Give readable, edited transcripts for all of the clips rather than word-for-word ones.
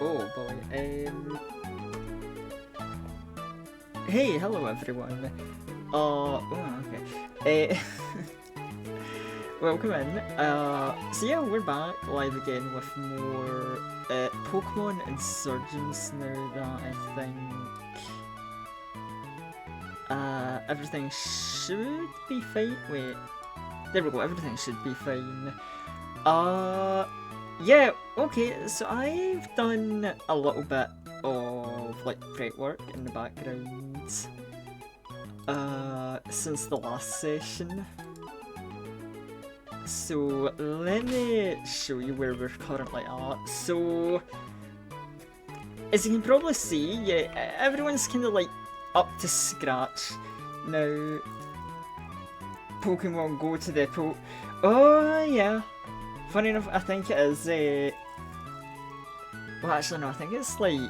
Oh boy. Hey, hello everyone. Oh, okay. Welcome in. So yeah, we're back live again with more Pokemon Insurgence now that I think everything should be fine. Wait, there we go. Everything should be fine. Uh, yeah. Okay. So I've done a little bit of like prep work in the background. Since the last session. So let me show you where we're currently at. So as you can probably see, yeah, everyone's kind of like up to scratch now. Pokemon Go to the Oh yeah. Funny enough, I think it is. Well, actually no, I think it's like.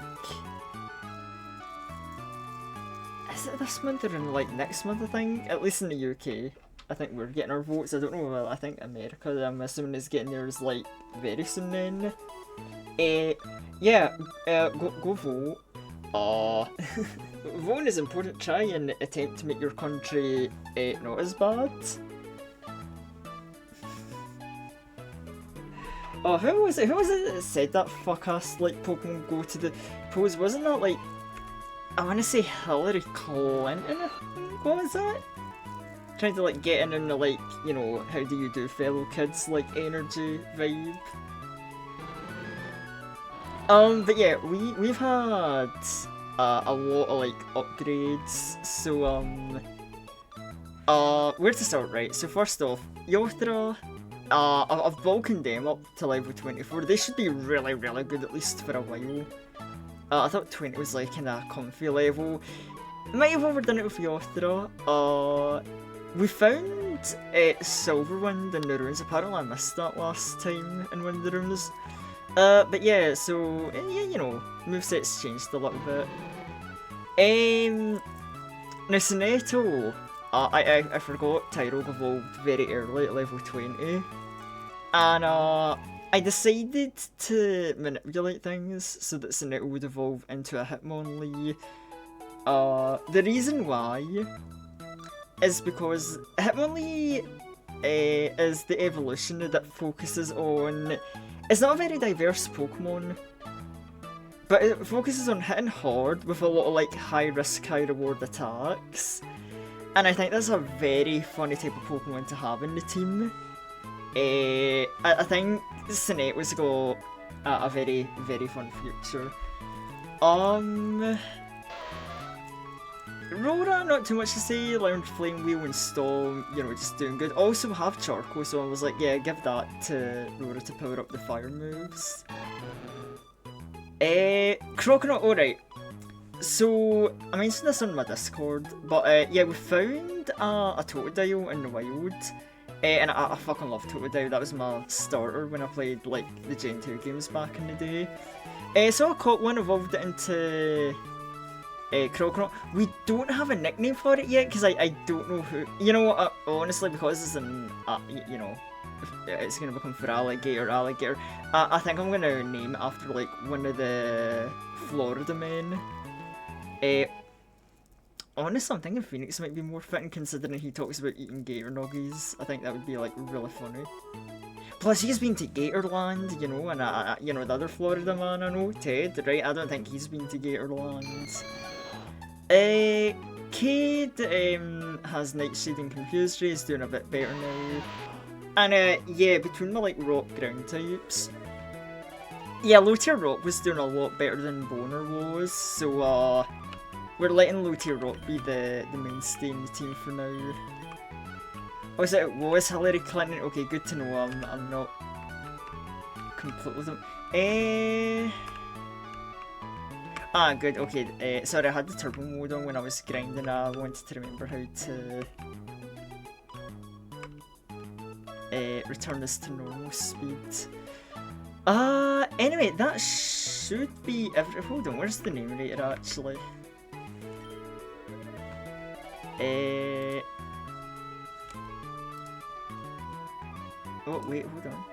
Is it this month or in like next month? I think, at least in the UK. I think we're getting our votes. I don't know. Well, I think America, I'm assuming, is getting theirs like very soon. Then, yeah, go vote. Voting is important. Try and attempt to make your country not as bad. Oh, who was it? Who was it that said that fuck ass like Pokemon Go to the polls? Wasn't that like, I want to say Hillary Clinton? I think, what was that? Trying to like get in the like, you know, how do you do fellow kids like energy vibe. But yeah, we've had a lot of like upgrades. So where to start? Right. So first off, Yothra. I've bulking them up to level 24. They should be really, really good at least for a while. I thought 20 was like in a comfy level. Might have overdone it with Yothra. We found Silverwind in the ruins. Apparently I missed that last time in one of the rooms. But yeah, so yeah, you know, moveset's changed a little bit. Now Soneto, I forgot Tyrogue evolved very early at level 20. And I decided to manipulate things so that Soneto would evolve into a Hitmonlee. The reason why is because Hitmonlee is the evolution that focuses on... It's not a very diverse Pokemon, but it focuses on hitting hard with a lot of like high risk, high reward attacks. And I think that's a very funny type of Pokemon to have in the team. I think Soneto's got a very, very fun future. Rora, not too much to say. Learned Flame Wheel and Storm, you know, just doing good. Also have Charcoal, so I was like, yeah, give that to Rora to power up the fire moves. Croconaut, alright. So, I mentioned this on my Discord, but yeah, we found a Totodile in the wild. And I fucking love Totodile. That was my starter when I played like the Gen 2 games back in the day. So I caught one, evolved it into Croconaut. We don't have a nickname for it yet because I don't know who. You know, honestly, because it's an you know, it's gonna become for alligator. I think I'm gonna name it after like one of the Florida men. Honestly, I'm thinking Phoenix might be more fitting considering he talks about eating gator nuggies. I think that would be like really funny. Plus, he's been to Gatorland, you know, and you know, the other Florida man I know, Ted, right? I don't think he's been to Gatorland. Cade has Nightshade and Confused Ray, is doing a bit better now. And yeah, between the like rock ground types, yeah, low tier rock was doing a lot better than Boner was, so we're letting low tier rock be the mainstay in the team for now. Was it was Hillary Clinton? Okay, good to know. I'm not completely them. Good. Okay. Sorry, I had the turbo mode on when I was grinding. I wanted to remember how to return this to normal speed. Anyway, that should be every. Hold on, where's the numerator actually? Oh wait, hold on.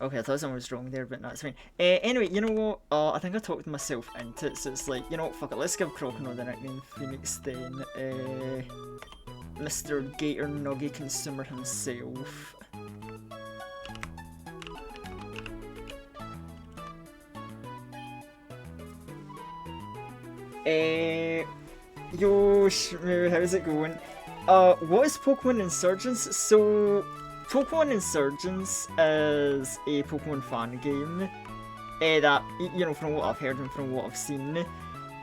Okay, I thought someone was wrong there, but that's fine. Anyway, you know what? I think I talked myself into it, so it's like, you know what, fuck it, let's give Crocodile the nickname Phoenix then. Mr. Gator Nugget Consumer himself. Yo, Shmoo, how's it going? What is Pokemon Insurgence? So, Pokemon Insurgence is a Pokemon fan game that, you know, from what I've heard and from what I've seen,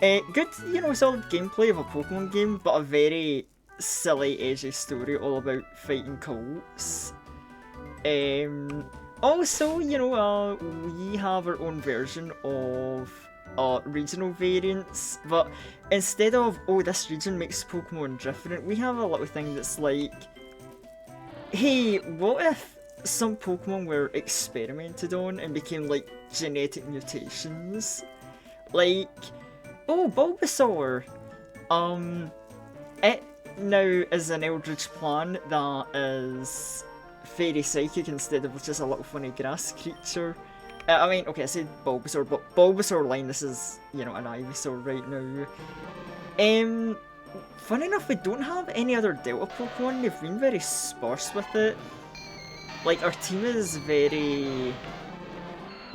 good, you know, solid gameplay of a Pokemon game, but a very silly, edgy story all about fighting cults. Also, you know, we have our own version of regional variants, but instead of, oh, this region makes Pokemon different, we have a little thing that's like, hey, what if some Pokemon were experimented on and became like genetic mutations? Like, oh, Bulbasaur! It now is an Eldritch plant that is fairy psychic instead of just a little funny grass creature. I mean, okay, I said Bulbasaur, but Bulbasaur line, this is, you know, an Ivysaur right now. Funny enough, we don't have any other Delta Pokemon, they've been very sparse with it. Like, our team is very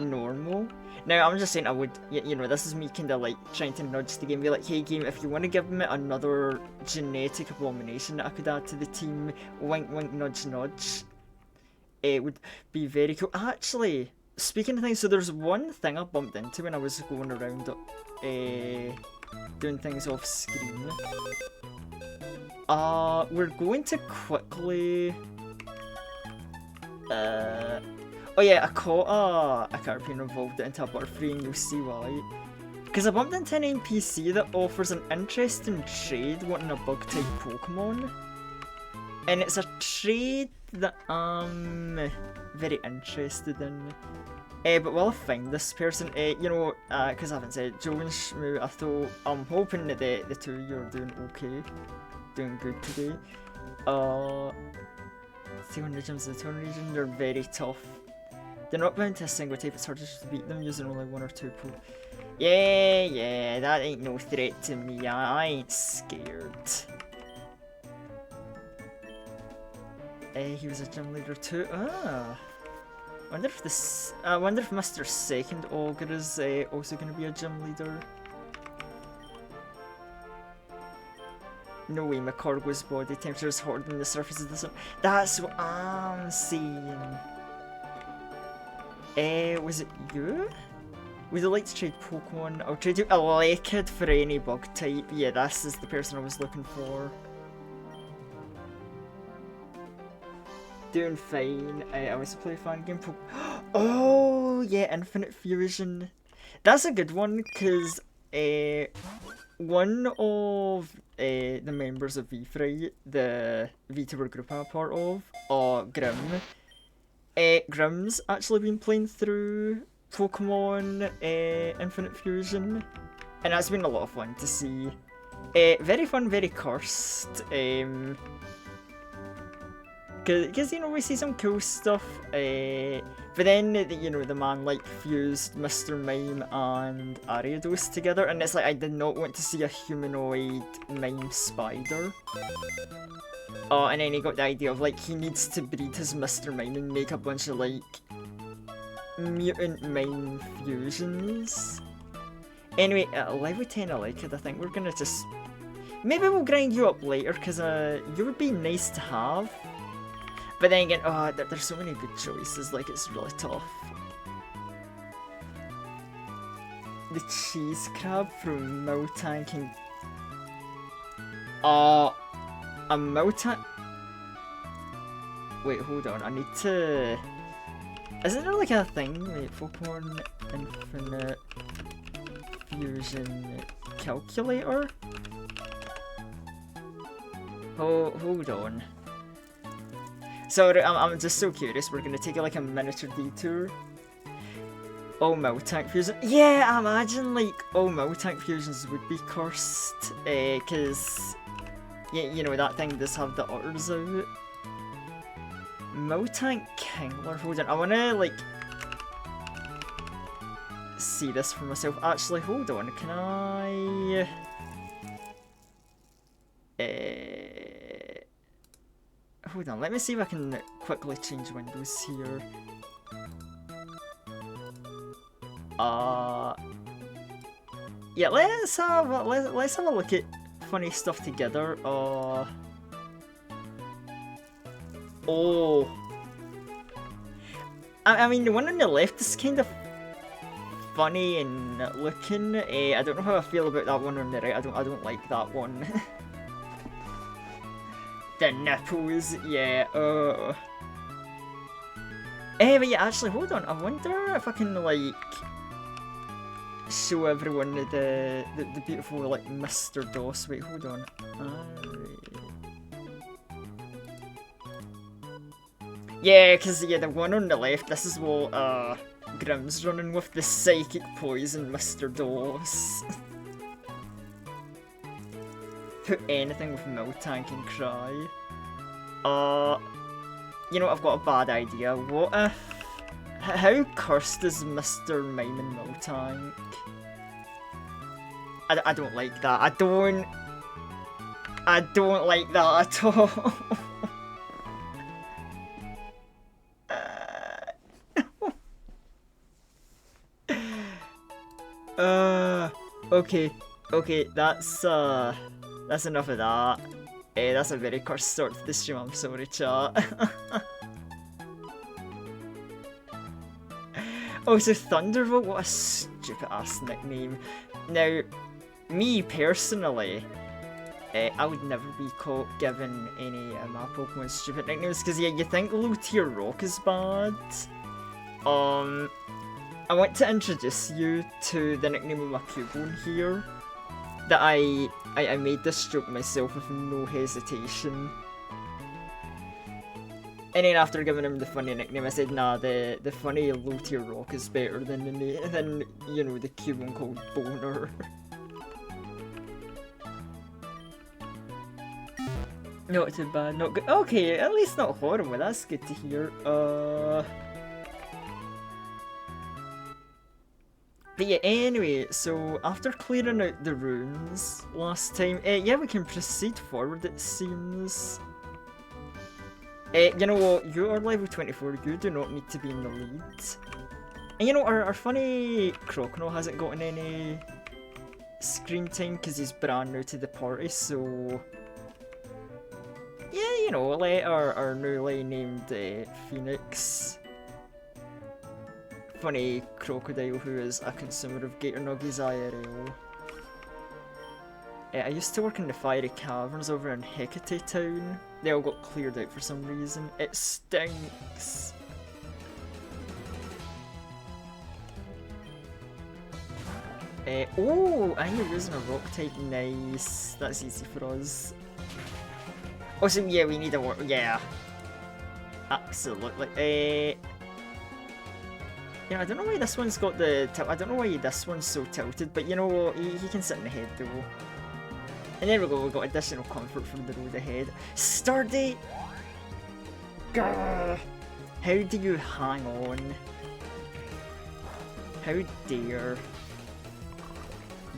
normal. Now, I'm just saying I would, you know, this is me kind of like trying to nudge the game, be like, hey game, if you want to give me another genetic abomination that I could add to the team, wink wink nudge nudge, it would be very cool. Actually, speaking of things, so there's one thing I bumped into when I was going around doing things off screen. We're going to quickly... oh yeah, I caught a Caterpie and evolved it into a Butterfree, and you'll see why. Because I bumped into an NPC that offers an interesting trade wanting a bug-type Pokemon. And it's a trade that I'm very interested in. But while I find this person, you know, because I haven't said, Joe and Shmoo, I'm hoping that the two of you are doing okay. Doing good today. T1 regions, the T1 region, they're very tough. They're not bound to a single type, it's hard to beat them using only one or two Yeah, that ain't no threat to me, I ain't scared. He was a gym leader too. I wonder if Mr. Second Ogre is also going to be a gym leader. No way, McCargo's body temperature is hotter than the surface of the sun. That's what I'm seeing. Was it you? Would you like to trade Pokemon? I'll trade you a Lekid for any bug type. Yeah, this is the person I was looking for. Doing fine. I was to play a fan game. Oh yeah, Infinite Fusion. That's a good one because one of the members of VFright, the VTuber group I'm a part of, Grim. Grim's actually been playing through Pokemon Infinite Fusion, and that's been a lot of fun to see. Very fun, very cursed. Because, you know, we see some cool stuff, but then, you know, the man, like, fused Mr. Mime and Ariados together, and it's like, I did not want to see a humanoid Mime spider. And then he got the idea of, like, he needs to breed his Mr. Mime and make a bunch of, like, mutant Mime fusions. Anyway, level 10 I like it, I think we're gonna just... Maybe we'll grind you up later, because, you would be nice to have. But then again, there's so many good choices, like, it's really tough. The cheese crab from Miltank and... a Miltank... Wait, hold on, I need to... Isn't there like a thing? Wait, Pokemon Infinite Fusion Calculator? Oh, hold on. Sorry, I'm just so curious. We're gonna take like a miniature detour. Oh, Miltank Fusion. Yeah, I imagine like all Miltank Fusions would be cursed. Cause you know that thing does have the utters out. Miltank Kingler. Hold on, I wanna like see this for myself. Actually, hold on, can I... Hold on, let me see if I can quickly change windows here. Yeah, let's have a look at funny stuff together. Oh. I mean, the one on the left is kind of funny and looking. I don't know how I feel about that one on the right. I don't like that one. The nipples, yeah. But yeah, actually, hold on. I wonder if I can like show everyone the beautiful like Mr. DOS. Wait, hold on. Yeah, cause yeah, the one on the left. This is what Grimm's running with, the psychic poison Mr. DOS. Put anything with Miltank and cry. You know, I've got a bad idea. What if... How cursed is Mr. Mime and Miltank? I don't like that. I don't like that at all. Okay, that's enough of that. That's a very cursed start to the stream, I'm sorry, chat. Oh, so Thunderbolt, what a stupid ass nickname. Now, me personally, I would never be caught giving any of my Pokemon stupid nicknames, because yeah, you think low tier rock is bad. I want to introduce you to the nickname of my Cubone here. That I made this joke myself with no hesitation. And then after giving him the funny nickname, I said, nah, the funny low tier rock is better than you know, the Cubone called Boner. Not too bad, not good. Okay, at least not horrible, that's good to hear. But yeah, anyway, so after clearing out the runes last time, yeah, we can proceed forward, it seems. You know what, you are level 24, you do not need to be in the lead. And you know, our funny Crocodile hasn't gotten any screen time because he's brand new to the party, so... Yeah, you know, let our newly named Phoenix... funny Crocodile who is a consumer of Gator Nuggies IRL. I used to work in the Fiery Caverns over in Hecate Town. They all got cleared out for some reason. It stinks. Oh, and you're using a rock type. Nice. That's easy for us. Also, yeah, we need a yeah. Absolutely. You know, I don't know why this one's got the I don't know why this one's so tilted, but you know what? He can sit in the head though. And there we go, we got additional comfort from the road ahead. Sturdy! Grr. How do you hang on? How dare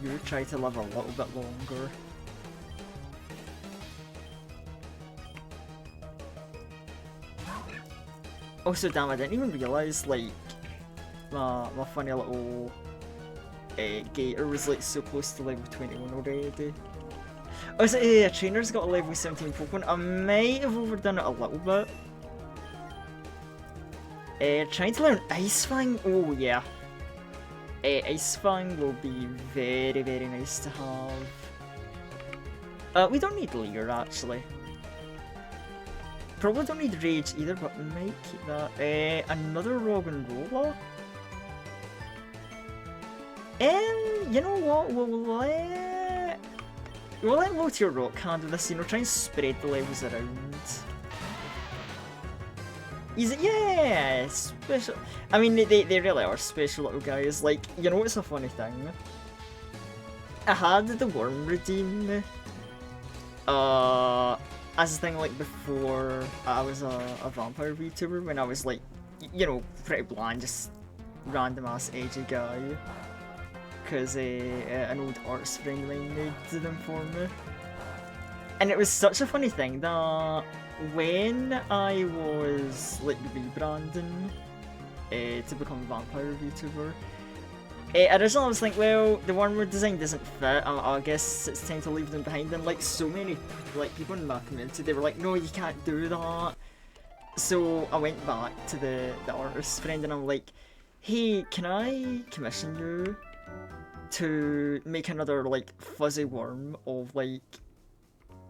you try to live a little bit longer? Also, damn, I didn't even realise, like, my funny little Gator was like so close to level 21 already. Oh, so a trainer's got a level 17 Pokemon. I might have overdone it a little bit. Trying to learn Ice Fang. Oh yeah. Ice Fang will be very, very nice to have. We don't need Leer actually. Probably don't need Rage either, but might keep that. Another Roggenrola. You know what? We'll let low tier rock handle this, you know, try and spread the levels around. Yeah, special. I mean, they really are special little guys. Like, you know what's a funny thing? I had the Worm redeem as a thing like before I was a vampire VTuber, when I was like, you know, pretty bland, just random ass edgy guy. Because an old arts friend of mine made them for me. And it was such a funny thing that when I was like rebranding to become a vampire VTuber, originally I was like, well, the Wormwood design doesn't fit, I guess it's time to leave them behind, and like so many like people in my community, they were like, no, you can't do that. So I went back to the artist friend and I'm like, hey, can I commission you to make another like fuzzy worm of like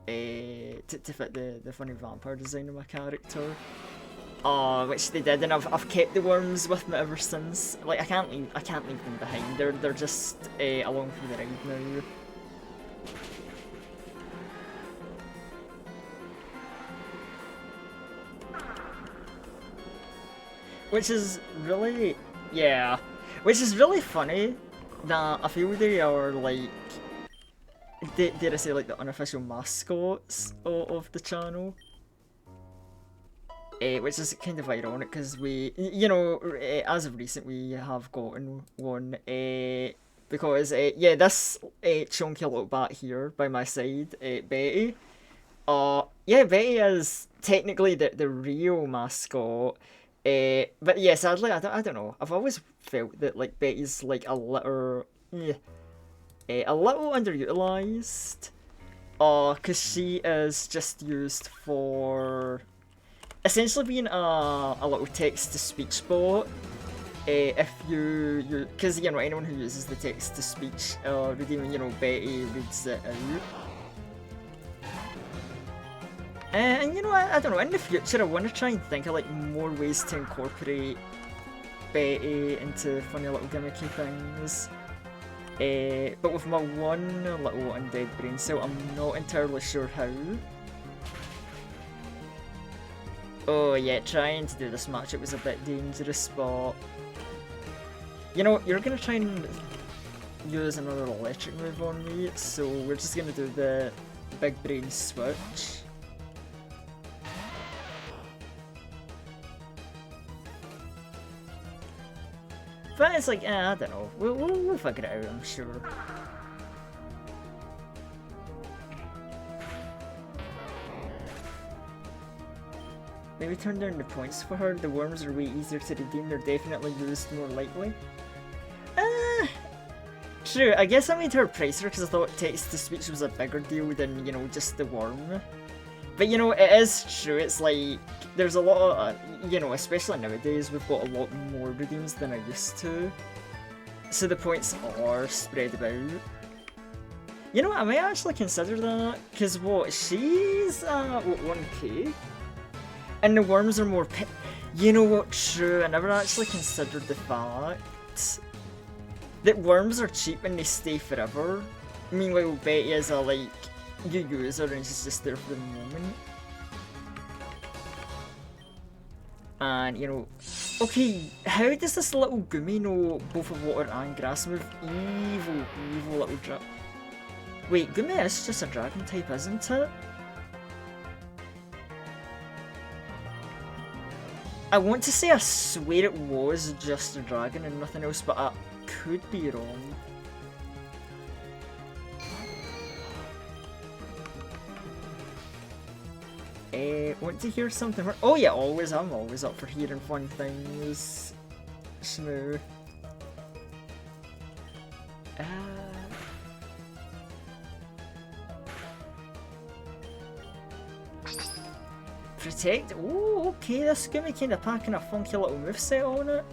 to fit the funny vampire design of my character? Which they did, and I've kept the worms with me ever since. Like I can't leave them behind. They're just along for the ride now. Which is really, yeah, which is really funny that I feel they are like, dare I say, like the unofficial mascots of the channel. Which is kind of ironic because we, you know, as of recent we have gotten one, because, yeah, this chunky little bat here by my side, Betty, yeah, Betty is technically the real mascot, but yeah, sadly, I don't know, I've always felt that, like, Betty's, like, a little underutilized, because she is just used for essentially being a little text-to-speech bot. If you, because, you know, anyone who uses the text-to-speech redeeming, you know, Betty reads it out. And, you know, I don't know, in the future I want to try and think of, like, more ways to incorporate Betty into funny little gimmicky things. But with my one little undead brain cell, I'm not entirely sure how. Oh yeah, trying to do this match, it was a bit dangerous, but you know, you're gonna try and use another electric move on me, so we're just gonna do the big brain switch. But it's like, I don't know, we'll figure it out, I'm sure. Maybe turn down the points for her. The worms are way easier to redeem. They're definitely used more lightly. True. I guess I made her pricier because I thought text-to-speech was a bigger deal than, you know, just the worm. But, you know, it is true. It's like, there's a lot of, you know, especially nowadays, we've got a lot more redeems than I used to. So the points are spread about. You know what, I might actually consider that. Because what, she's, what, 1k? And the worms are more you know what, true, I never actually considered the fact that worms are cheap and they stay forever. Meanwhile, Betty is a, like, you use her and she's just there for the moment. And, you know, okay, how does this little Gumi know both of water and grass move? Evil little Wait, Gumi is just a dragon type, isn't it? I want to say I swear it was just a dragon and nothing else, but I could be wrong. Want to hear something? Oh yeah, always. I'm always up for hearing fun things. Shmoo. Protect? Oh, okay, this Gumi kinda packing a funky little moveset on it.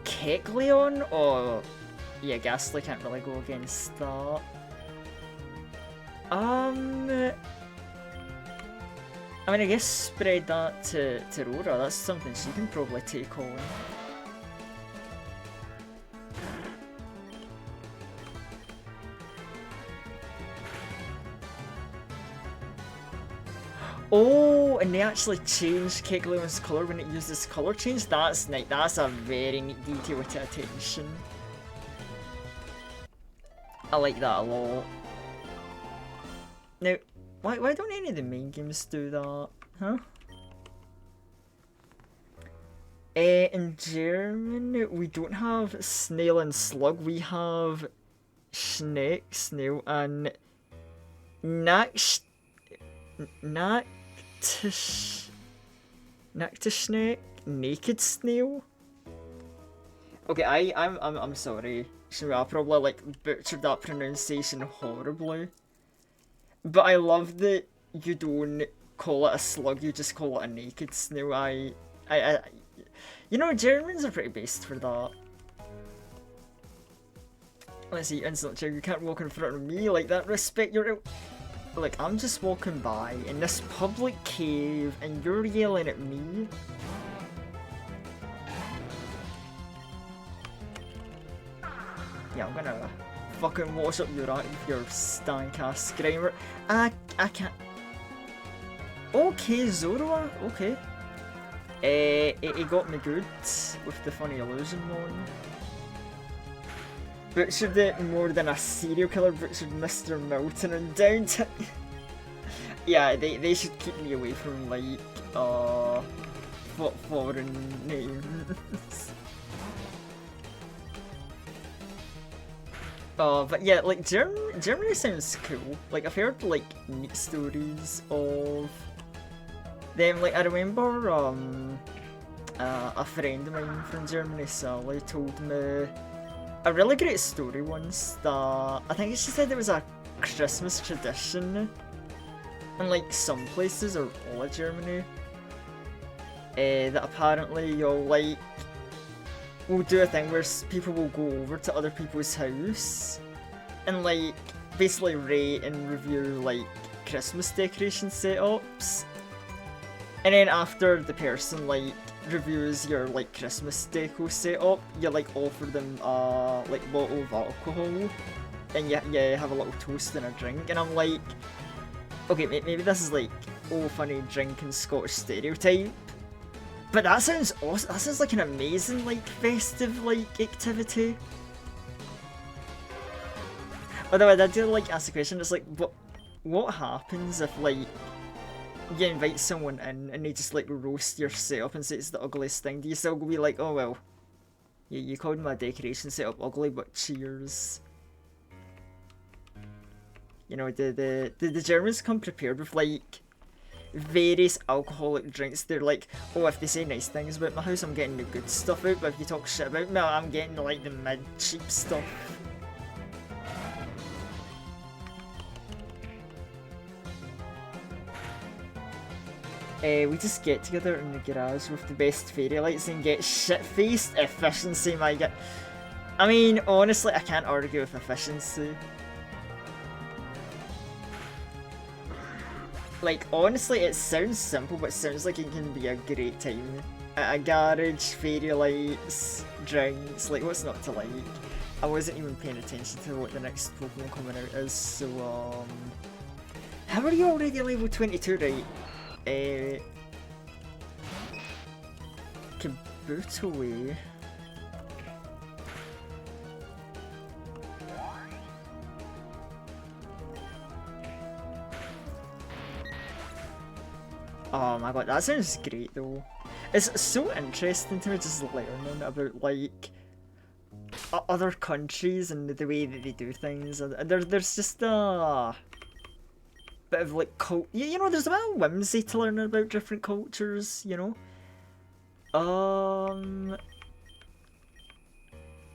Kecleon? Oh, yeah, Ghastly can't really go against that. I mean, I guess spread that to Rora, that's something she can probably take on. Oh, and they actually changed Kecleon's colour when it uses colour change. That's neat. That's a very neat detail to attention. I like that a lot. Now, why don't any of the main games do that? Huh? In German, we don't have snail and slug. We have Schneck, snail, and Nacht, Nachtschneck, naked snail. Okay, I'm sorry. I probably like butchered that pronunciation horribly. But I love that you don't call it a slug, you just call it a naked snail. You know, Germans are pretty based for that. Let's see, instant check, you can't walk in front of me like that, respect your... Like, I'm just walking by in this public cave and you're yelling at me. Yeah, I'm gonna fucking wash up your eye with your stank-ass screamer. I can't... Okay, Zorua, okay. He got me good with the funny illusion one. Butchered it more than a serial killer butchered Mr. Milton and Downton. Yeah, they should keep me away from like foreign names. But yeah, like Germany sounds cool. Like I've heard like neat stories of them. Like I remember a friend of mine from Germany, Sally, told me a really great story once that I think she said there was a Christmas tradition in like some places or all of Germany that apparently you'll like will do a thing where people will go over to other people's house and like basically rate and review like Christmas decoration setups, and then after the person like reviews your like Christmas deco setup, you like offer them like bottle of alcohol and you have a little toast and a drink. And I'm like, okay, maybe this is like funny drinking Scottish stereotype, but that sounds awesome. That sounds like an amazing like festive like activity. Although I did like ask the question, it's like what happens if like you invite someone in and they just like roast your setup and say it's the ugliest thing? Do you still be like, oh well, you called my decoration setup ugly, but cheers? You know, the Germans come prepared with like various alcoholic drinks. They're like, oh, if they say nice things about my house, I'm getting the good stuff out, but if you talk shit about me, I'm getting like the mid cheap stuff. We just get together in the garage with the best fairy lights and get shit-faced. Efficiency, my god. I mean, honestly, I can't argue with efficiency. Like, honestly, it sounds simple, but it sounds like it can be a great time. A garage, fairy lights, drinks, like, what's not to like? I wasn't even paying attention to what the next Pokemon coming out is, so, how are you already level 22, right? Kabutowi. Oh my god, that sounds great though. It's so interesting to me just learning about like other countries and the way that they do things. And there's just a bit of like you know, there's a bit of whimsy to learn about different cultures, you know. I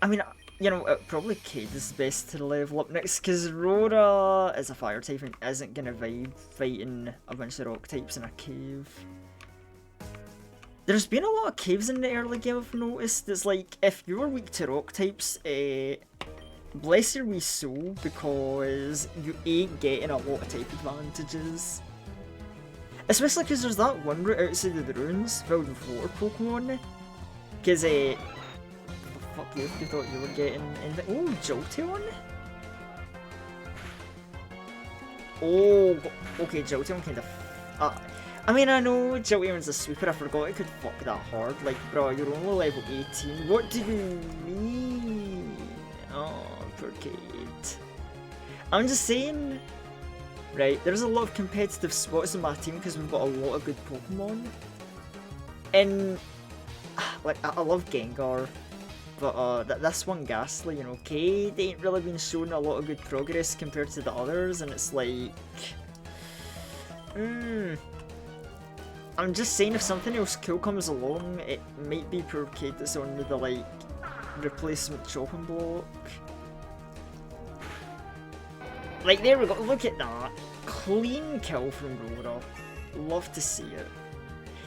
mean, you know, probably Cade is best to level up next because Rora is a fire type and isn't gonna vibe fighting a bunch of rock types in a cave. There's been a lot of caves in the early game I've noticed. It's like, if you're weak to rock types, bless your wee soul, because you ain't getting a lot of type advantages. Especially because there's that one route outside of the ruins filled with water Pokemon. Because, fuck you, you thought you were getting anything. Oh, Jolteon? Oh, okay, Jolteon kind of... I mean, I know Jolteon's a sweeper, I forgot it could fuck that hard. Like, bro, you're only level 18. What do you mean? Oh, poor kid. I'm just saying, right? There's a lot of competitive spots in my team because we've got a lot of good Pokemon. And like I love Gengar, but this one Ghastly, you know, Cade ain't really been showing a lot of good progress compared to the others, and it's like, I'm just saying if something else cool comes along, it might be poor Cade that's on the like replacement chopping block. Like there we go, look at that. Clean kill from Rora. Love to see it.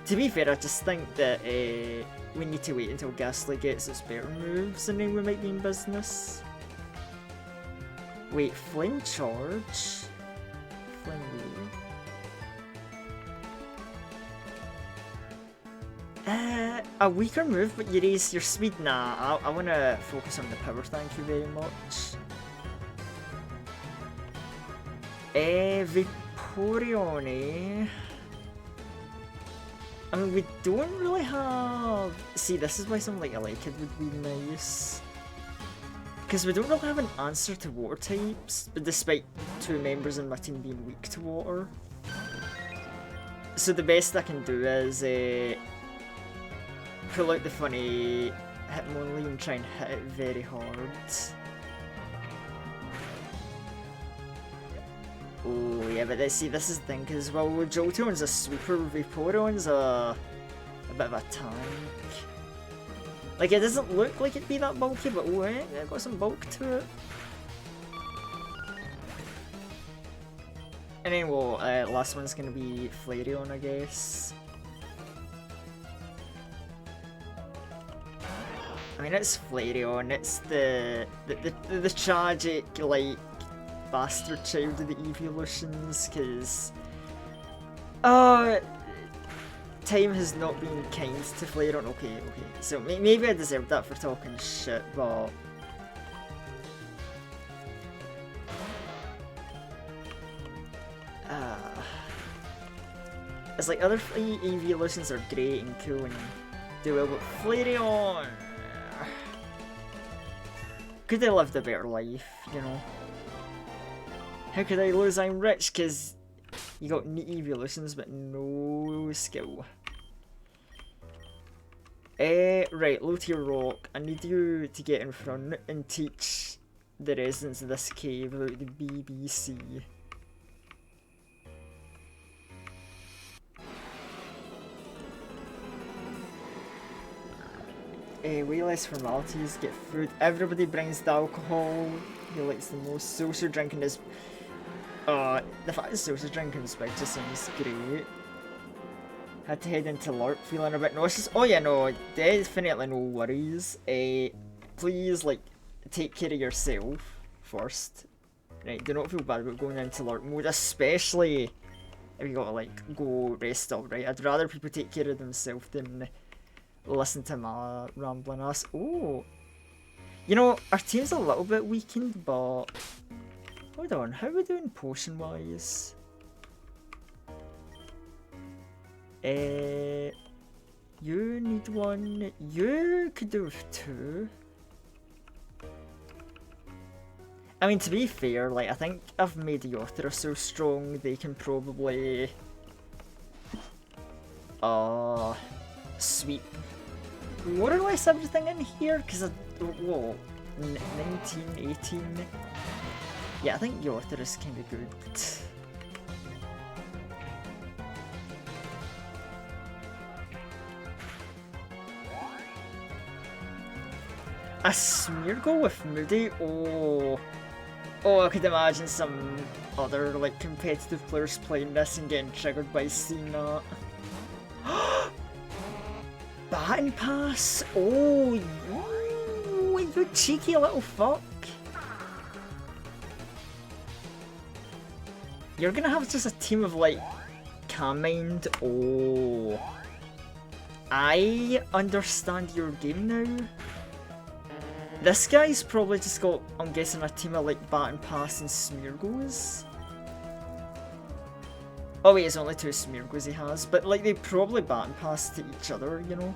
To be fair, I just think that we need to wait until Ghastly gets its better moves and then we might be in business. Wait, Flame Charge? Flame Wheel? A weaker move, but you raise your speed? Nah, I wanna focus on the power, thank you very much. Vaporeon, eh? I mean, we don't really have... See, this is why something like Elekid would be nice. Because we don't really have an answer to water types, despite 2 members in my team being weak to water. So the best I can do is pull out the funny Hitmonlee and try and hit it very hard. Oh yeah, but see, this is the thing, because well, Jolteon's a sweeper, Vaporeon's a bit of a tank. Like, it doesn't look like it'd be that bulky, but oh, it got some bulk to it. And then, well, last one's gonna be Flareon, I guess. I mean, it's Flareon, it's the tragic, like, bastard child of the evolutions, because time has not been kind to Flareon. Okay, so maybe I deserved that for talking shit, but it's like other evolutions are great and cool and do well, but Flareon could have lived a better life, you know. How could I lose? I'm rich, because you got neat evolutions but no skill. Right, low tier rock. I need you to get in front and teach the residents of this cave about the BBC. Way less formalities, get food. Everybody brings the alcohol he likes the most. Social drinking is... the fact that social drinking is big just seems great. Had to head into LARP feeling a bit nauseous. Oh yeah, no, definitely no worries. Please, like, take care of yourself first. Right, do not feel bad about going into LARP mode, especially if you gotta, like, go rest up, right? I'd rather people take care of themselves than listen to my rambling ass. Oh, you know, our team's a little bit weakened, but hold on, how are we doing potion wise? You need one. You could do with 2. I mean, to be fair, like, I think I've made Yothra so strong they can probably sweep more or less everything in here, because whoa, 19, 18. Yeah, I think Yothra is kind of good. A Smeargle with Moody? Oh, I could imagine some other, like, competitive players playing this and getting triggered by seeing that. Baton Pass? Oh, you cheeky little fuck. You're gonna have just a team of, like, Carmine. Oh, I understand your game now. This guy's probably just got, I'm guessing, a team of like Baton Pass and Smeargles. Oh wait, it's only 2 Smeargles he has, but like they probably Baton Pass to each other, you know?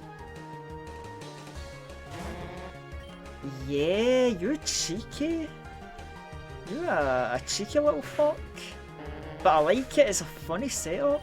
Yeah, you're cheeky. You're a cheeky little fuck. but I like it. It's a funny setup.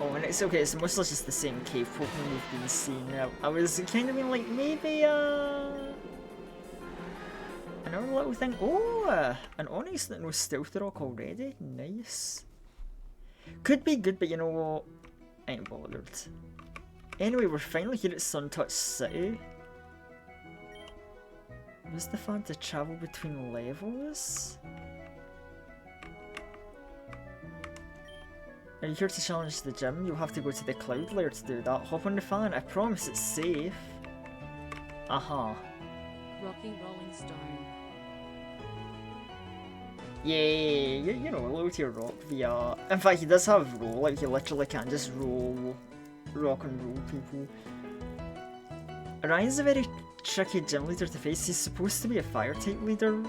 Oh, and it's okay, it's mostly just the same cave Pokemon we've been seeing. I was kind of being like, maybe, another little thing. Oh, an Onix that knows Stealth Rock already. Nice. Could be good, but you know what? I ain't bothered. Anyway, we're finally here at Suntouch City. Was the fun to travel between levels? Are you here to challenge the gym? You'll have to go to the Cloud Lair to do that. Hop on the fan, I promise it's safe. Uh-huh. Rocky Rolling Stone. Yay, you know, low tier rock via. In fact, he does have roll, like he literally can just rock and roll people. Ryan's a very tricky gym leader to face. He's supposed to be a fire type leader,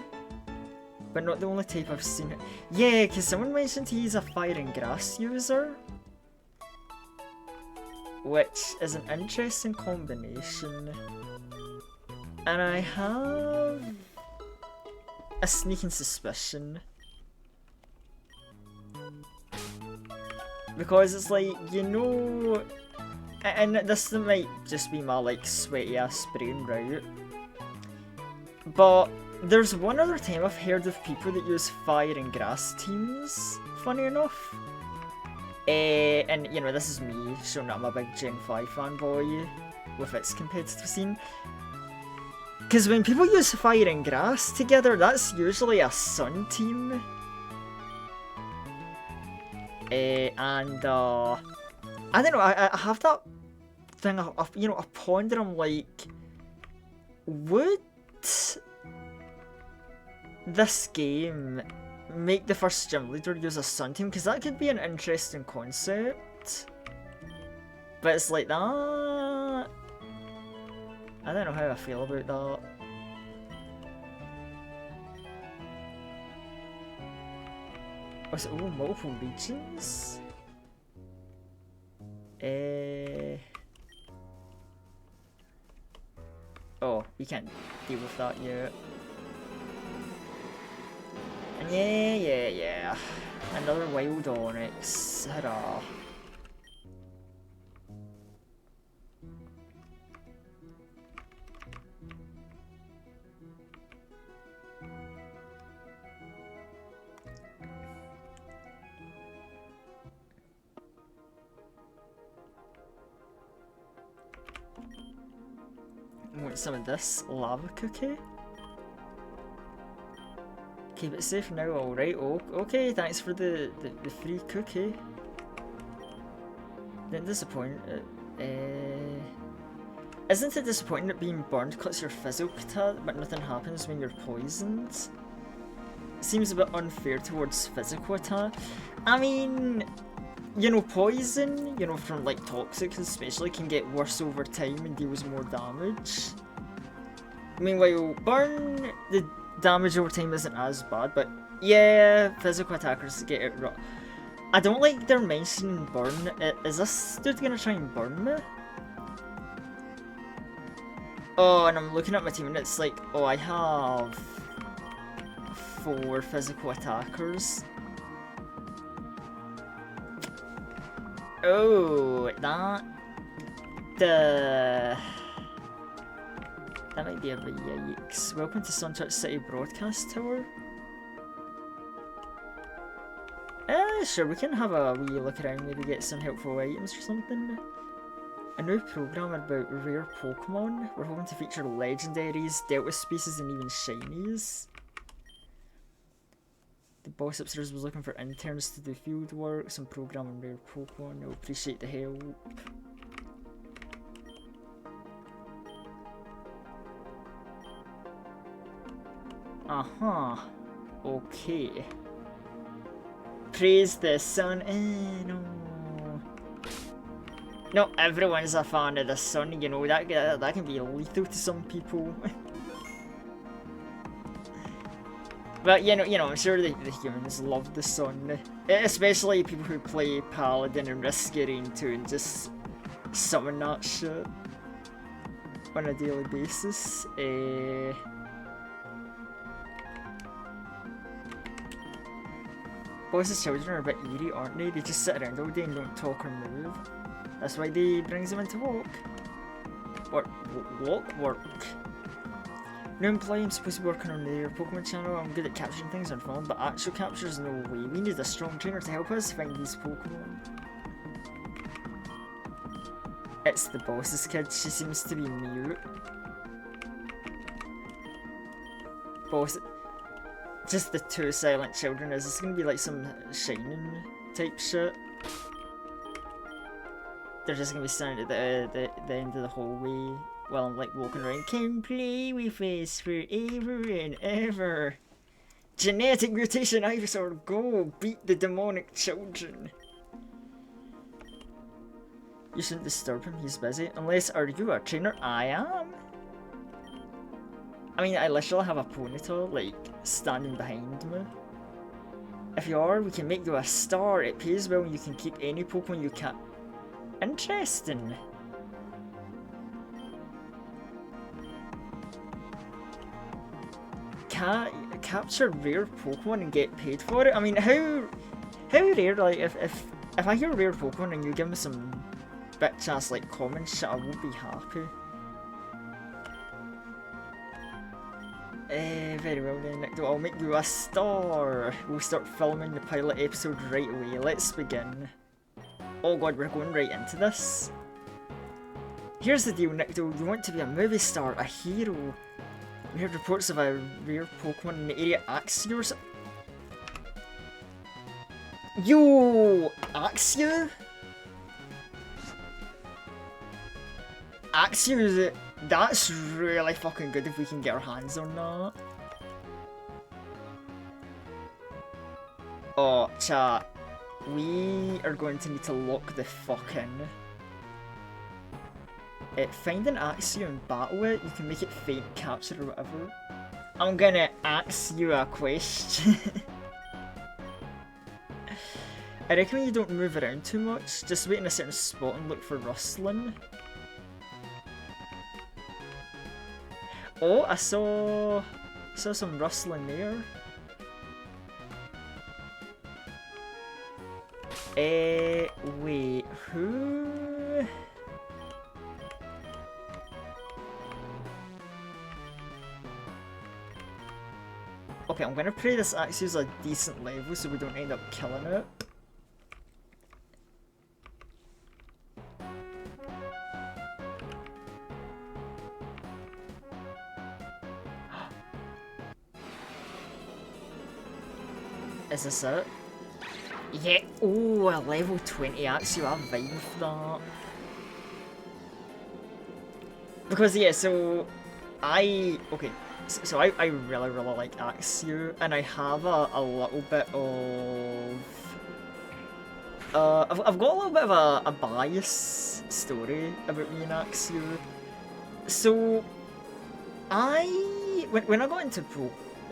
but not the only type I've seen. Yeah, because someone mentioned he's a fire and grass user, which is an interesting combination. And I have a sneaking suspicion. Because it's like, you know, and this might just be my like sweaty ass brain, right? But there's one other time I've heard of people that use fire and grass teams, funny enough. And you know, this is me showing that I'm a big Gen 5 fanboy with its competitive scene. Because when people use fire and grass together, that's usually a sun team. And I don't know, I have that thing, you know, I ponder, I'm like, would this game make the first gym leader use a sun team? Because that could be an interesting concept. But it's like that. I don't know how I feel about that. Was it all multiple regions? Oh, we can't deal with that yet. And yeah. Another wild Onix. Hurrah. Want some of this lava cookie? Keep it safe now, alright. Oh, okay, thanks for the free cookie. Didn't disappoint. Isn't it disappointing that being burned cuts your physical attack, but nothing happens when you're poisoned? It seems a bit unfair towards physical attack. I mean, you know, poison, you know, from like toxics especially, can get worse over time and deals more damage. Meanwhile, burn, the damage over time isn't as bad, but yeah, physical attackers get it rough. I don't like they're mentioning burn. Is this dude gonna try and burn me? Oh, and I'm looking at my team and it's like, oh, I have 4 physical attackers. Oh, that might be a bit yikes. Welcome to Suntouch City Broadcast Tower. Sure, we can have a wee look around, maybe get some helpful items or something. A new program about rare Pokemon. We're hoping to feature legendaries, Delta species, and even shinies. The boss upstairs was looking for interns to do field work, some programming rare Pokemon. I appreciate the help. Uh-huh. Okay. Praise the sun. No. Not everyone's a fan of the sun, you know, that can be lethal to some people. But I'm sure the humans love the sun, especially people who play Paladin and Risk-Arene too, and just summon that shit on a daily basis. Boss's children are a bit eerie, aren't they? They just sit around all day and don't talk or move. That's why they brings them into walk. Work. New employee, I'm supposed to be working on their Pokemon channel. I'm good at capturing things on film, but actual captures, no way. We need a strong trainer to help us find these Pokemon. It's the boss's kid. She seems to be mute. Boss. Just the two silent children. Is this gonna be like some Shining type shit? They're just gonna be standing at the end of the hallway while I'm like walking around. Can play with us forever and ever. Genetic mutation, Ivysaur, go beat the demonic children. You shouldn't disturb him, he's busy. Unless, are you a trainer? I am. I mean, I literally have a Ponyta, like, standing behind me. If you are, we can make you a star. It pays well and you can keep any Pokemon you can. Interesting. Capture rare Pokemon and get paid for it? I mean, how rare, like, if I hear rare Pokemon and you give me some bitch ass like common shit, I won't be happy. Very well then, Nick. I'll make you a star. We'll start filming the pilot episode right away. Let's begin. Oh god, we're going right into this. Here's the deal, Nikto. You want to be a movie star, a hero. We heard reports of a rare Pokemon in the area, Axew. Yo! Axew? Axew, that's really fucking good if we can get our hands on that. Oh, chat. We are going to need to lock the fuck in. Find an Axew and battle it. You can make it faint capture or whatever. I'm gonna ask you a question. I reckon you don't move around too much. Just wait in a certain spot and look for rustling. Oh, I saw some rustling there. Wait, who? Okay, I'm gonna pray this Axew's a decent level so we don't end up killing it. Is this it? Yeah, oh, a level 20 Axew, I vibe with that. Because yeah, so I really like Axew, and I have a little bit of I've got a little bit of a bias story about me and Axew. So when I got into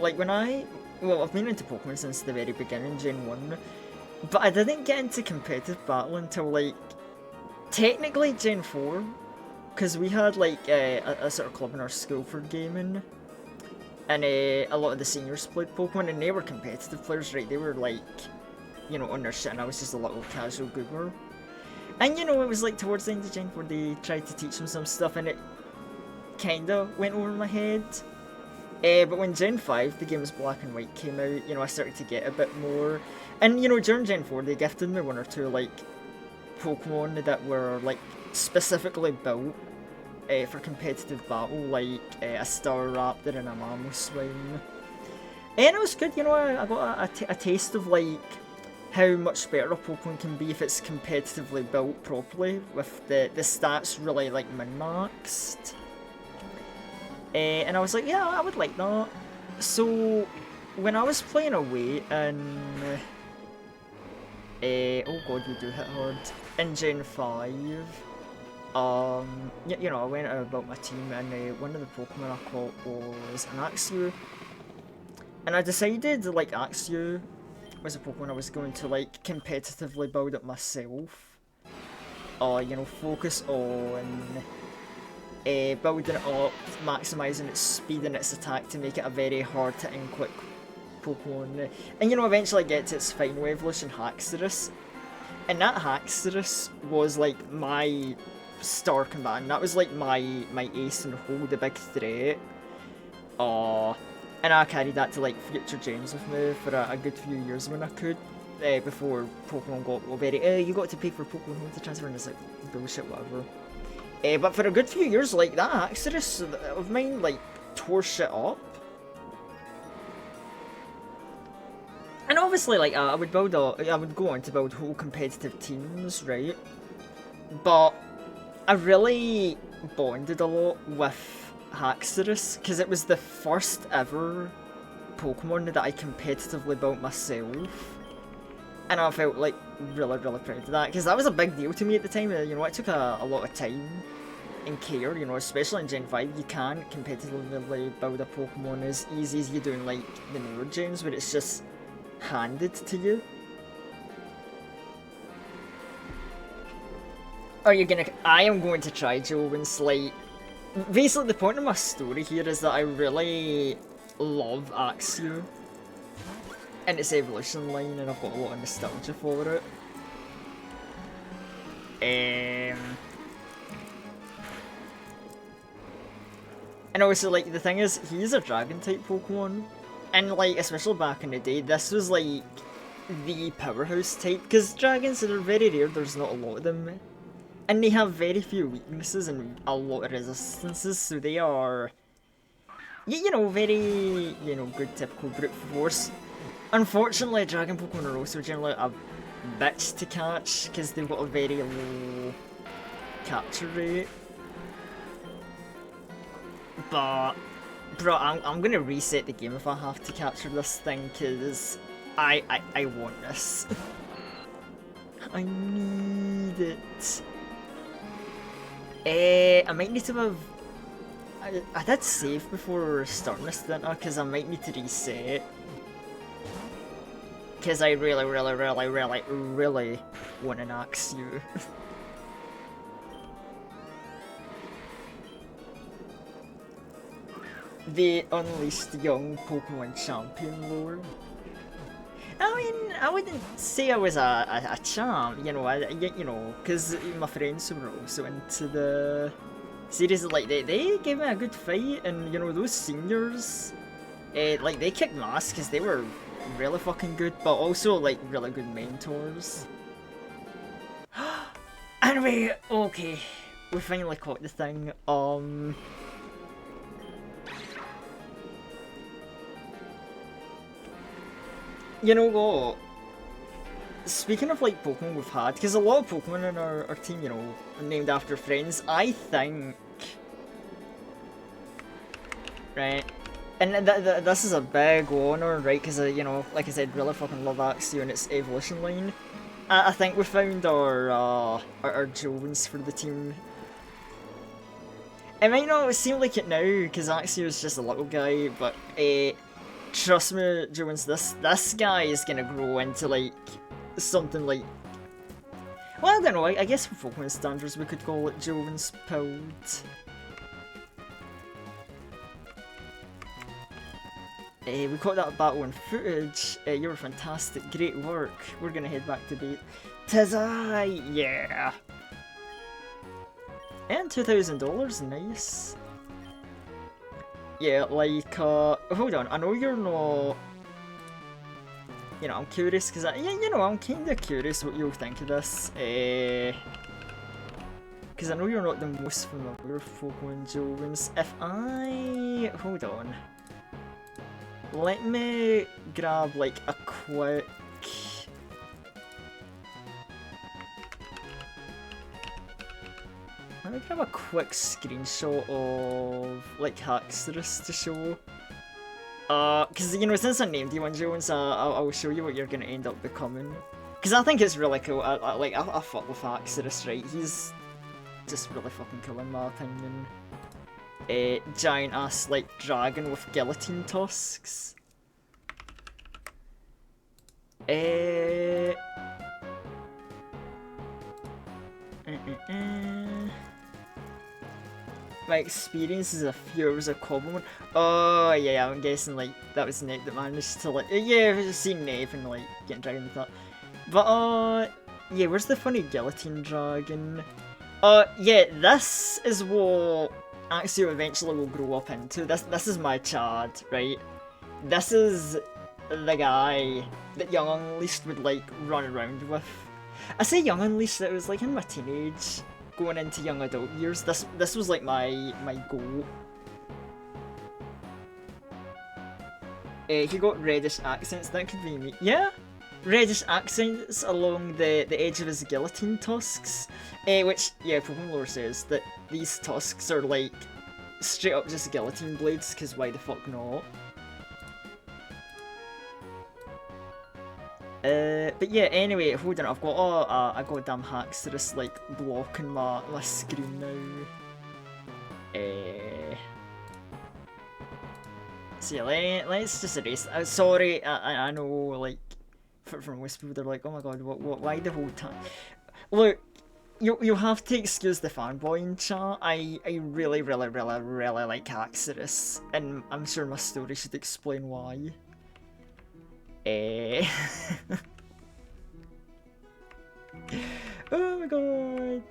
I've been into Pokemon since the very beginning, Gen 1, but I didn't get into competitive battle until like technically Gen 4. Because we had like a sort of club in our school for gaming, and a lot of the seniors played Pokemon, and they were competitive players, right? They were like, on their shit, and I was just a little casual goober. And it was like towards the end of Gen 4 they tried to teach me some stuff, and it kinda went over my head. But when Gen 5, the game's Black and White came out, I started to get a bit more. And during Gen 4 they gifted me one or two like Pokemon that were like specifically built for competitive battle, like a Staraptor and a Mamoswine. And it was good, I got a taste of like how much better a Pokemon can be if it's competitively built properly, with the stats really like min-maxed. And I was like, yeah, I would like that. So when I was playing away in oh god, you do hit hard. In Gen 5, I went about my team, and one of the Pokemon I caught was an Axew. And I decided, like, Axew was a Pokemon I was going to, like, competitively build up myself. You know, focus on building it up, maximising its speed and its attack to make it a very hard-hitting, quick Pokemon. And, you know, eventually get to its final evolution, Haxorus. And that Haxorus was, like, my star combatant. That was, like, my ace in the hole, the big threat. And I carried that to, like, future gens with me for a good few years when I could. Before Pokemon got very, you got to pay for Pokemon Home to transfer, and it's like, bullshit, whatever. But for a good few years, like, that Haxorus of mine, like, tore shit up. And obviously, like, I would go on to build whole competitive teams, right? But I really bonded a lot with Haxorus, because it was the first ever Pokemon that I competitively built myself. And I felt, like, really, really proud of that, because that was a big deal to me at the time. You know, it took a lot of time and care, you know, especially in Gen 5. You can't competitively build a Pokemon as easy as you do in, like, the newer gens, where it's just handed to you. I am going to try Jovin's, like, basically the point of my story here is that I really love Axew and its evolution line, and I've got a lot of nostalgia for it. And also, like, the thing is, he's a dragon type Pokemon, and, like, especially back in the day, this was, like, the powerhouse type, because dragons are very rare, there's not a lot of them, and they have very few weaknesses and a lot of resistances, so they are, you know, very, you know, good typical brute force. Unfortunately, dragon Pokemon are also generally a bitch to catch, because they've got a very low capture rate. But, bro, I'm gonna reset the game if I have to capture this thing, because I want this. I need it. I might need to have... I did save before starting this, didn't I? Because I might need to reset. Because I really want an Axew. The Unleashed Young Pokemon Champion lore. I mean, I wouldn't say I was a champ, you know, you know, because my friends were also into the series, like, they gave me a good fight, and, you know, those seniors, like, they kicked my ass because they were really fucking good, but also, like, really good mentors. Anyway, okay, we finally caught the thing. You know what? Speaking of, like, Pokemon we've had, because a lot of Pokemon in our team, you know, are named after friends, I think... Right? And this is a big honour, right? Because, you know, like I said, really fucking love Axew and its evolution line. I think we found our Jones for the team. It might not seem like it now, because Axew is just a little guy, but trust me, Jones, this guy is gonna grow into, like, something like... Well, I don't know, I guess for Pokemon standards we could call it Jones Pilled. We caught that battle on footage. You were fantastic, great work. We're gonna head back to bait. Tis I, yeah! And $2,000, nice. Yeah, like, hold on, I know you're not... You know, I'm curious, because you know, I'm kinda curious what you'll think of this. Because I know you're not the most familiar with Pokemon Jones. If I... Hold on. Let me grab, like, a quick... Let me grab a quick screenshot of, like, Haxorus to show. Because, you know, since I named you one, Jones, I'll show you what you're going to end up becoming. Because I think it's really cool. I fuck with Haxorus, right? He's just really fucking cool in my opinion. Giant ass, like, dragon with guillotine tusks. Eh... My experience is a few hours of Cobblemore. Oh yeah, I'm guessing like that was Nate that managed to like I've seen Nate and like getting dragged with that. But yeah, where's the funny guillotine dragon? Yeah, this is what Axio eventually will grow up into. This is my Chad, right? This is the guy that Young Unleashed would like run around with. I say Young Unleashed, it was like in my teenage, going into young adult years. This was like my goal. He got reddish accents, that could be me. Yeah, reddish accents along the edge of his guillotine tusks. Which, yeah, Pokemon lore says that these tusks are like straight up just guillotine blades, because why the fuck not? But yeah, anyway, hold on, I've got a goddamn Haxorus like blocking my screen now. So yeah, let's just erase. Sorry, I know, like, for most people they're like, oh my god, why the whole time? Look, you have to excuse the fanboy in chat. I really like Haxorus, and I'm sure my story should explain why. Oh my god,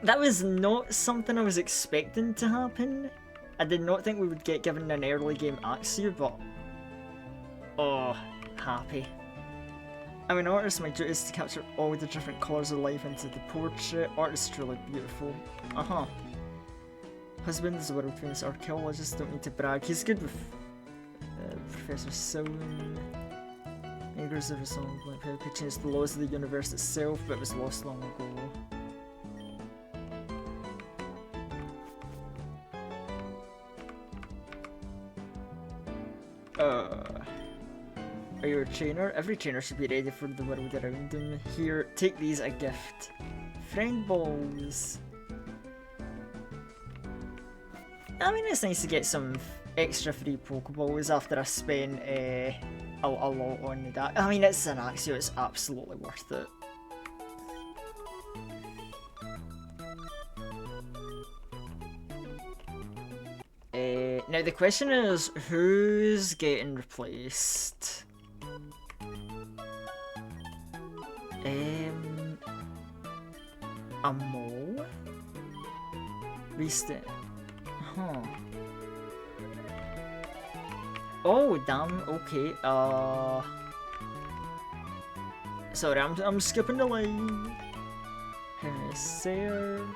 that was not something I was expecting to happen. I did not think we would get given an early game Axew, but oh, happy. I'm an artist, my duty is to capture all the different colours of life into the portrait. Art is truly beautiful. Husband is a world famous archaeologist, don't need to brag. He's good with Professor Sylvan. Makers of a song like how could change the laws of the universe itself, but it was lost long ago. Are you a trainer? Every trainer should be ready for the world around him. Here, take these a gift. Friend balls. I mean, it's nice to get some extra free Pokeballs after I spent a lot on that. I mean, it's an Axew, it's absolutely worth it. Now the question is, who's getting replaced? A mole? Restart. Huh. Oh damn, okay, sorry, I'm skipping the line. Sarah.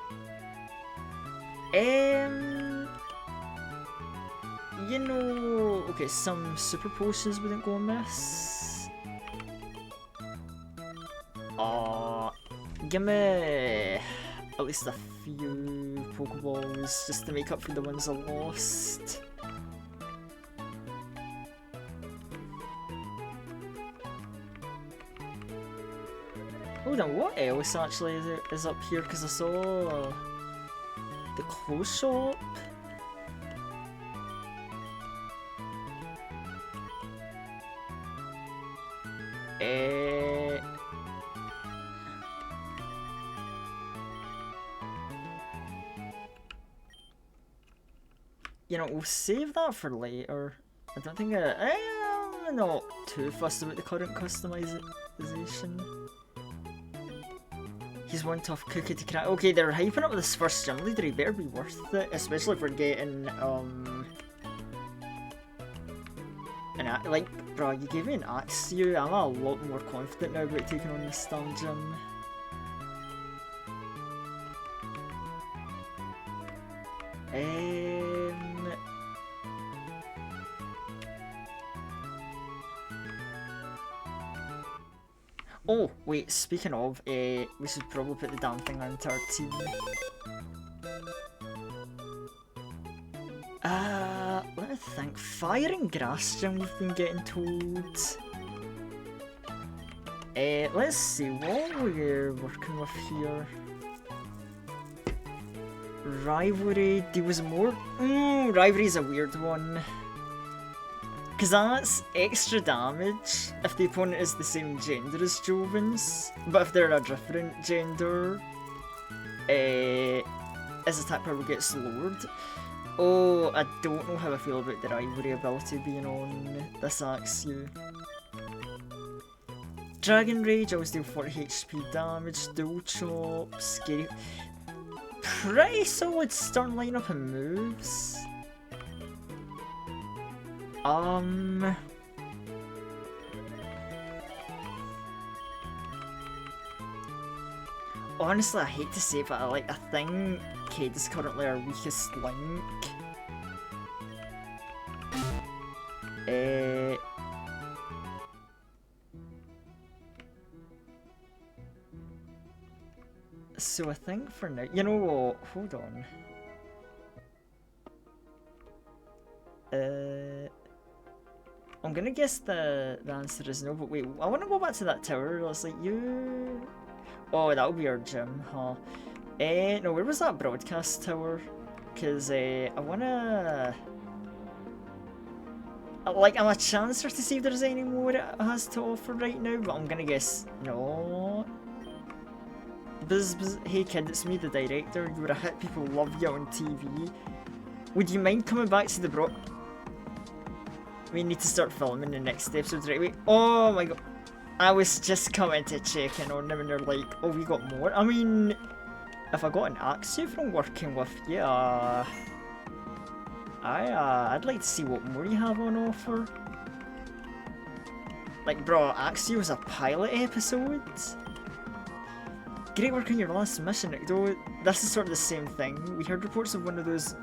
You know, okay, some super potions wouldn't go amiss. Give me at least a few Pokeballs just to make up for the ones I lost. Hold on, what else actually is up here? Because I saw the clothes shop. You know, we'll save that for later. I don't think I'm not too fussed about the current customization. He's one tough cookie to crack. Okay, they're hyping up this first gym leader. He better be worth it, especially if we're getting like, bro, you gave me an Axew. I'm a lot more confident now about taking on this dungeon. Oh, wait, speaking of, we should probably put the damn thing onto our team. Let me think. Fire and Grass Gym we've been getting told. Let's see what we're working with here. Rivalry deals more. Rivalry's a weird one. Because that's extra damage if the opponent is the same gender as Joven's, but if they're a different gender, his attack power gets lowered. Oh, I don't know how I feel about the rivalry ability being on this Axew. Dragon Rage, always deal 40 HP damage, Dual Chop, Scary. Pretty solid stun lineup and moves. Honestly, I hate to say it, but I think Cade is currently our weakest link. So I think for now, you know what? Hold on. I'm gonna guess the answer is no, but wait, I wanna go back to that tower. It's like you. Oh, that would be our gym, huh? No, where was that broadcast tower? Cause I wanna. Like, I'm a chancer to see if there's any more it has to offer right now, but I'm gonna guess no. Hey kid, it's me, the director. You were a hit, people love you on TV. Would you mind coming back to the We need to start filming the next episode right away. Oh my god. I was just coming to check in on them and they're like, oh, we got more. I mean, if I got an Axew from working with you, I'd like to see what more you have on offer. Like, bro, Axew was a pilot episode. Great work on your last mission, though. This is sort of the same thing. We heard reports of one of those.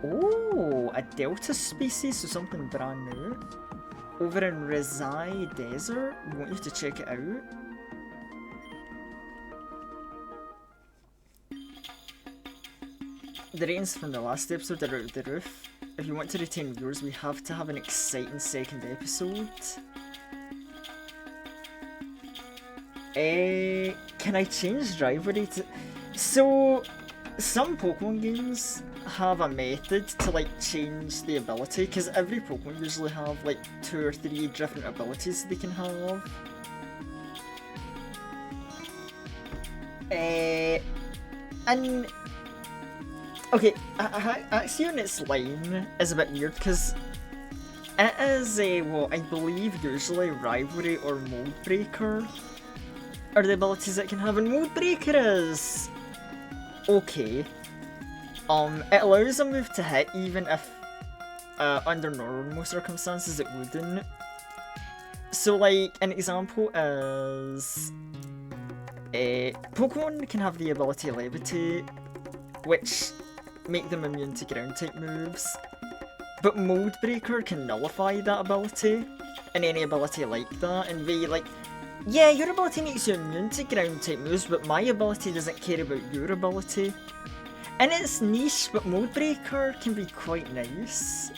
Oh, a Delta species, so something brand new. Over in Rezai Desert. We want you to check it out. The ratings from the last episode are out of the roof. If you want to retain viewers, we have to have an exciting second episode. Can I change rivalry to... So, some Pokemon games have a method to like change the ability, because every Pokemon usually have like 2 or 3 different abilities they can have. And... Okay, Axew in its line is a bit weird, because it is what I believe usually Rivalry or Mold Breaker are the abilities it can have, and Mold Breaker is okay. It allows a move to hit even if under normal circumstances it wouldn't. So like, an example is Pokemon can have the ability Levitate, which make them immune to ground type moves, but Mold Breaker can nullify that ability and any ability like that and be like, yeah, your ability makes you immune to ground type moves, but my ability doesn't care about your ability. And it's niche, but Mold Breaker can be quite nice.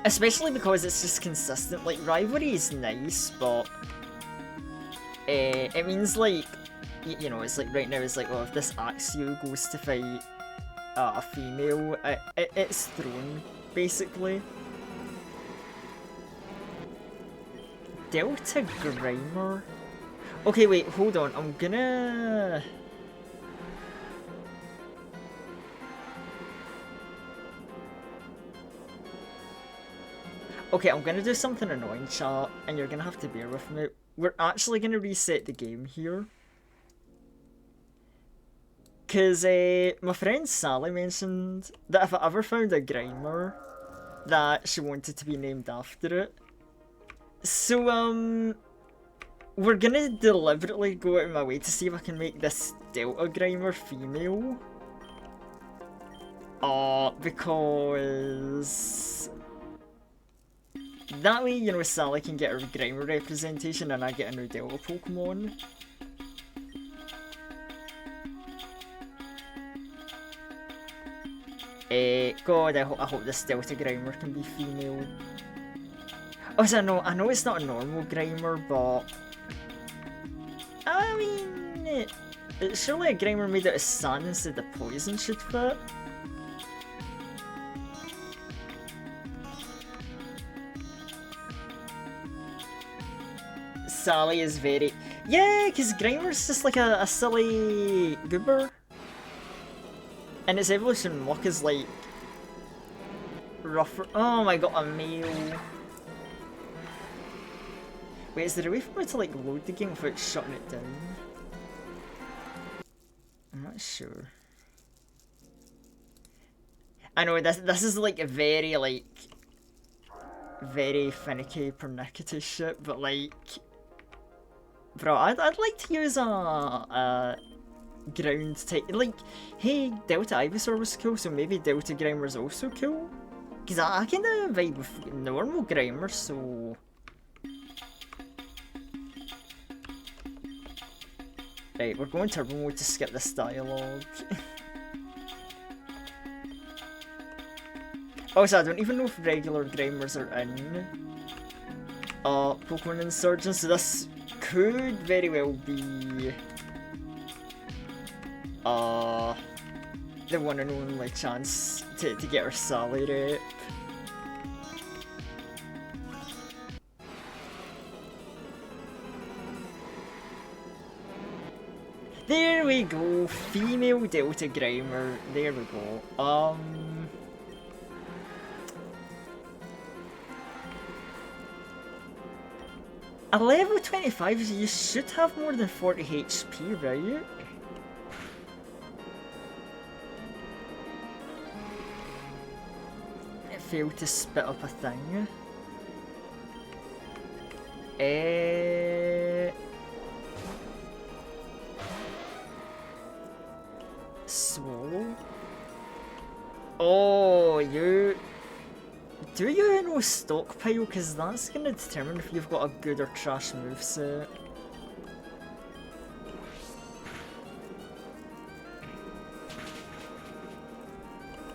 Especially because it's just consistent. Like, Rivalry is nice, but it means like, you know, it's like right now it's like, oh, if this Axew goes to fight a female, it's thrown, basically. Delta Grimer? Okay, wait, hold on, I'm gonna... Okay, I'm gonna do something annoying, chat, and you're gonna have to bear with me. We're actually gonna reset the game here. Cause my friend Sally mentioned that if I ever found a Grimer, that she wanted to be named after it. So, we're gonna deliberately go out of my way to see if I can make this Delta Grimer female. Because... that way, you know, Sally can get her Grimer representation and I get a new Delta Pokemon. God, I hope this Delta Grimer can be female. Also, I know it's not a normal Grimer, but... I mean... surely a Grimer made out of sand instead of poison should fit. Sally is very... Yeah, because Grimer's just like a silly goober. And its evolution look is like... rougher. Oh my god, a male. Wait, is there a way for me to like load the game without shutting it down? I'm not sure. I know this is like a very like very finicky pernickety shit, but like, bro, I'd like to use a ground type. Like, hey, Delta Ivysaur was cool, so maybe Delta Grimer's also cool. Cause I kind of vibe with normal Grimer, so. Right, we're going turbo mode to skip this dialogue. Also, I don't even know if regular Grimers are in Pokemon Insurgence, so this could very well be the one and only chance to get our Sally rep. There we go, female Delta Grimer, there we go. At level 25, you should have more than 40 HP, right? It failed to spit up a thing. Swallow? Oh, you... Do you know Stockpile? Because that's going to determine if you've got a good or trash moveset.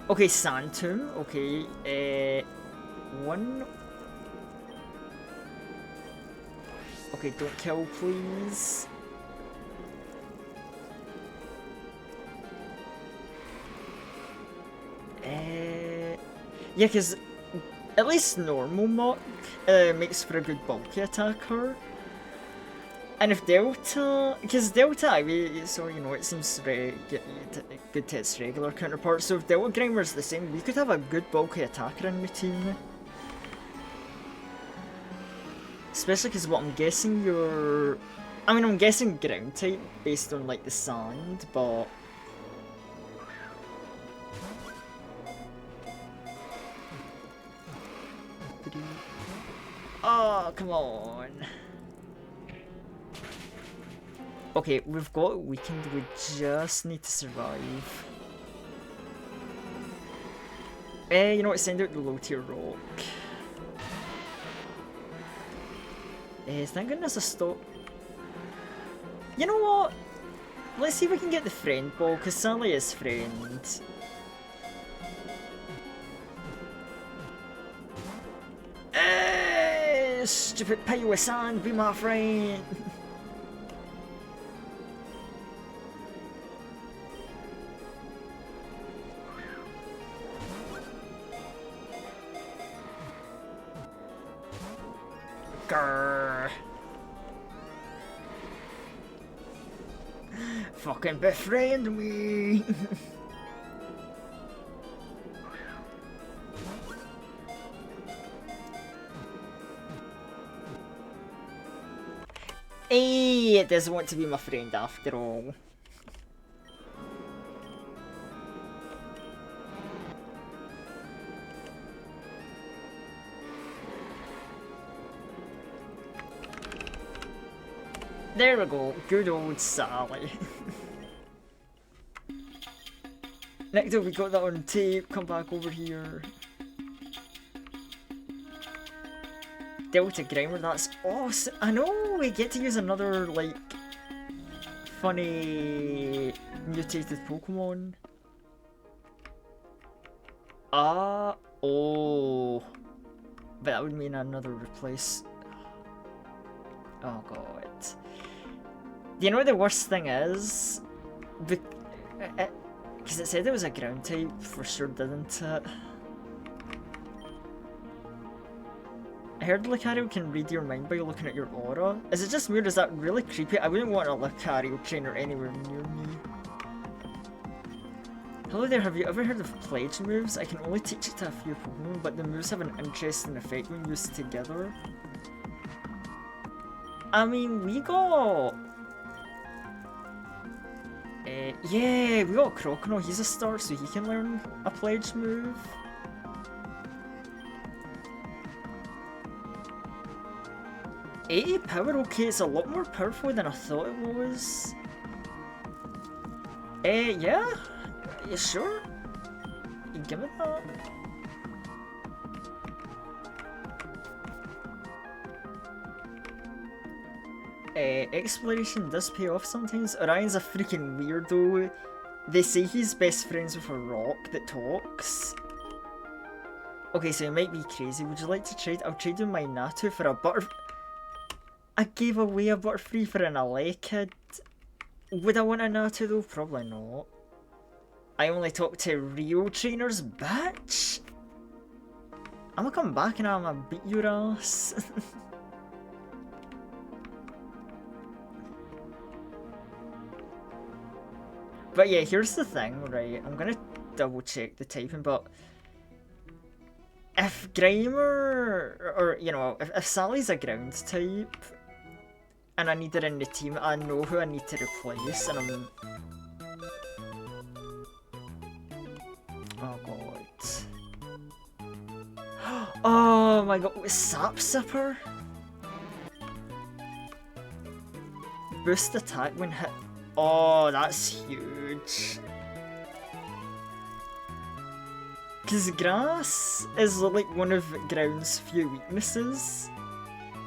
Okay, Sand Tomb. Okay, one. Okay, don't kill, please. Yeah, because at least normal Mach makes for a good bulky attacker. And if Delta, because Delta Ivy, so you know, it seems very good to its regular counterpart, so if Delta Grimer's the same, we could have a good bulky attacker in the team. Especially because what I'm guessing you're... I mean, I'm guessing ground type based on like the sand, but... Oh, come on. Okay, we've got it weakened, we just need to survive. You know what, send out the low tier rock. Thank goodness I stopped. You know what? Let's see if we can get the friend ball, because Sally is friend. Stupid Paiwa-san, be my friend! Grrr. Fucking befriend me! Hey, it doesn't want to be my friend after all. There we go, good old Sally. Next time we got that on tape, come back over here. Delta Grimer, that's awesome. I know, we get to use another, like, funny mutated Pokemon. Oh. But that would mean another replace. Oh god. Do you know what the worst thing is? Because it said it was a ground type for sure, didn't it? I heard Lucario can read your mind by looking at your aura. Is it just weird? Is that really creepy? I wouldn't want a Lucario trainer anywhere near me. Hello there, have you ever heard of Pledge moves? I can only teach it to a few Pokemon, but the moves have an interesting effect when used together. I mean, we got... yeah, we got Croconaw, he's a star, so he can learn a Pledge move. $80 power, okay, it's a lot more powerful than I thought it was. Yeah? You sure? You give it that? Exploration does pay off sometimes. Orion's a freaking weirdo. They say he's best friends with a rock that talks. Okay, so it might be crazy. Would you like to trade? I'll trade you my Natu for a butter... I gave away a Butterfree for an Alekid. Would I want a Natu though? Probably not. I only talk to real trainers, bitch! I'm gonna come back and I'm gonna beat your ass. But yeah, here's the thing, right? I'm gonna double check the typing, but if Grimer, or you know, if Sally's a ground type, and I need her in the team, I know who I need to replace, and I'm... Oh god. Oh my god, Sap Sipper? Boost attack when hit. Oh, that's huge. Because grass is like one of ground's few weaknesses.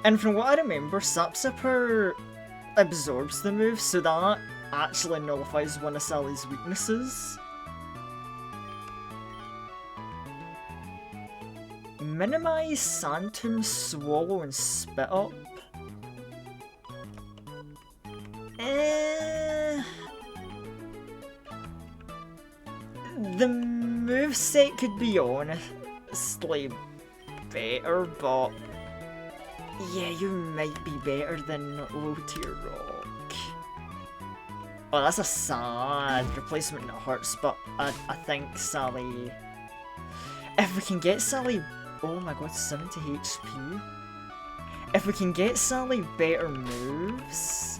And from what I remember, Sap Sipper absorbs the move, so that actually nullifies one of Sally's weaknesses. Minimize, Sandtomb, Swallow, and Spit Up. The moveset could be honestly better, but yeah, you might be better than Low Tier Rock. Oh, that's a sad replacement that hurts, but I think Sally... If we can get Sally... Oh my god, 70 HP. If we can get Sally better moves...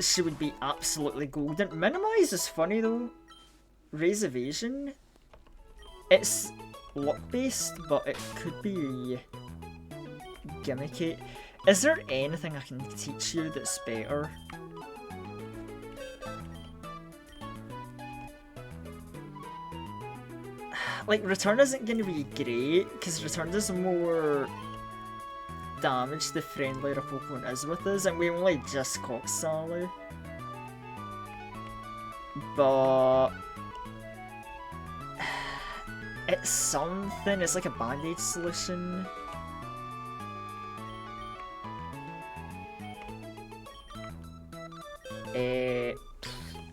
she would be absolutely golden. Minimize is funny though. Raise evasion. It's luck based, but it could be gimmicky. Is there anything I can teach you that's better? Like, Return isn't going to be great, because Return does more damage the friendlier a Pokemon is with us, and we only just caught Sally. But... it's something, it's like a band-aid solution.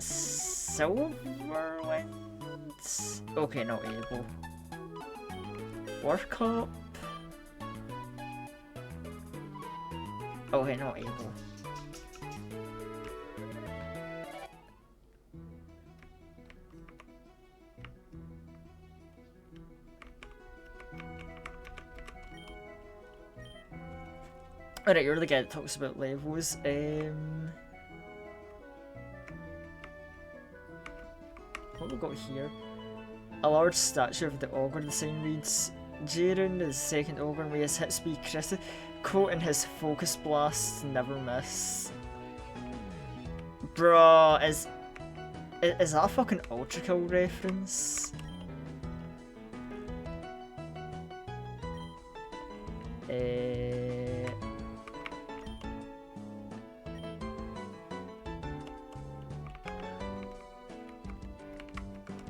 Silverwind? Okay, not able. Work up? Okay, not able. Alright, you're the guy that talks about levels. What have we got here? A large statue of the Ogre. The sign reads, Jiren is second Ogre, may his hits be critical and his focus blasts never miss. Bruh, is that a fucking Ultra Kill reference?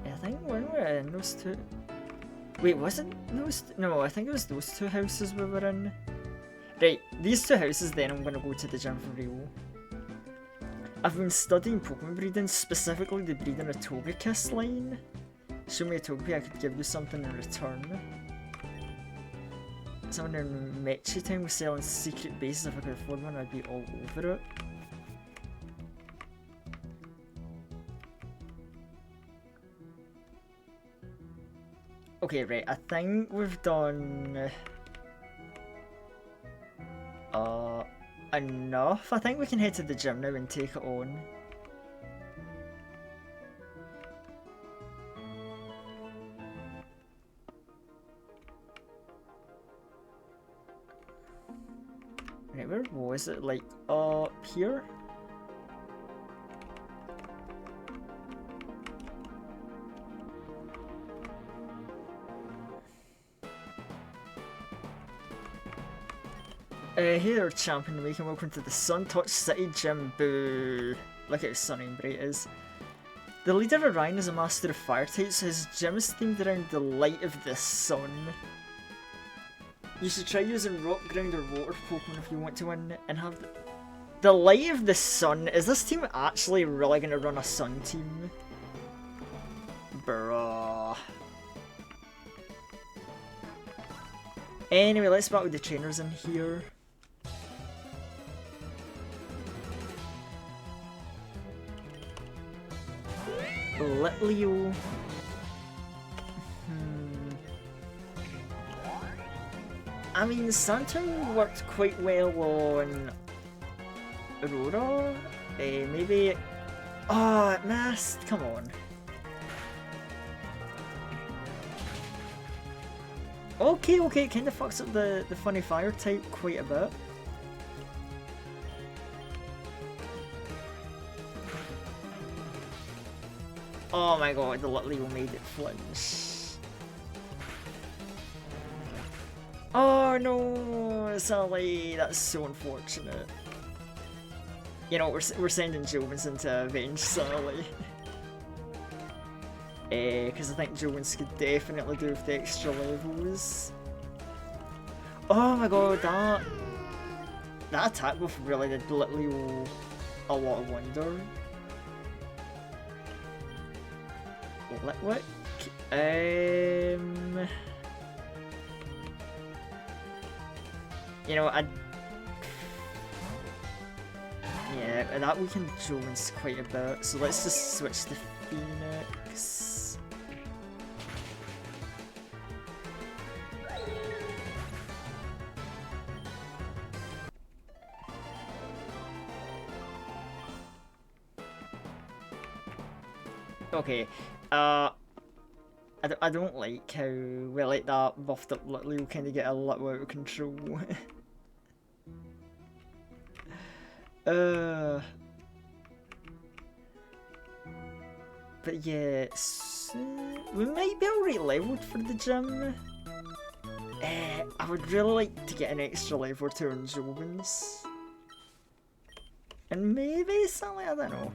I think when we were in those two... Wait, was it those... No, I think it was those two houses we were in. Right, these two houses, then I'm gonna go to the gym for real. I've been studying Pokemon breeding, specifically the breeding of Togekiss line. Show me a Togepi, I could give you something in return. Someone in Mechi Town was selling secret bases. If I could afford one, I'd be all over it. Okay, right, I think we've done enough. I think we can head to the gym now and take it on. Right, where was it? Like, up here? Hey there, champion Mike, and welcome to the Suntouch City Gym. Boo! Look how sunny and bright it is. The leader Orion is a master of fire types, so his gym is themed around the light of the sun. You should try using rock, ground, or water Pokemon if you want to win and have the light of the sun. Is this team actually really going to run a sun team? Bruh. Anyway, let's battle the trainers in here. Litleo. I mean, Santon worked quite well on Aurora. Maybe. Oh, it missed. Come on. Okay, it kind of fucks up the funny fire type quite a bit. Oh my god, the Litleo made it flinch. Oh no, Sally, that's so unfortunate. You know, we're sending Jones into avenge Sally. Because I think Jones could definitely do with the extra levels. Oh my god, that attack buff really did Litleo a lot of wonder. Litwick? You know, yeah, that weakened Jones quite a bit, so let's just switch to Phoenix. Okay, I don't like how we let that buffed up Litleo kind of get a little out of control. But yeah, we might be already leveled for the gym. I would really like to get an extra level or two on Jones. And maybe Sally, I don't know.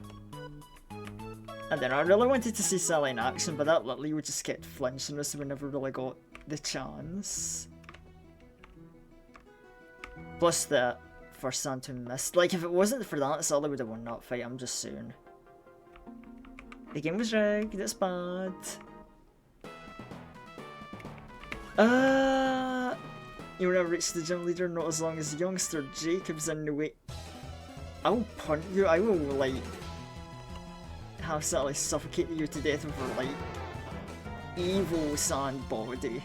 I really wanted to see Sally in action, but that Litleo just kept flinching us, so we never really got the chance. Plus that first Santon missed. Like, if it wasn't for that, Sally would have won that fight, I'm just saying. The game was rigged, it's bad. You will never reach the gym leader, not as long as youngster Jacob's in the way. I will punt you, I will, like, have Sally suffocate you to death with her, like, evil sand body.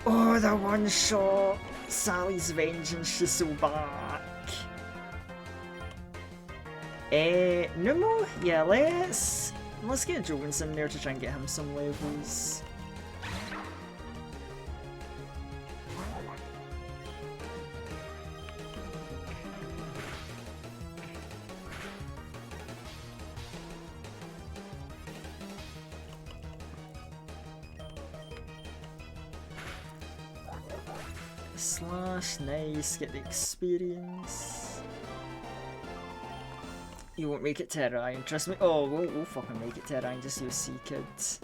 Oh, the one shot! Sally's vengeance, she's so back. Numo? Yeah, let's get Jones in there to try and get him some levels. Slash, nice, get the experience. You won't make it to Ryan, trust me. Oh, we'll fucking make it to Ryan, just use Seekid.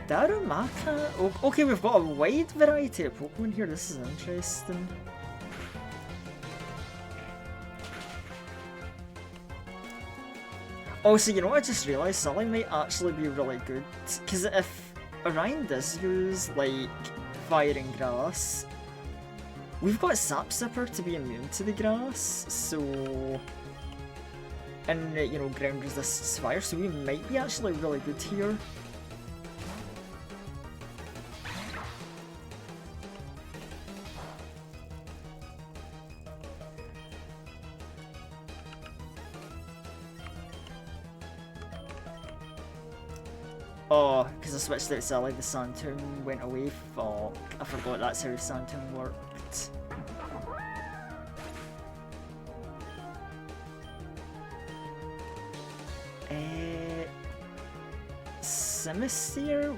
Darumaka? Okay, we've got a wide variety of Pokemon here. This is interesting. Also, you know what I just realised? Sully might actually be really good. Because if Orion does use, like, fire and grass, we've got Sap Sipper to be immune to the grass, so... And, you know, ground resists fire, so we might be actually really good here. Oh, because I switched out Sally, the Sandtown went away. Fuck, I forgot that's how Sandtown worked. Simisteer?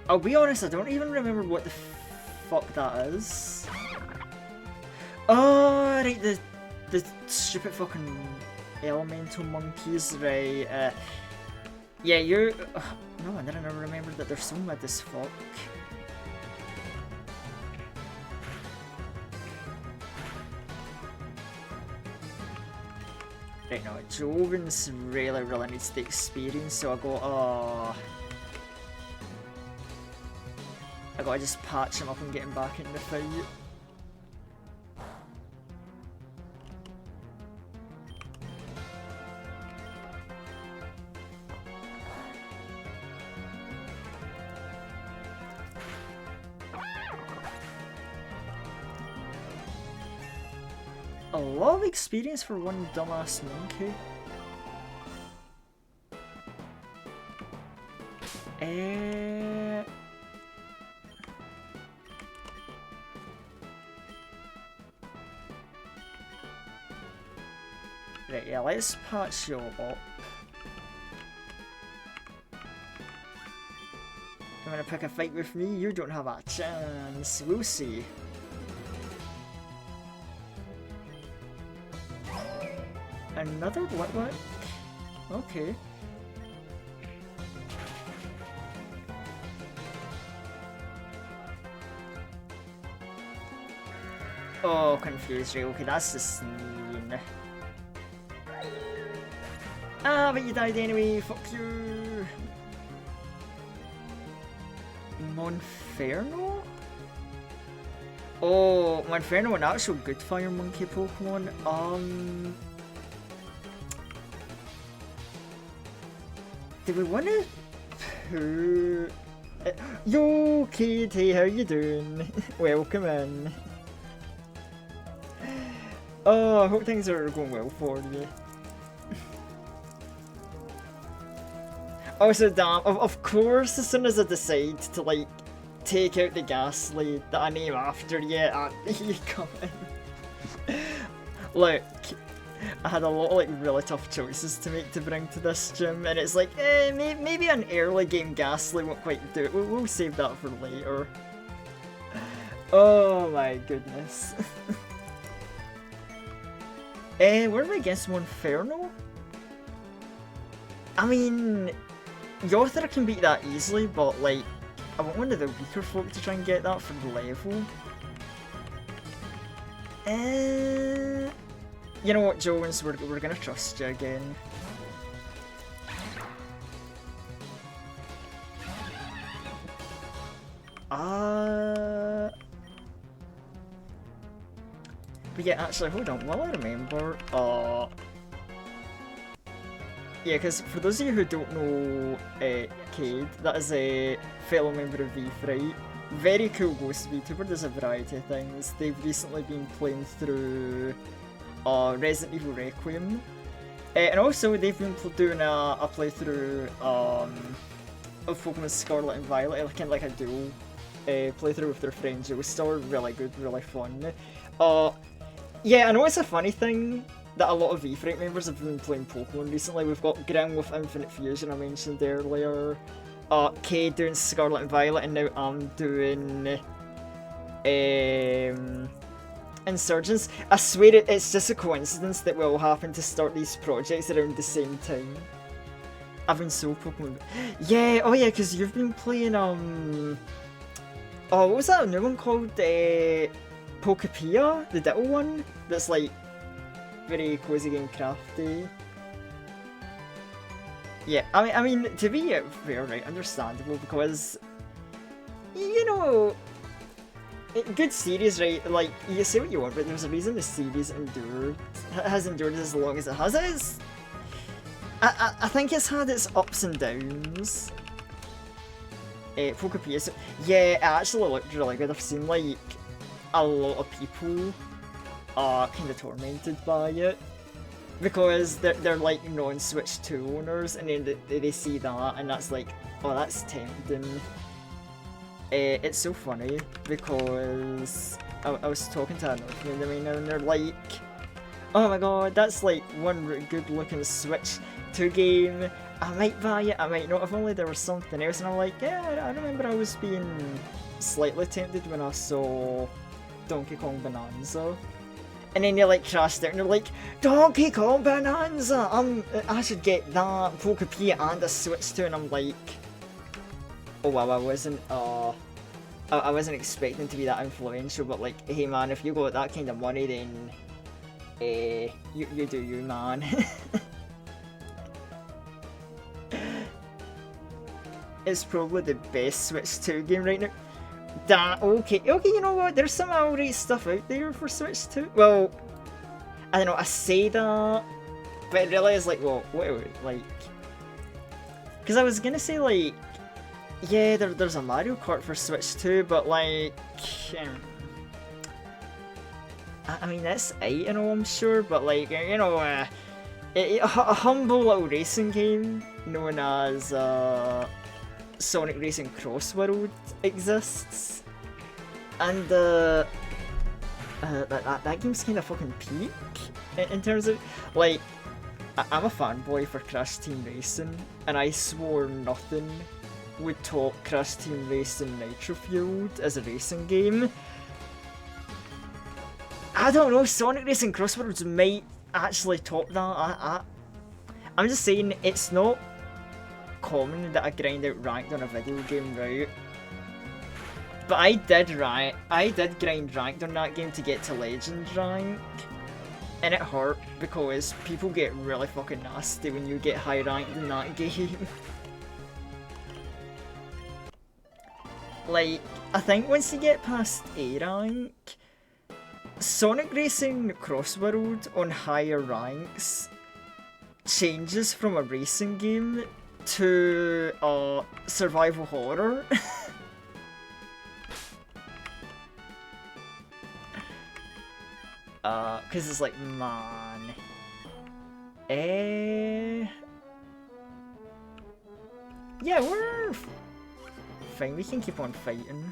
I'll be honest, I don't even remember what the fuck that is. Oh, right, the stupid fucking elemental monkeys, right? Yeah, you're... no, I didn't remember that they're so mad as fuck. Right, now, Joven's really needs the experience, so I go, I gotta just patch him up and get him back in the fight. A lot of experience for one dumbass monkey. Right, yeah, let's patch you up. You wanna pick a fight with me? You don't have a chance. We'll see. Another what? Okay. Oh, confused, right? Okay, that's the scene. Ah, but you died anyway, fuck you! Monferno? Oh, Monferno, an actual good fire monkey Pokemon. Do we want to put... Yo, kid, hey, how you doing? Welcome in. Oh, I hope things are going well for you. Also, damn, of course, as soon as I decide to, like, take out the Ghastly that I name after you, you come in. Look, I had a lot of, like, really tough choices to make to bring to this gym, and it's like, maybe an early game Ghastly won't quite do it. We'll save that for later. Oh my goodness. Were we against Monferno? I mean, Yothra can beat that easily, but, like, I want one of the weaker folk to try and get that for the level. You know what, Jones, we're gonna trust you again. But yeah, actually, hold on, while I remember, yeah, because for those of you who don't know Cade, that is a fellow member of V-Fright. Very cool ghost VTuber, there's a variety of things. They've recently been playing through Resident Evil Requiem. And also, they've been doing a playthrough of Pokemon Scarlet and Violet, kind of like a dual playthrough with their friend Joestar. Really good, really fun. Yeah, I know it's a funny thing that a lot of V-Fright members have been playing Pokemon recently. We've got Grim with Infinite Fusion I mentioned earlier, Kay doing Scarlet and Violet, and now I'm doing Insurgents. I swear it's just a coincidence that we all happen to start these projects around the same time. I've been so Pokemon. Yeah, oh yeah, because you've been playing, oh, what was that new one called? Pokepia? The Ditto one? That's like, very cozy and crafty. Yeah, I mean, to be fair, right, understandable, because, you know, good series, right, like, you say what you want, but there's a reason the series has endured as long as it has. I think it's had its ups and downs. Pokepia, so, yeah, it actually looked really good. I've seen, like, a lot of people are kind of tormented by it. Because they're like non-Switch 2 owners, and then they see that, and that's like, oh, that's tempting. It's so funny, because I was talking to another friend of mine, and they're like, oh my god, that's like one good looking Switch 2 game, I might buy it, I might not, if only there was something else. And I'm like, yeah, I remember I was being slightly tempted when I saw Donkey Kong Bonanza. And then they like crashed out and they're like, Donkey Kong Bonanza! I should get that, Pokepia and a Switch 2, and I'm like, oh wow, I wasn't expecting to be that influential, but like, hey man, if you got that kind of money, then, you do you, man. It's probably the best Switch 2 game right now. Okay, you know what, there's some alright stuff out there for Switch 2. Well, I don't know, I say that, but it really is like, well, wait, like, because I was gonna say, like, yeah, there's a Mario Kart for Switch 2, but like, I mean, that's aight and all, I'm sure, but like, you know, a humble little racing game known as, Sonic Racing Cross World exists, and that game's kind of fucking peak in terms of, like, I'm a fanboy for Crash Team Racing, and I swore nothing would top Crash Team Racing Nitro Fueled as a racing game. I don't know, Sonic Racing Cross Worlds might actually top that. I'm just saying, it's not common that I grind out ranked on a video game, right? But I did grind ranked on that game to get to Legend rank, and it hurt because people get really fucking nasty when you get high ranked in that game. Like, I think once you get past A rank, Sonic Racing Cross World on higher ranks changes from a racing game to survival horror. Cause it's like, man, yeah, we're fine. We can keep on fighting.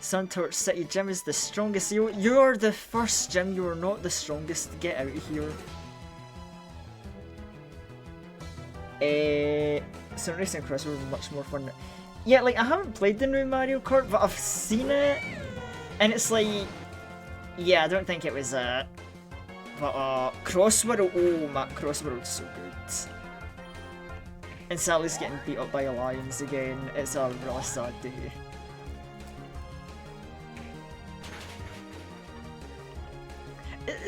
Suntorch City Gym is the strongest. You're the first gym. You are not the strongest. Get out of here. Sonic Racing Cross World was much more fun. Yeah, like, I haven't played the new Mario Kart, but I've seen it, and it's like, yeah, I don't think it was it. But Cross World, oh man, Cross World's so good. And Sally's getting beat up by Lions again. It's a really sad day.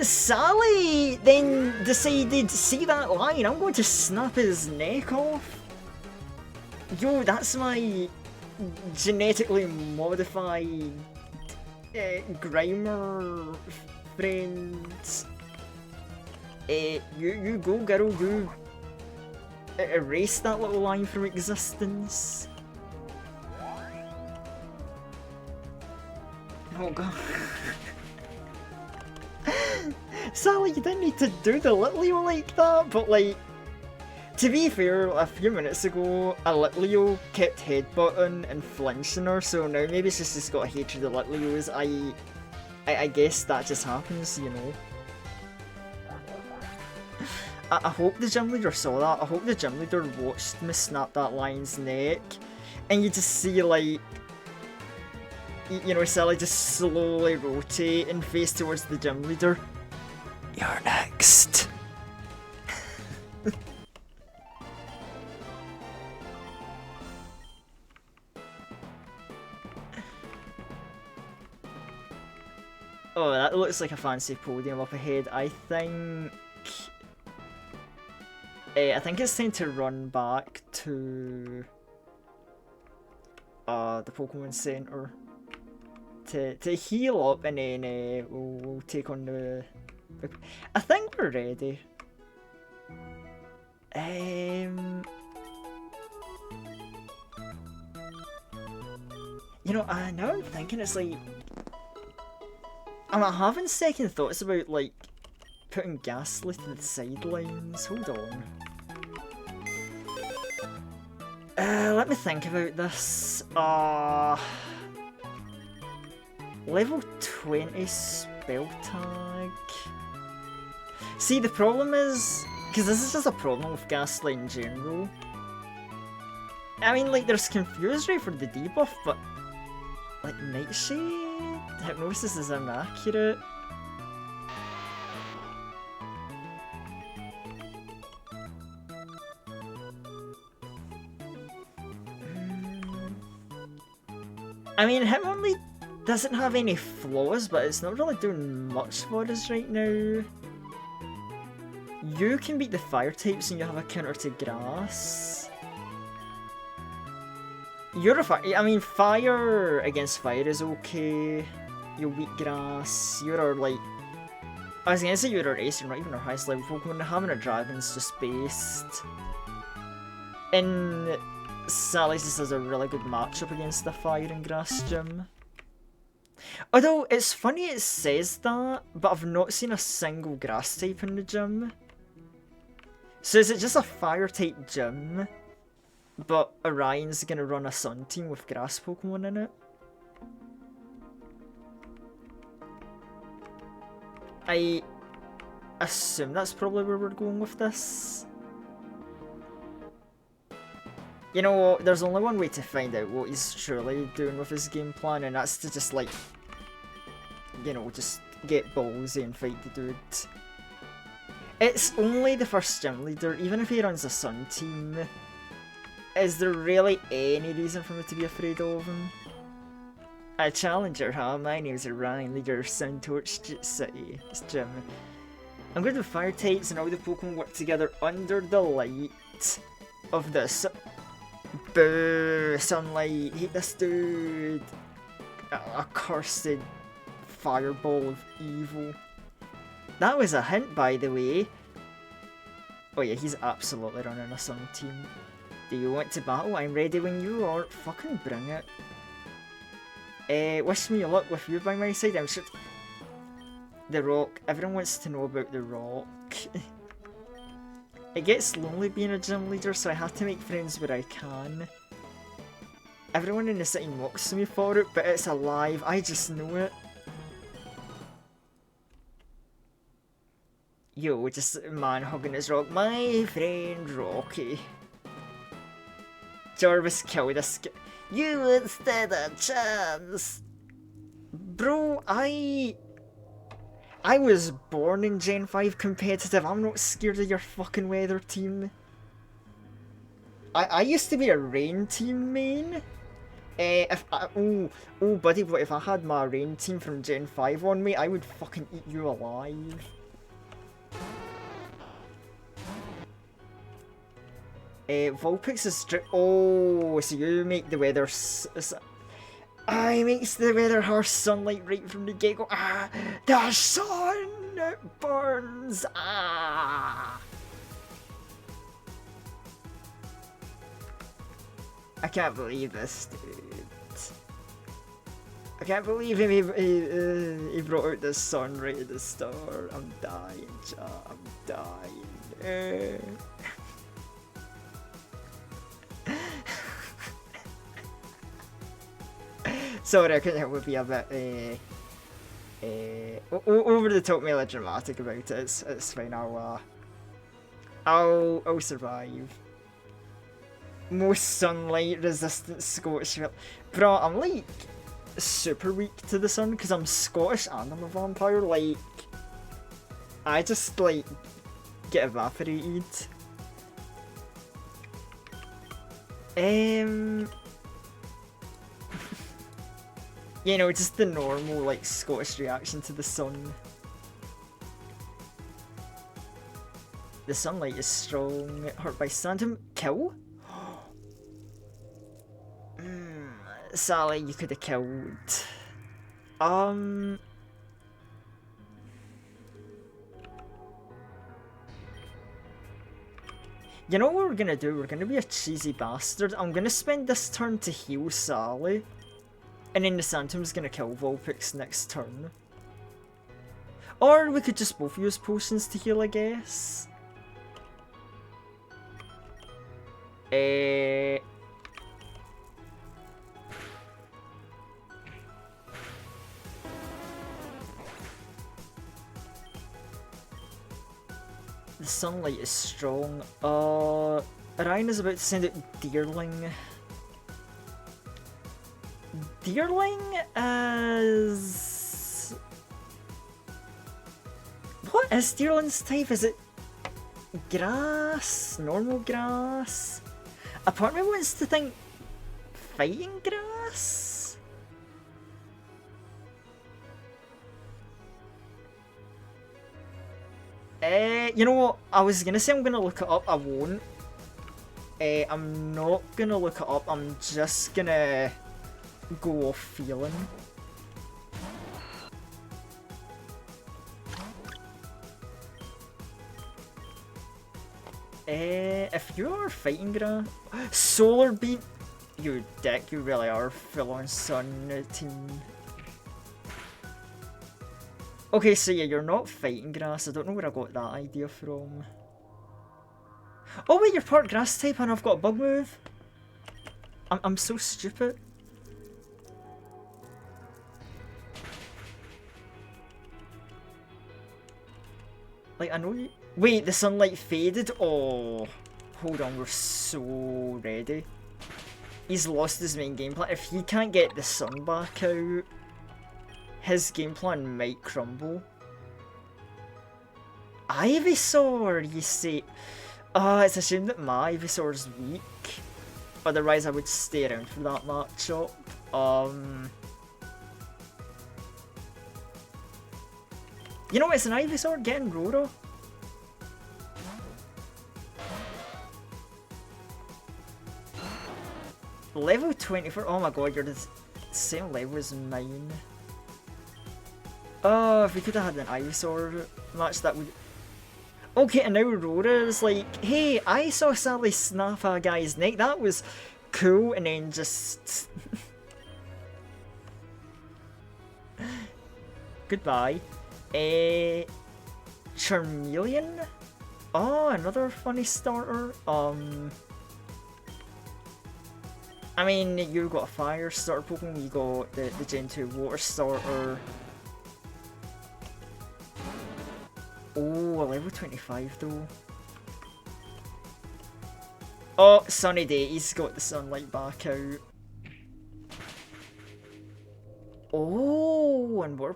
Sally then decided, see that lion, I'm going to snap his neck off. Yo, that's my genetically modified Grimer friends. You go, girl, you erase that little line from existence. Oh god. Sally, you didn't need to do the Litleo like that, but like, to be fair, a few minutes ago, a Litleo kept headbutting and flinching her, so now maybe she's just got a hatred of Litleos. I guess that just happens, you know. I hope the gym leader saw that. I hope the gym leader watched me snap that lion's neck, and you just see, like, you know, Sally just slowly rotate and face towards the gym leader. You're next. Oh, that looks like a fancy podium up ahead. I think it's time to run back to the Pokemon Center to heal up, and then we'll take on the. I think we're ready. You know, now I'm thinking, it's like I'm having second thoughts about like putting Ghastly to the sidelines. Hold on. Let me think about this. Level 20 spell tag. See, the problem is, because this is just a problem with Ghastly in general. I mean, like, there's Confuse Ray for the debuff, but like Nightshade Hypnosis is inaccurate. I mean, Hitmonlee doesn't have any flaws, but it's not really doing much for us right now. You can beat the fire types and you have a counter to grass. You're a fire. I mean, fire against fire is okay. You'll beat grass. You're like. I was gonna say you're our ace, you're not even our highest level Pokemon. Having a dragon's just based. And Sally's just has a really good matchup against the fire and grass gym. Although, it's funny it says that, but I've not seen a single grass type in the gym. So is it just a fire type gym, but Orion's gonna run a sun team with grass Pokemon in it? I assume that's probably where we're going with this. You know what, there's only one way to find out what he's truly doing with his game plan, and that's to just like, you know, just get ballsy and fight the dude. It's only the first gym leader, even if he runs a sun team. Is there really any reason for me to be afraid of him? A challenger, huh? My name's Ryan, leader of Suntorch City. It's Jim. I'm good with fire types and all the Pokemon work together under the light of this. Boo! Sunlight! Hate this dude! A cursed fireball of evil. That was a hint, by the way. Oh yeah, he's absolutely running a sun team. Do you want to battle? I'm ready when you are. Fucking bring it. Wish me luck with you by my side. I'm sure. The Rock. Everyone wants to know about The Rock. It gets lonely being a gym leader, so I have to make friends where I can. Everyone in the city mocks me for it, but it's alive. I just know it. Yo, just a man hugging his rock. My friend Rocky. Jarvis killed this guy. You would stand a chance. Bro, I was born in Gen 5 competitive. I'm not scared of your fucking weather team. I used to be a rain team main. Oh buddy, but if I had my rain team from Gen 5 on me, I would fucking eat you alive. Vulpix is oh, so you make the weather I makes the weather harsh sunlight right from the get-go. Ah, the sun burns. Ah. I can't believe this, dude. I can't believe he brought out the sun right at the start. I'm dying, chat. I'm dying. Sorry, I couldn't help but be a bit over the top melodramatic about it. It's fine. I'll survive. Most sunlight resistant Scottish. Bro, I'm like super weak to the sun because I'm Scottish and I'm a vampire. Like, I just like get evaporated. You know, just the normal, like, Scottish reaction to the sun. The sunlight is strong. Hurt by Sandham. Kill? Sally, you could have killed. You know what we're gonna do? We're gonna be a cheesy bastard. I'm gonna spend this turn to heal Sally. And then the Santom's gonna kill Vulpix next turn. Or we could just both use potions to heal, I guess. The sunlight is strong. Ryan about to send out Deerling. Deerling is... What is Deerling's type? Is it grass? Normal grass? A part of me wants to think fighting grass? You know what? I was gonna say I'm gonna look it up, I won't. I'm not gonna look it up, I'm just gonna go off feeling. If you are fighting grass, Solar Beam, you dick, you really are full on sun team. Okay, so yeah, you're not fighting grass. I don't know where I got that idea from. Oh wait, you're part grass type and I've got a bug move. I'm so stupid. Like, I know you... Wait, the sunlight faded? Oh, hold on, we're so ready. He's lost his main game plan. If he can't get the sun back out, his game plan might crumble. Ivysaur, you say? It's a shame that my Ivysaur's weak. Otherwise, I would stay around for that matchup. You know, it's an Ivysaur getting Roro. Level 24. Oh my god, you're the same level as mine. Oh, if we could have had an Ivysaur match, that would... Okay, and now Rora's like, hey, I saw Sally snap a guy's neck. That was cool, and then just... Goodbye. Charmeleon? Oh, another funny starter. I mean, you got a fire starter Pokemon, you got the Gen 2 water starter. Oh, level 25 though. Oh, sunny day, he's got the sunlight back out. Oh, and we're...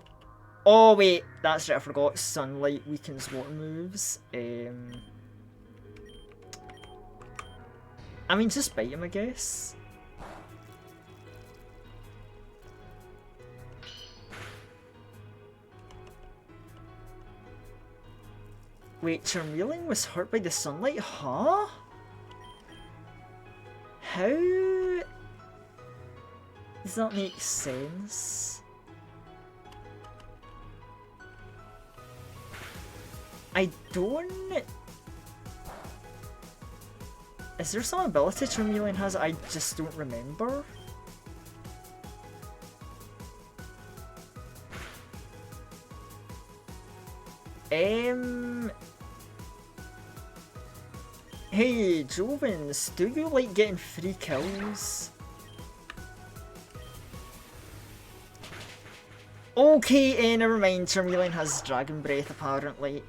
Oh wait, that's right, I forgot. Sunlight weakens water moves. I mean, just bite him, I guess. Wait, Charmeleon was hurt by the sunlight? Huh? How does that make sense? I don't... Is there some ability Charmeleon has I just don't remember? Hey, Jovens, do you like getting free kills? Okay, never mind. Charmeleon has Dragon Breath apparently.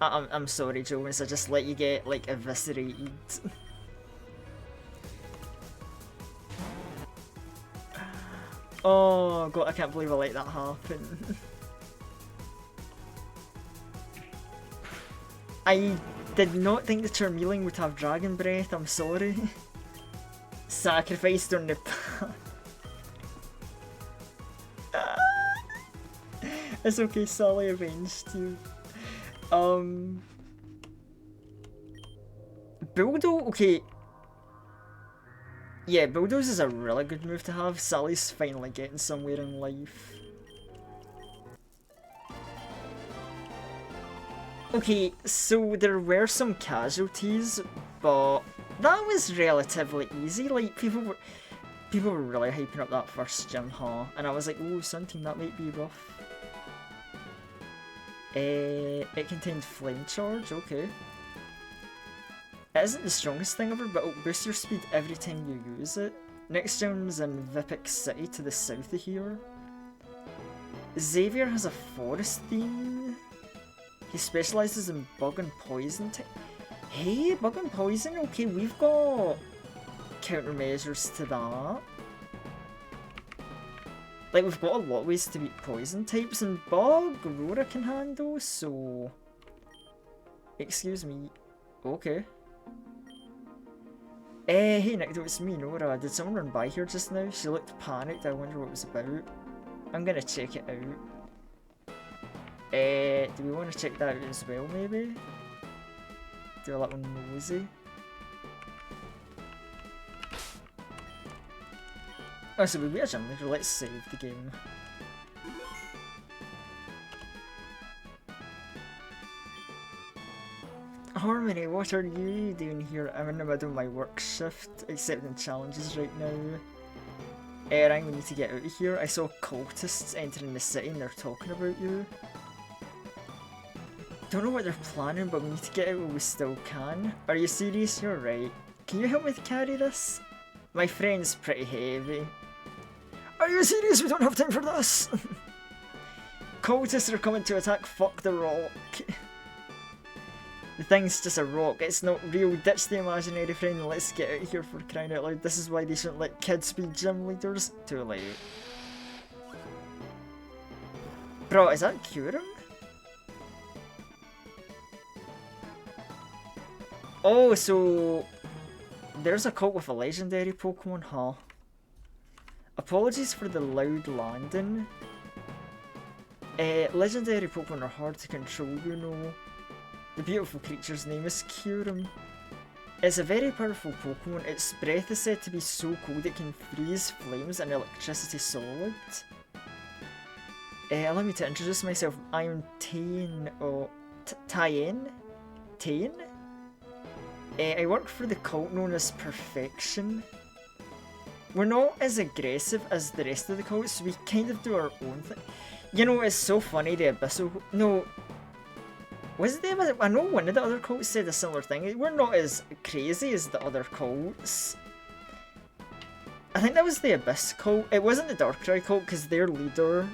I'm sorry, Jovens. I just let you get like eviscerated. Oh god, I can't believe I let that happen. I did not think the Charmeleon would have Dragon Breath, I'm sorry. Sacrificed on the path. It's okay, Sally avenged you. Bulldoze, okay. Yeah, Bulldoze is a really good move to have. Sally's finally getting somewhere in life. Okay, so there were some casualties, but that was relatively easy. Like, people were really hyping up that first gym, huh? And I was like, oh, Sun Team, that might be rough. It contained Flame Charge, okay. It isn't the strongest thing ever, but it'll boost your speed every time you use it. Next gym's in Vipik City to the south of here. Xavier has a forest theme. He specialises in bug and poison type. Hey, bug and poison, okay, we've got countermeasures to that. Like, we've got a lot of ways to beat poison types, and bug, Aurora can handle, so... Excuse me. Okay. Hey Nick, it's me, Nora. Did someone run by here just now? She looked panicked, I wonder what it was about. I'm gonna check it out. Do we want to check that out as well, maybe? Do a little nosy. Oh, so we a gym leader, let's save the game. Harmony, what are you doing here? I'm in the middle of my work shift, accepting challenges right now. Erang, we need to get out of here. I saw cultists entering the city and they're talking about you. Don't know what they're planning, but we need to get out while we still can. Are you serious? You're right. Can you help me carry this? My friend's pretty heavy. Are you serious? We don't have time for this! Cultists are coming to attack. Fuck the rock. The thing's just a rock, it's not real. Ditch the imaginary friend and let's get out of here for crying out loud. This is why they shouldn't let kids be gym leaders. Too late. Bro, is that Kyurem? Oh, so... There's a cult with a legendary Pokemon, huh? Apologies for the loud landing. Legendary Pokemon are hard to control, you know. The beautiful creature's name is Kyurem. It's a very powerful Pokemon. Its breath is said to be so cold it can freeze flames and electricity solid. Allow me to introduce myself. I'm Tane, or Tien? Tane? I work for the cult known as Perfection. We're not as aggressive as the rest of the cults, so we kind of do our own thing. You know, it's so funny, the Abyssal... No... Was there? I know one of the other cults said a similar thing. We're not as crazy as the other cults. I think that was the Abyss cult. It wasn't the Darkrai cult because their leader,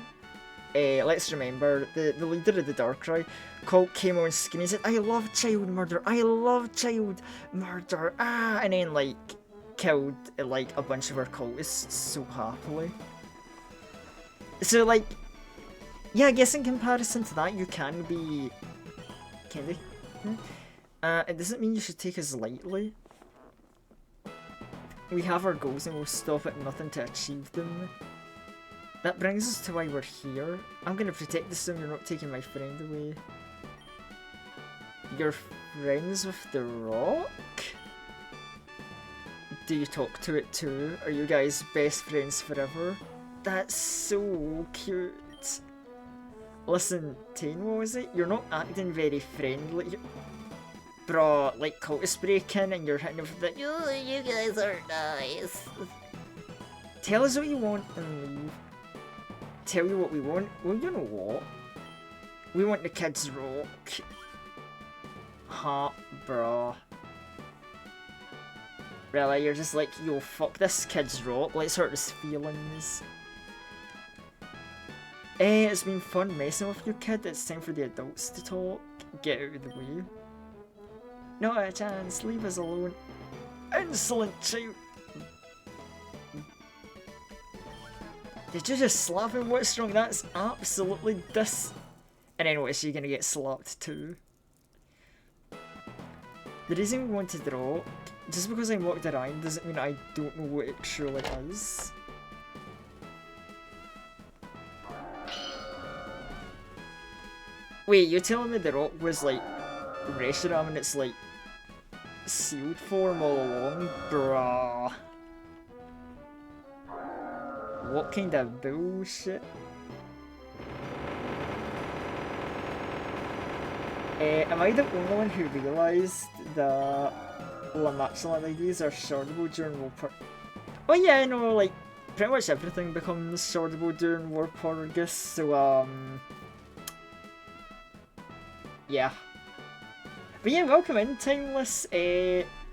let's remember, the leader of the Darkrai cult came on screen and said, I love child murder, I love child murder, ah, and then like killed like a bunch of our cultists so happily. So like, yeah, I guess in comparison to that you can be... Candy. It doesn't mean you should take us lightly. We have our goals and we'll stop at nothing to achieve them. That brings us to why we're here. I'm gonna protect this so you're not taking my friend away. You're friends with the rock? Do you talk to it too? Are you guys best friends forever? That's so cute. Listen, Tane, what was it? You're not acting very friendly. Bro, like cultists break in and you're hitting them with the you guys are nice. Tell us what you want and leave. Tell you what we want? Well, you know what? We want the kids' rock. Ha, bro. Really, you're just like, yo, fuck this kid's rock, let's hurt his feelings. It's been fun messing with you, kid. It's time for the adults to talk. Get out of the way. Not a chance. Leave us alone. Insolent child. Did you just slap him? What's wrong? That's absolutely dis... And then what, is she gonna get slapped too? The reason we want to draw, just because I walked around doesn't mean I don't know what it truly is. Wait, you're telling me the rock was like Reshiram and it's like sealed form all along? Bruh. What kind of bullshit? Am I the only one who realised that Lamaxilon IDs are shardable during Warpur? Oh yeah, I know, like, pretty much everything becomes shardable during Warpurgus, so yeah. But yeah, welcome in, Timeless.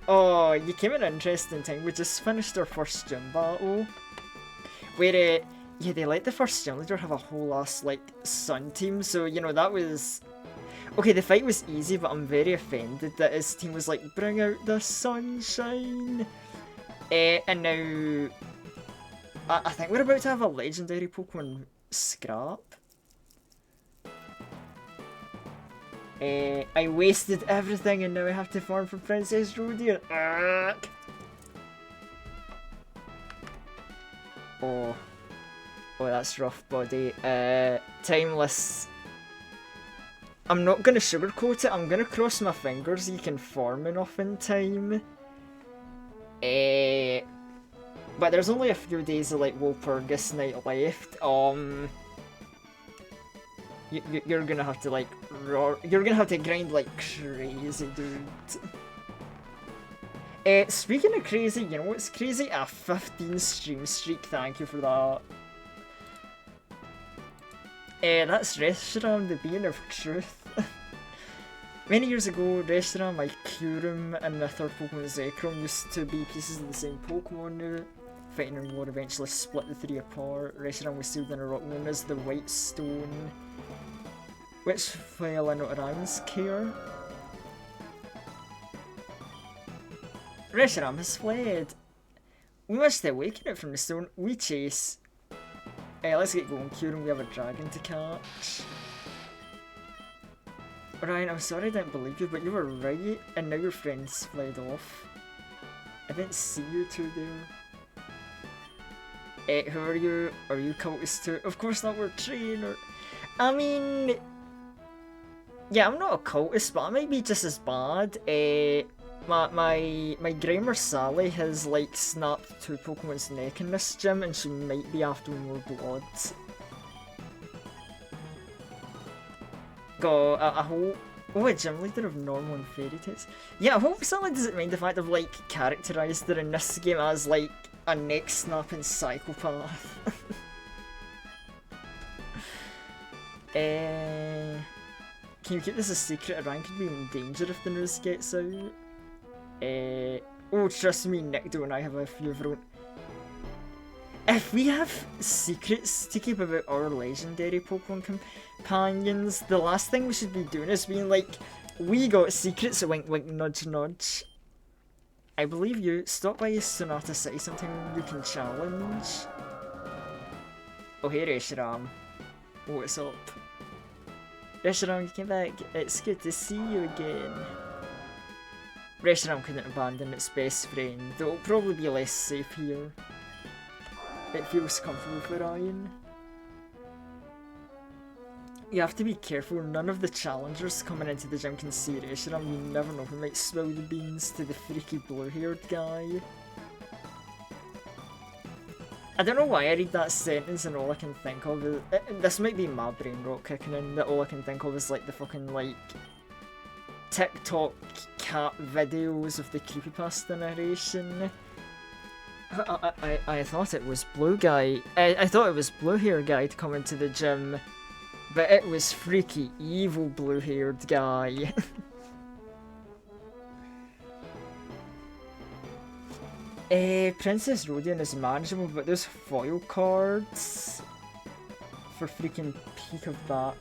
Oh, you came at an interesting time. We just finished our first gym battle. Where, yeah, they let the first gym leader have a whole ass, like, sun team, so, you know, that was... Okay, the fight was easy, but I'm very offended that his team was like, bring out the sunshine! And now... I think we're about to have a legendary Pokemon Scrap. I wasted everything and now I have to farm for Princess Rodion. Oh. Oh, that's rough, buddy. Timeless. I'm not gonna sugarcoat it, I'm gonna cross my fingers you can farm enough in time. But there's only a few days of like Walpurgis night left. You're gonna have to like you're gonna have to grind like crazy, dude. Speaking of crazy, you know what's crazy? A 15 stream streak, thank you for that. That's Reshiram, the being of truth. Many years ago, Reshiram, my Kyurem, and my third Pokemon Zekrom used to be pieces of the same Pokemon now. Fighting in war eventually split the three apart. Reshiram was sealed in a rock known as the White Stone, which fell into Orimon's care. Reshiram has fled. We must awaken it from the stone. We chase. Let's get going, Kyurem, we have a dragon to catch. Ryan, I'm sorry I didn't believe you, but you were right, and now your friends fled off. I didn't see you two there. Who are you? Are you cultists too? Of course not, we're trainer. I mean... Yeah, I'm not a cultist, but I might be just as bad. My Grimer Sally has like snapped two Pokemon's neck in this gym and she might be after more blood. Go, I hope... Oh, a gym leader of normal and fairy types. Yeah, I hope Sally doesn't mind the fact I've like characterised her in this game as like a neck snapping psychopath. Can you keep this a secret? Ryan could be in danger if the news gets out. Oh, trust me, Nikdo and I have a few of our own. If we have secrets to keep about our legendary Pokemon companions, the last thing we should be doing is being like, we got secrets, wink wink nudge nudge. I believe you. Stop by Sonata City sometime you can challenge. Oh, hey Reshiram. What's up? Reshiram, you came back. It's good to see you again. Reshiram couldn't abandon its best friend, though it'll probably be less safe here. It feels comfortable for Ryan. You have to be careful, none of the challengers coming into the gym can see Reshiram, you never know who might spill the beans to the freaky blue-haired guy. I don't know why I read that sentence and all I can think of is... this might be my brain rot kicking in, that all I can think of is like the fucking like... TikTok cat videos of the creepypasta narration. I thought it was blue guy. I thought it was blue hair guy to come into the gym, but it was freaky evil blue haired guy. Princess Rodion is manageable, but there's foil cards for freaking peak of that.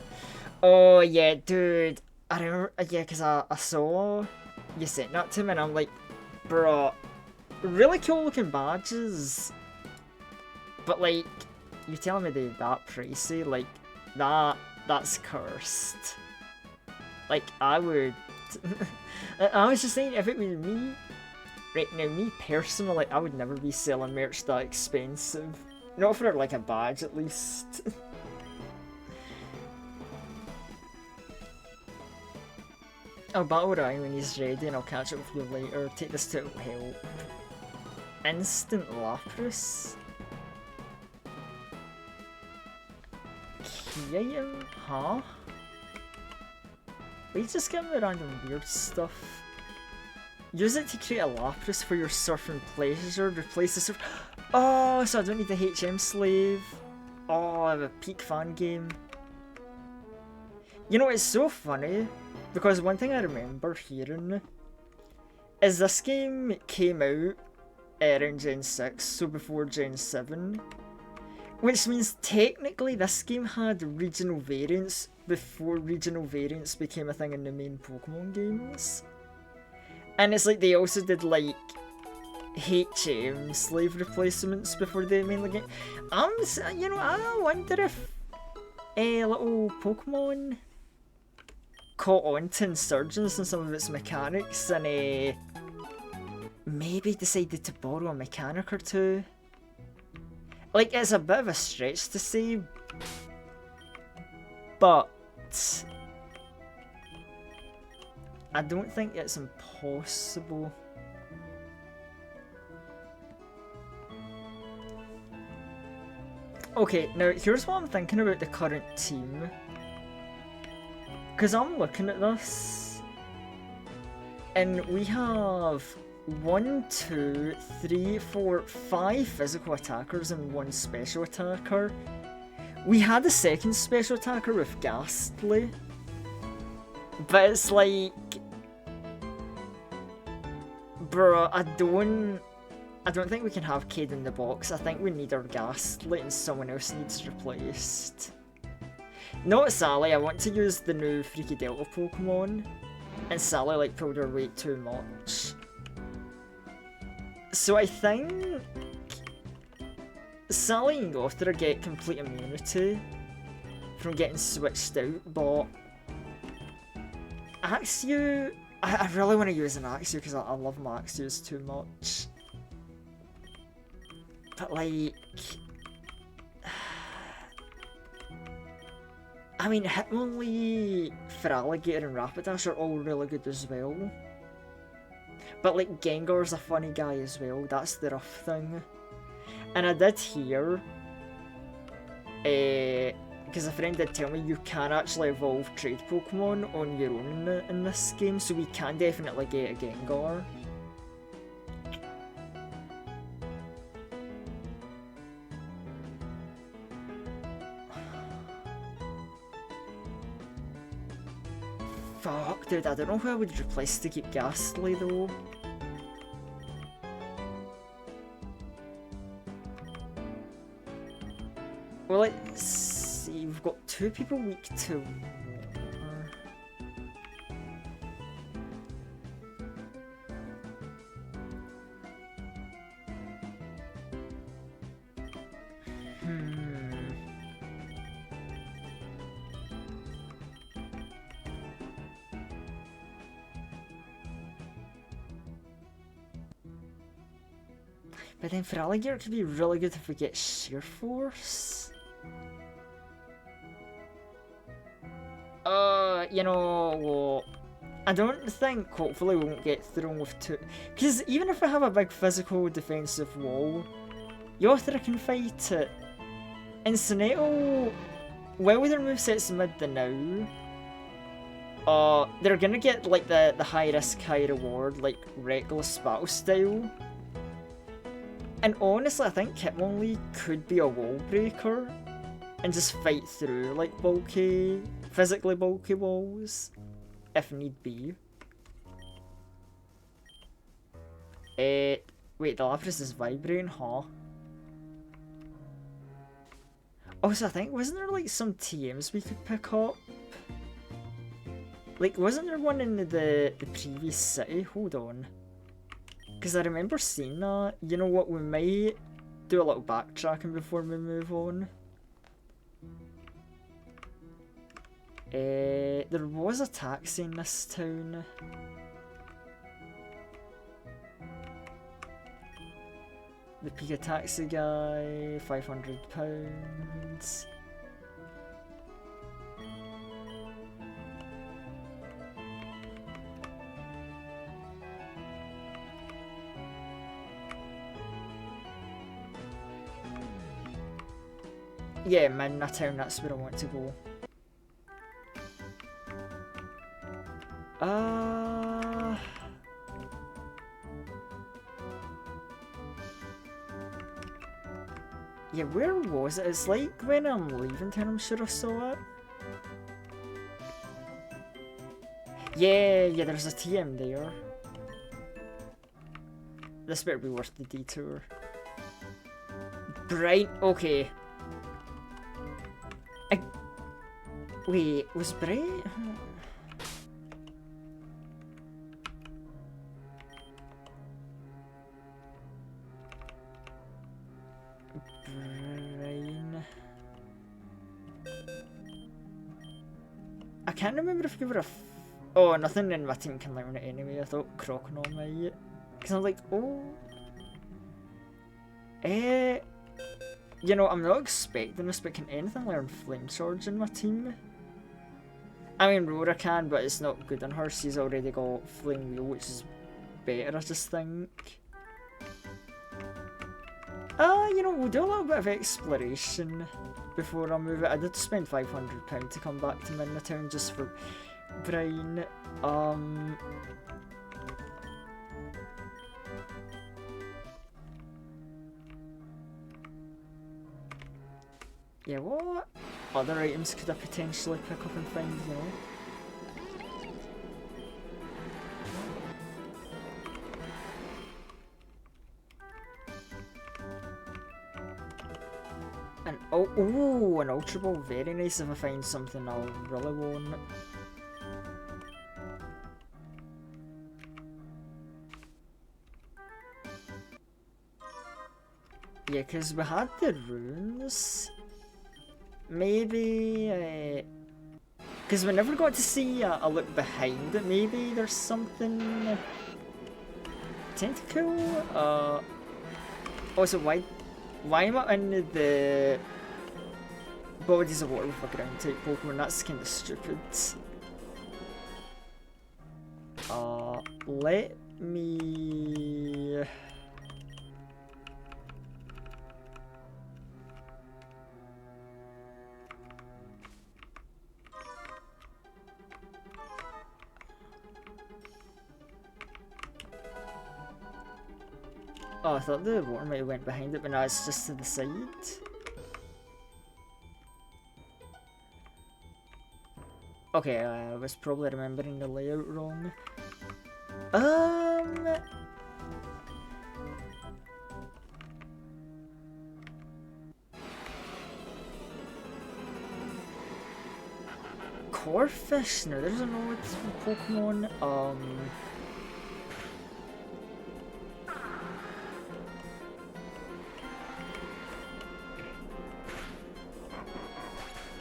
Oh yeah, dude. I remember, yeah, because I saw you sent that to me and I'm like, bro, really cool looking badges. But like, you're telling me they're that pricey? Like, that's cursed. Like, I would... I was just saying, if it was me... Right now, me personally, I would never be selling merch that expensive. Not for like a badge, at least. I'll battle Ryan when he's ready and I'll catch up with you later. Take this to help. Instant Lapras. Key item? Huh? We just give me random weird stuff. Use it to create a Lapras for your surfing pleasure. Replace the surf. Oh, so I don't need the HM slave. Oh, I have a peak fan game. You know, it's so funny because one thing I remember hearing is this game came out around Gen 6, so before Gen 7. Which means technically this game had regional variants before regional variants became a thing in the main Pokemon games. And it's like they also did like HM slave replacements before the mainly game. You know, I wonder if a little Pokemon caught on to Insurgence and some of its mechanics and maybe decided to borrow a mechanic or two. Like, it's a bit of a stretch to say, but I don't think it's impossible. Okay, now here's what I'm thinking about the current team. Because I'm looking at this, and we have 1, 2, 3, 4, 5 physical attackers and 1 special attacker. We had a second special attacker with Ghastly, but it's like, bruh, I don't think we can have Cade in the box. I think we need our Ghastly and someone else needs replaced. Not Sally, I want to use the new Freaky Delta Pokemon, and Sally like pulled her weight too much. So I think Sally and Gothra get complete immunity from getting switched out, but Axew, I really want to use an Axew because I love my Axews too much. But like, I mean, Hitmonlee, Feraligatr and Rapidash are all really good as well. But like, Gengar's a funny guy as well, that's the rough thing. And I did hear, because a friend did tell me you can actually evolve trade Pokemon on your own in this game, so we can definitely get a Gengar. Fuck, dude, I don't know who I would replace to keep Ghastly though. Well, let's see, we've got 2 people weak to water. But then Feraligatr could be really good if we get Sheer Force. You know what? I don't think, hopefully we won't get thrown with 2. Because even if we have a big physical defensive wall, Yothra can fight it. And Incineroar, while their moveset's mid the now, they're gonna get like the high risk, high reward, like Reckless battle style. And honestly, I think Hitmonlee could be a wall breaker and just fight through like bulky, physically bulky walls if need be. Wait, the Lapras is vibrating, huh? Also, I think, wasn't there like some TMs we could pick up? Like, wasn't there one in the previous city? Hold on. Because I remember seeing that. You know what, we might do a little backtracking before we move on. There was a taxi in this town. The Pika taxi guy, £500. Yeah, Midna Town, that's where I want to go. Yeah, where was it? It's like when I'm leaving town, I'm sure I saw it. Yeah, there's a TM there. This better be worth the detour. Bright, okay. Wait, was Bright? Brain. I can't remember if you were oh, nothing in my team can learn it anyway. I thought Croconaw might. Because I'm like, oh. You know, I'm not expecting this, but can anything learn Flame Charge in my team? I mean, Rora can, but it's not good on her. She's already got Flame Wheel, which is better, I just think. You know, we'll do a little bit of exploration before I move it. I did spend £500 to come back to Midna Town just for Brine. Yeah, what other items could I potentially pick up and find, you know? Oh, an Ultra Ball, very nice if I find something I'll really want. Yeah, because we had the runes. Maybe, because we never got to see a look behind it. Maybe there's something tentacle. Also, why am I in the Bodies of Water with a ground type Pokemon? That's kind of stupid. Let me. Oh, I thought the water might have went behind it, but now it's just to the side. Okay, I was probably remembering the layout wrong. Corphish? No, there's an old Pokemon.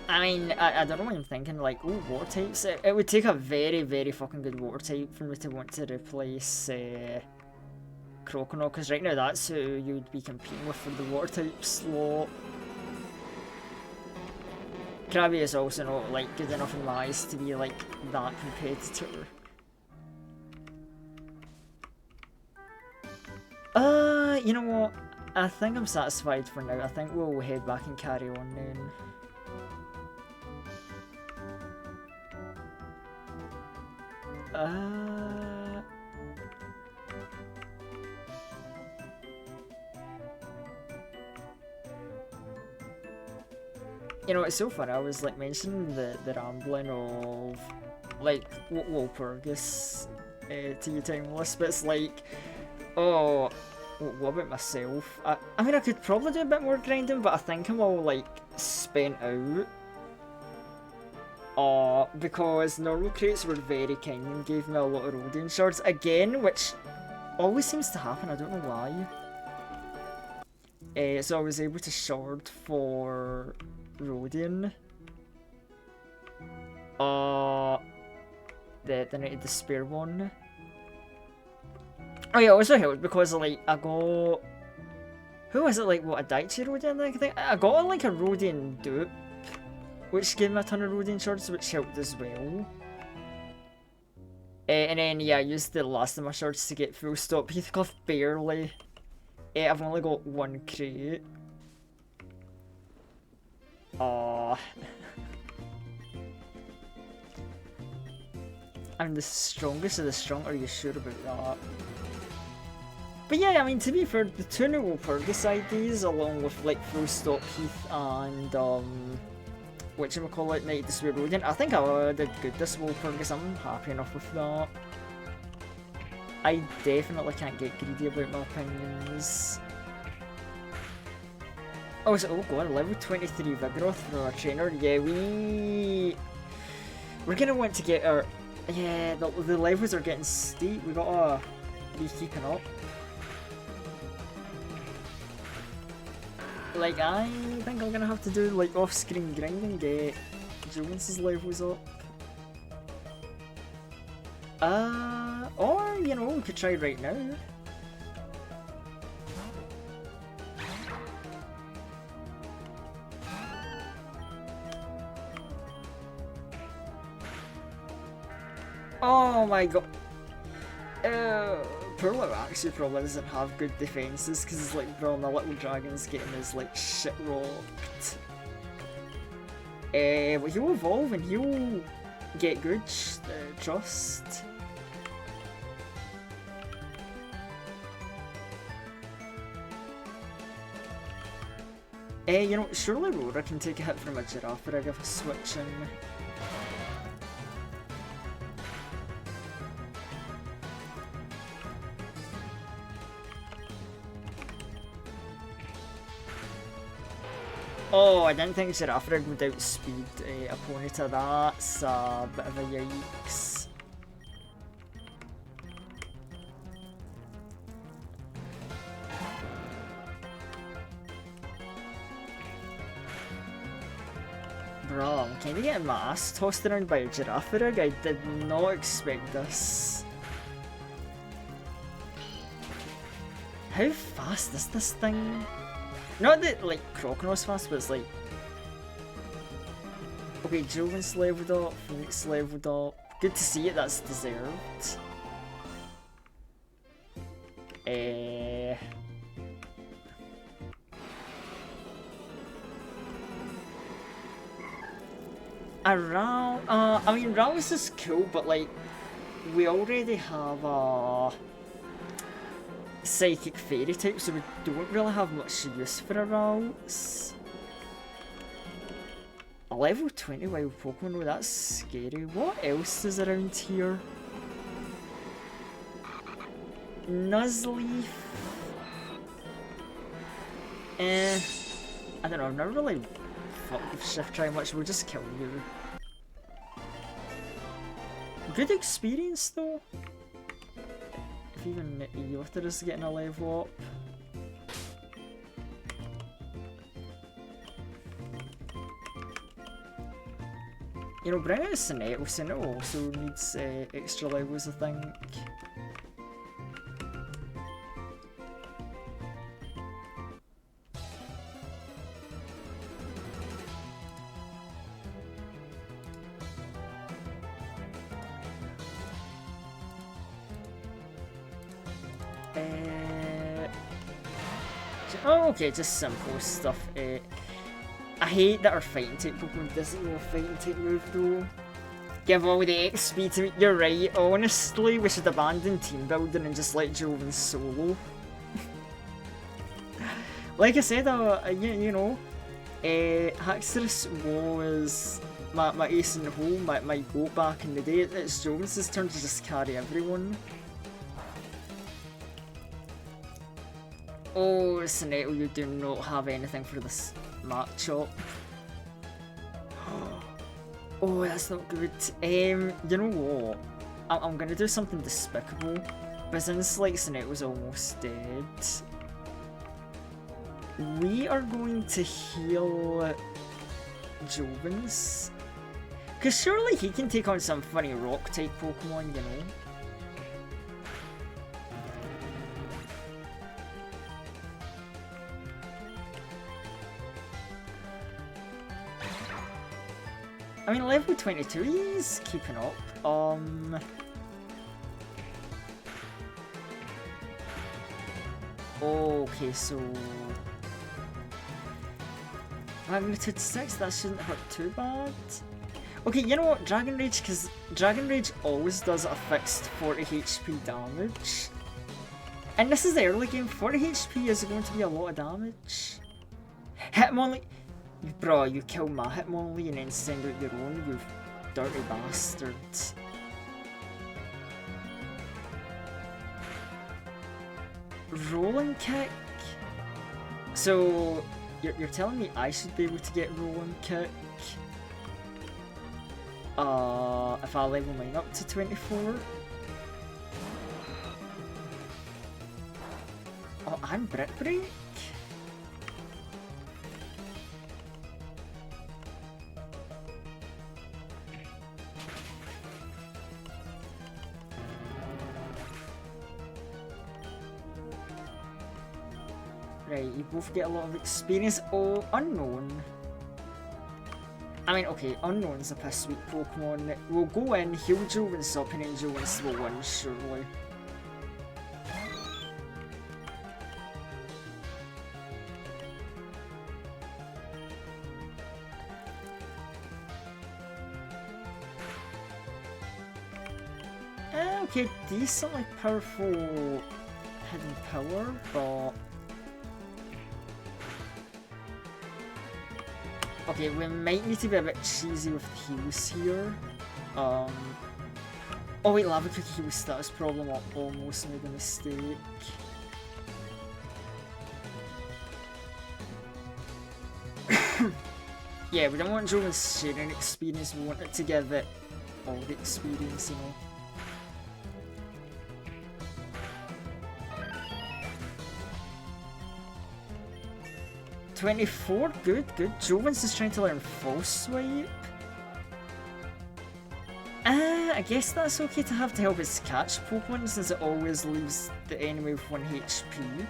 I mean, I don't know what I'm thinking, like, ooh, water types. It would take a very, very fucking good water type for me to want to replace Croconaw, because right now that's who you'd be competing with for the water type slot. Krabby is also not, like, good enough in my eyes to be, like, that competitor. You know what? I think I'm satisfied for now. I think we'll head back and carry on then. You know, it's so funny, I was like mentioning the rambling of like Walpurgis to you Timeless, but it's like, oh, what about myself? I mean, I could probably do a bit more grinding, but I think I'm all like spent out. Because normal crates were very kind and gave me a lot of Rodion shards again, which always seems to happen, I don't know why. So I was able to shard for Rodion. The Night of Despair one. Oh yeah, it also helped because like I got, who was it, like what, a Daichi Rodion I think? I got like a Rodion dupe, which gave me a ton of Rodion shards, which helped as well. And then yeah, I used the last of my shards to get full stop Heathcliff barely. I've only got one crate. Aw. I'm the strongest of the strong, are you sure about that? But yeah, I mean, to be fair, the two new Purgicides, along with like Full Stop Heath and whatchamacallit, Night Despair Rodent, I think I did good this Walpurgis, I'm happy enough with that. I definitely can't get greedy about my opinions. Oh, is it, oh god, level 23 Vigoroth for our trainer. Yeah, we're gonna want to get our, yeah, the levels are getting steep, we gotta be keeping up. Like, I think I'm gonna have to do like off-screen grinding, get Jones's levels up. Or, you know, we could try right now. Oh my god. Perla actually probably doesn't have good defenses because it's like, bro, my little dragon's getting his like shit rocked. But he'll evolve and he'll get good, trust. You know, surely Rora can take a hit from a Girafarig if I switch in. Oh, I didn't think Girafarig would outspeed a Ponyta. That's a bit of a yikes. Bro, I'm kinda getting my ass tossed around by a Girafarig. I did not expect this. How fast is this thing? Not that, like, Croconaws fast, but it's like... Okay, Joven's leveled up, Phoenix leveled up. Good to see it, that's deserved. Around, I mean, Rouse is cool, but like, we already have a Psychic Fairy type, so we don't really have much use for a Rouse. A level 20 wild Pokemon, oh, that's scary. What else is around here? Nuzleaf. I don't know, I've never really fucked with Shiftry much, we'll just kill you. Good experience though. If even Eothar is getting a level up. You know, bring out Sinetto. Sinetto also needs extra levels, I think. Oh, okay, just simple stuff. I hate that our fighting type Pokemon doesn't know a fighting type move though. Give all the XP to me. You're right, honestly, we should abandon team building and just let Joven solo. Like I said, you know, Haxorus was my ace in the hole, my goat back in the day. It's Joven's turn to just carry everyone. Oh, Sinetto, you do not have anything for this matchup. Oh, that's not good. You know what? I'm gonna do something despicable, but since like Sinetto's almost dead, we are going to heal Joven's. Cause surely he can take on some funny rock type Pokemon, you know? I mean, level 22, he's keeping up. Okay, so... Magnitude 6, that shouldn't hurt too bad. Okay, you know what, Dragon Rage, because Dragon Rage always does a fixed 40 HP damage. And this is the early game, 40 HP is going to be a lot of damage. Hitmonlee, bro, you kill my Hitmonlee and then send out your own, you dirty bastard. Rolling kick? So, you're telling me I should be able to get rolling kick? If I level mine up to 24? Oh, I'm Brick Break? Right, you both get a lot of experience. Oh, Unknown. I mean, okay, Unknown's a piss sweet Pokemon. We'll go in, heal Joe and stop and then Joe will win, surely. Okay, decently powerful hidden power, but... Okay, we might need to be a bit cheesy with the heals here. Oh wait, Lava Cookie heal status problem, I almost made a mistake. Yeah, we don't want Joven's sharing experience, we want it to give it all the experience, you know. $24, good. Joven's is trying to learn False Swipe. I guess that's okay to have to help us catch Pokemon since it always leaves the enemy with 1 HP.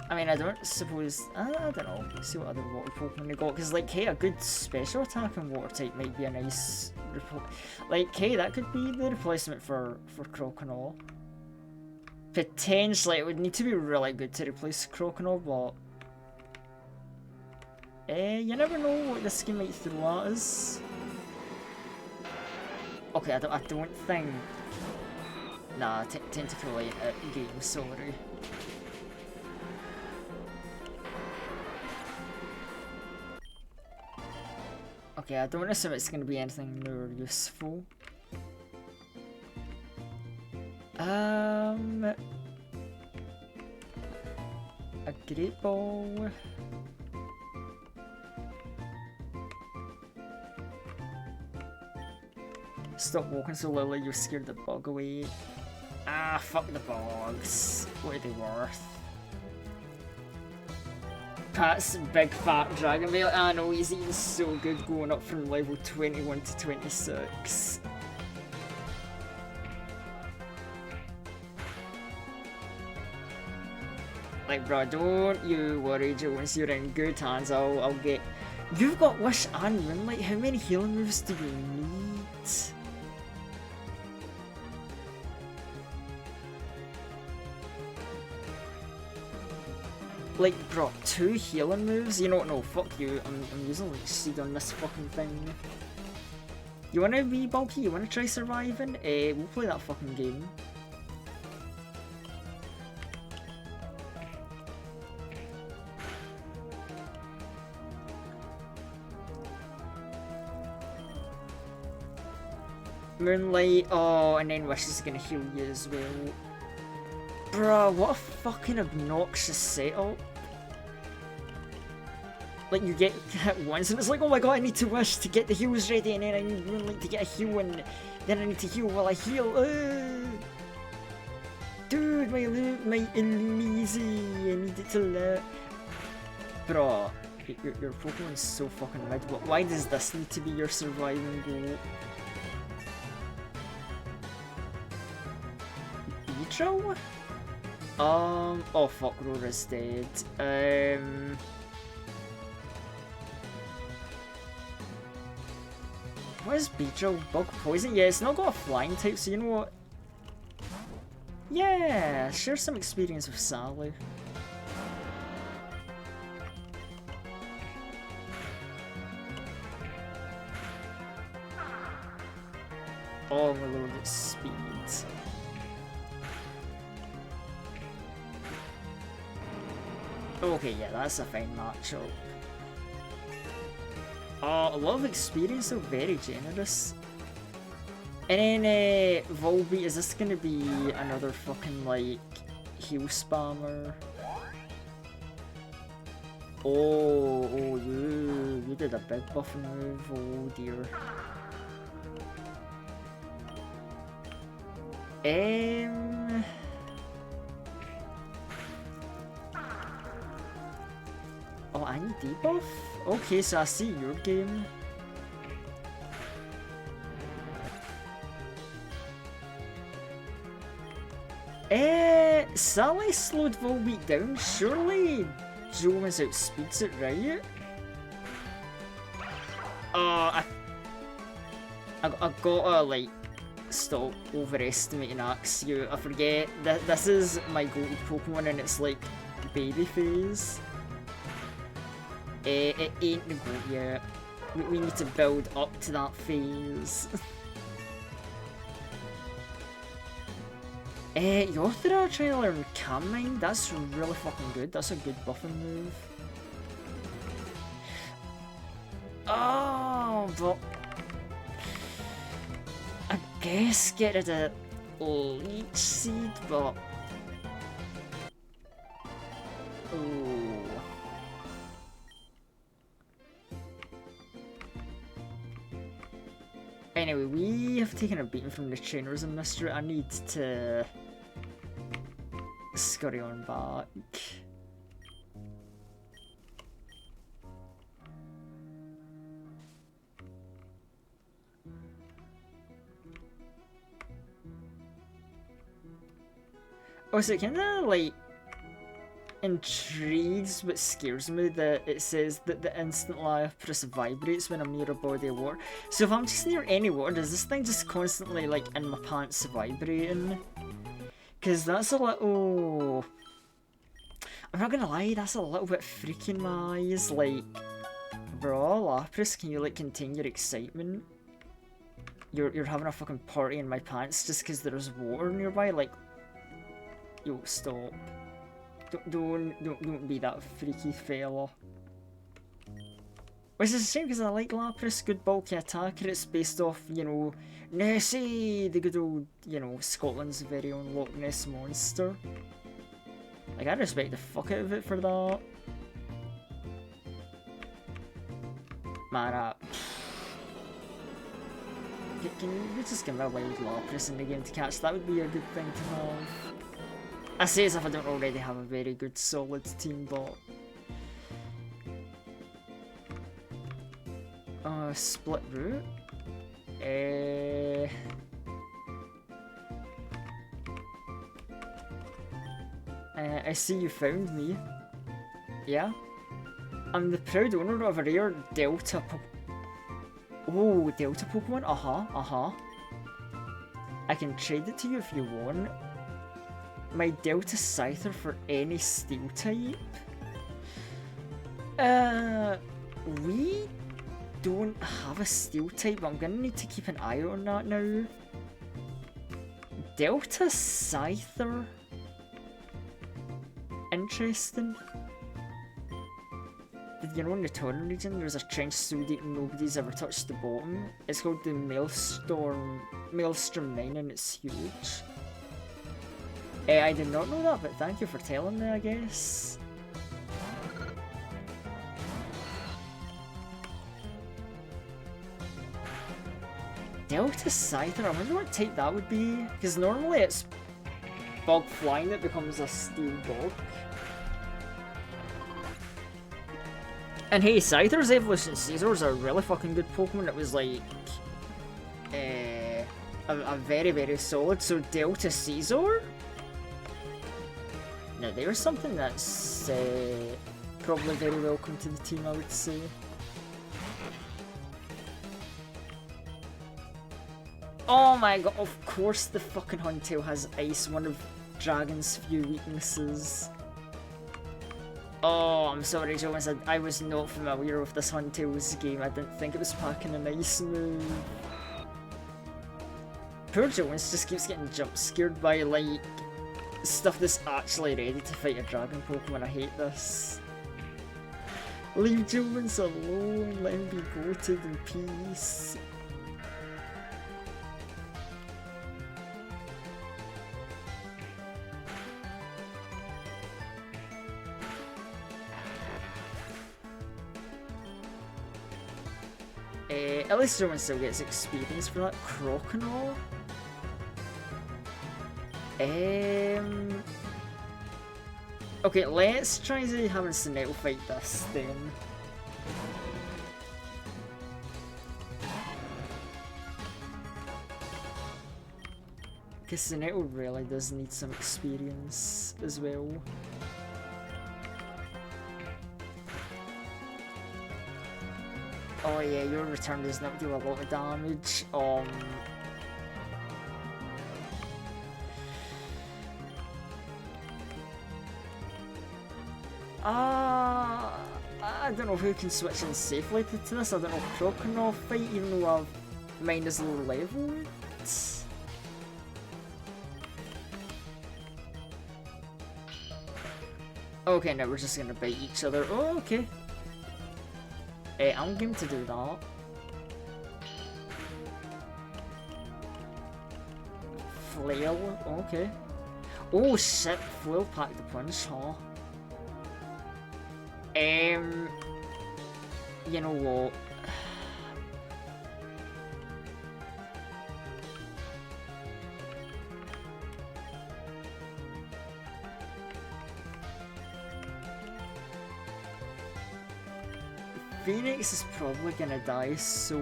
I mean, I don't suppose... I don't know. Let's see what other water Pokemon they got. Because, like, hey, a good special attack on water type might be a nice... Like, hey, that could be the replacement for Croconaw. Potentially, it would need to be really good to replace Croconaw, but... you never know what this game might throw at us. Okay, I don't think... Nah, Tentacle ain't it, game, sorry. Okay, I don't assume it's going to be anything more useful. A Great Ball. Stop walking so slowly, you scared the bug away. Ah, fuck the bugs. What are they worth? Pat's big fat dragon veil. I know he's eating so good going up from level 21 to 26. Like, bro, don't you worry, Joe. Once you're in good hands, I'll get... You've got Wish and Moonlight. How many healing moves do you need? Like, bro, 2 healing moves? You know what, no, fuck you. I'm using Leech Seed on this fucking thing. You wanna be bulky? You wanna try surviving? We'll play that fucking game. Moonlight, oh, and then Wish is gonna heal you as well. Bruh, what a fucking obnoxious setup. Like, you get hit once and it's like, oh my god, I need to Wish to get the heals ready, and then I need Moonlight to get a heal, and then I need to heal while I heal. Dude, my Elise, I need it to live. Bruh, your Pokemon's so fucking mid. Why does this need to be your surviving goal? Beedrill? Oh fuck, Rora's dead. What is Beedrill? Bug poison? Yeah, it's not got a flying type, so you know what? Yeah, share some experience with Sally. Oh my lord, it's speed. Okay, yeah, that's a fine matchup. A lot of experience, so very generous. And then, Volbeat, is this gonna be another fucking, like, heal spammer? Oh, you did a big buff move, oh dear. Oh, I need debuff? Okay, so I see your game. Sally slowed Volbeat down. Surely Jonas outspeeds it, right? I gotta, like, stop overestimating Axew. I forget that this is my go-to Pokemon and it's like baby phase. It ain't the goat yet. We need to build up to that phase. Yothra trying to learn Calm Mind. That's really fucking good. That's a good buffing move. Oh, but I guess get rid of Leech Seed, but ooh. Anyway, we have taken a beating from the trainers in this route. I need to scurry on back. Oh, so it kinda, like, intrigues but scares me that it says that the instant Lapras vibrates when I'm near a body of water. So if I'm just near any water, does this thing just constantly, like, in my pants vibrating? Because that's a little... I'm not gonna lie, that's a little bit freaking my eyes. Like, bro, Lapras, can you, like, contain your excitement? You're having a fucking party in my pants just because there's water nearby? Like, yo, stop. Don't be that freaky fella. Which is a shame because I like Lapras, good bulky attacker. It's based off, you know, Nessie, the good old, you know, Scotland's very own Loch Ness monster. Like, I respect the fuck out of it for that. Man, can you just give me a wild Lapras in the game to catch? That would be a good thing to have. I say as if I don't already have a very good solid team, but... split route? I see you found me. Yeah? I'm the proud owner of a rare Delta Oh, Delta Pokemon? Uh-huh. I can trade it to you if you want. My Delta Scyther for any Steel type? We don't have a Steel type, but I'm gonna need to keep an eye on that now. Delta Scyther? Interesting. Did you know in the Torren region there's a trench so deep nobody's ever touched the bottom? It's called the Maelstrom 9 and it's huge. I did not know that, but thank you for telling me, I guess. Delta Scyther, I wonder what type that would be. Because normally it's Bug Flying that becomes a Steel Bug. And hey, Scyther's Evolution Caesar's a really fucking good Pokemon. It was like... a very, very solid. So Delta Caesar? Now there's something that's probably very welcome to the team, I would say. Oh my god, of course the fucking Huntail has ice, one of Dragon's few weaknesses. Oh, I'm sorry, Jones, I was not familiar with this Huntail's game. I didn't think it was packing an ice move. Poor Jones just keeps getting jump scared by, like, stuff that's actually ready to fight a dragon Pokemon. I hate this. Leave Jones alone, let him be goated in peace. At least Jones still gets experience for that. Croconaw? Okay, let's try to have Sinetto fight this then. Because Sinetto really does need some experience as well. Oh yeah, your return does not do a lot of damage. I don't know who can switch in safely to this. I don't know if Croconaw fight, even though I've mine is low level. Okay, now we're just gonna bite each other. Oh, okay. I'm game to do that. Flail, okay. Oh shit, Flail packed the punch, huh? You know what? Phoenix is probably gonna die, so...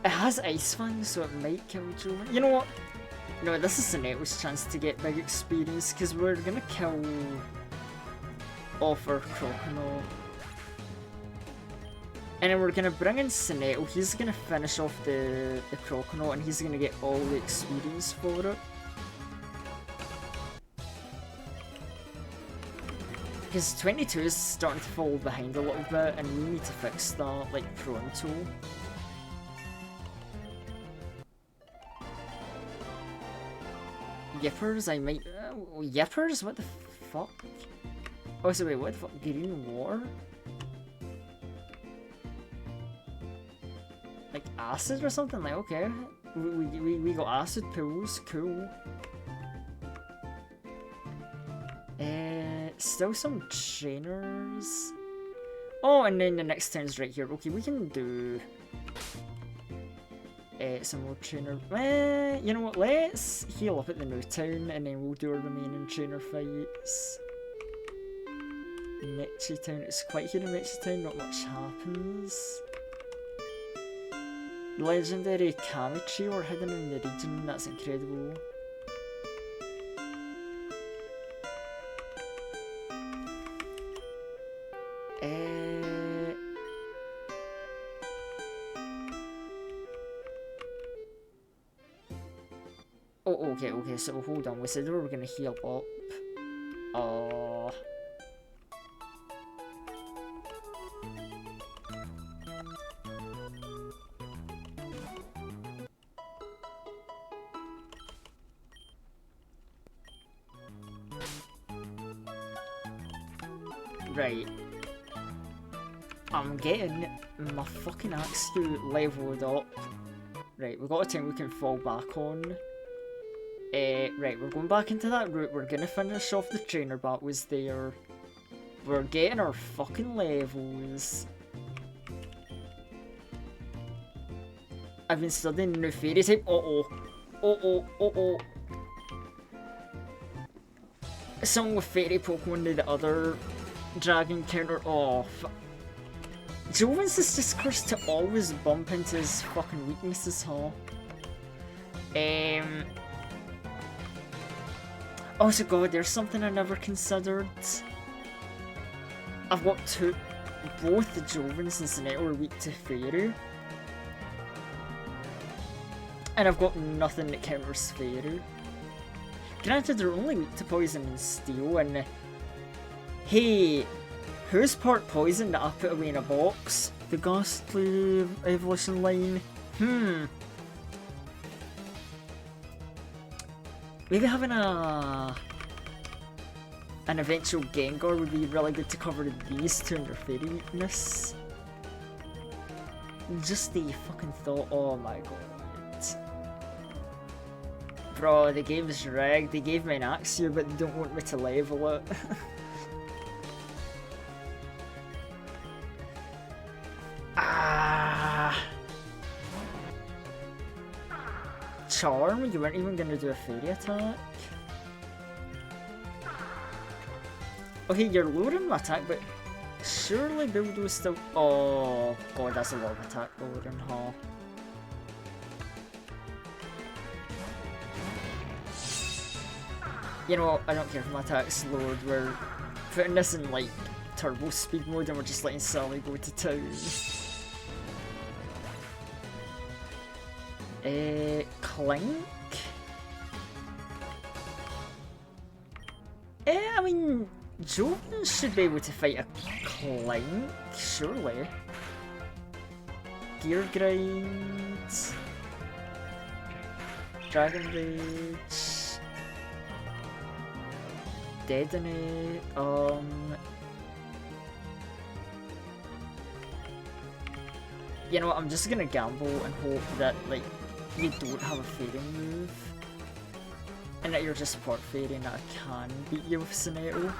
It has Ice Fang, so it might kill Joe. You know what? No, this is Sinetto's chance to get big experience, because we're gonna kill off our Croconaw. And then we're gonna bring in Sinetto. He's gonna finish off the Croconaw, and he's gonna get all the experience for it. Because 22 is starting to fall behind a little bit, and we need to fix that, like, pronto. Yippers, I might... Yippers? What the fuck? Oh, so wait, what the fuck? Green water? Like acid or something? Like, okay. We got acid pills, cool. Still some trainers. Oh, and then the next turn's right here. Okay, we can do some more trainer. You know what? Let's heal up at the new town, and then we'll do our remaining trainer fights. Mechi Town. It's quite here in Mechi Town. Not much happens. Legendary Kamichi were hidden in the region. That's incredible. Oh, okay, so hold on, we said we were gonna heal up. Right. I'm getting my fucking Axew leveled up. Right, we've got a team we can fall back on. Right, we're going back into that route. We're gonna finish off the trainer battles there. We're getting our fucking levels. I've been studying new fairy type. Some with fairy Pokemon to the other dragon counter. Oh, Jones is just cursed to always bump into his fucking weaknesses, huh? Also, God, there's something I never considered. I've got both the Jovans and Cineto are weak to Fairy. And I've got nothing that counters Fairy. Granted, they're only weak to Poison and Steel, and hey, who's part Poison that I put away in a box? The Ghastly Evolution line? Maybe having an eventual Gengar would be really good to cover these two and their Fairy weakness. Just the fucking thought, oh my god. Bro, the game's rigged. They gave me an Axew, but they don't want me to level it. Charm? You weren't even gonna do a Fairy attack? Okay, you're lowering my attack, but surely Buildo's still... Oh god, that's a lot of attack lowering, huh? You know what, I don't care if my attack's lowered, we're putting this in like turbo speed mode and we're just letting Sally go to town. Clink? I mean, Joven should be able to fight a Clink, surely. Gear Grind. Dragon Rage. Detonate. You know what, I'm just gonna gamble and hope that, like, you don't have a Fairy move. And that you're just part Fairy and that I can beat you with Cineto.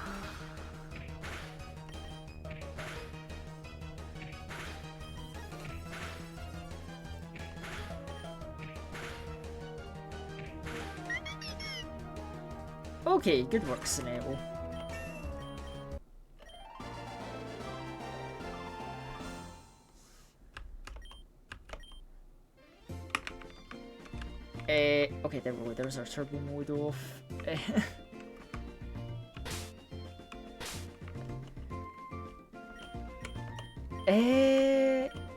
Okay, good work, Cineto. Okay, there we go, there's our turbo mode off.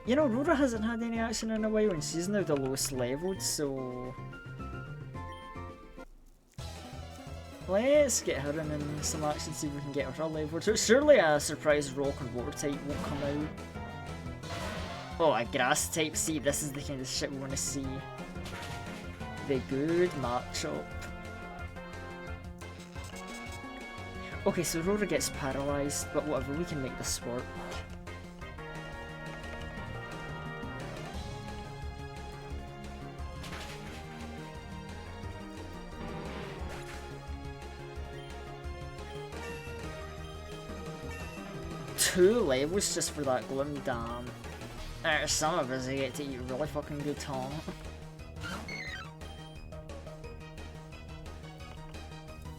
You know, Rora hasn't had any action in a while and she's now the lowest leveled, so... Let's get her in some action, see if we can get her leveled. So surely a surprise rock and water type won't come out. Oh, a grass type, see, this is the kind of shit we want to see. The good matchup. Okay, so Rora gets paralysed, but whatever, we can make this work. Two levels just for that Gloom Dam. Some of us get to eat really fucking good, huh?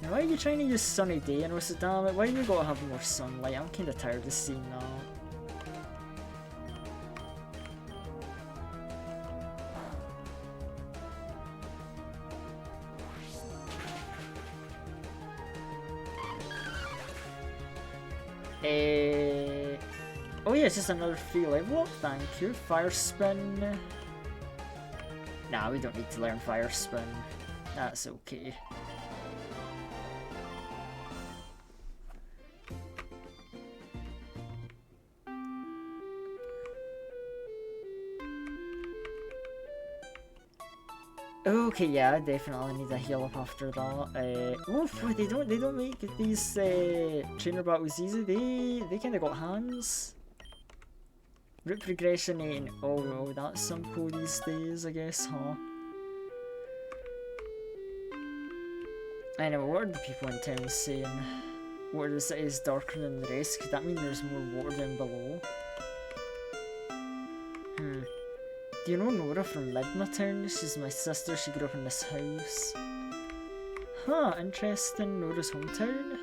Now, why are you trying to use Sunny Day and what's damn it? Why do you gotta have more sunlight? I'm kinda tired of seeing that. Oh yeah, it's just another free level up, thank you. Fire Spin. Nah, we don't need to learn Fire Spin. That's okay. Okay, yeah, I definitely need a heal up after that. Oof, they don't make these trainer battles easy. They kinda got hands. Route progression ain't oh that's simple these days, I guess, huh? Anyway, what are the people in town saying? What are the cities darker than the rest? Could that mean there's more water down below? Do you know Nora from Midna Town? She's my sister, she grew up in this house. Huh, interesting. Nora's hometown?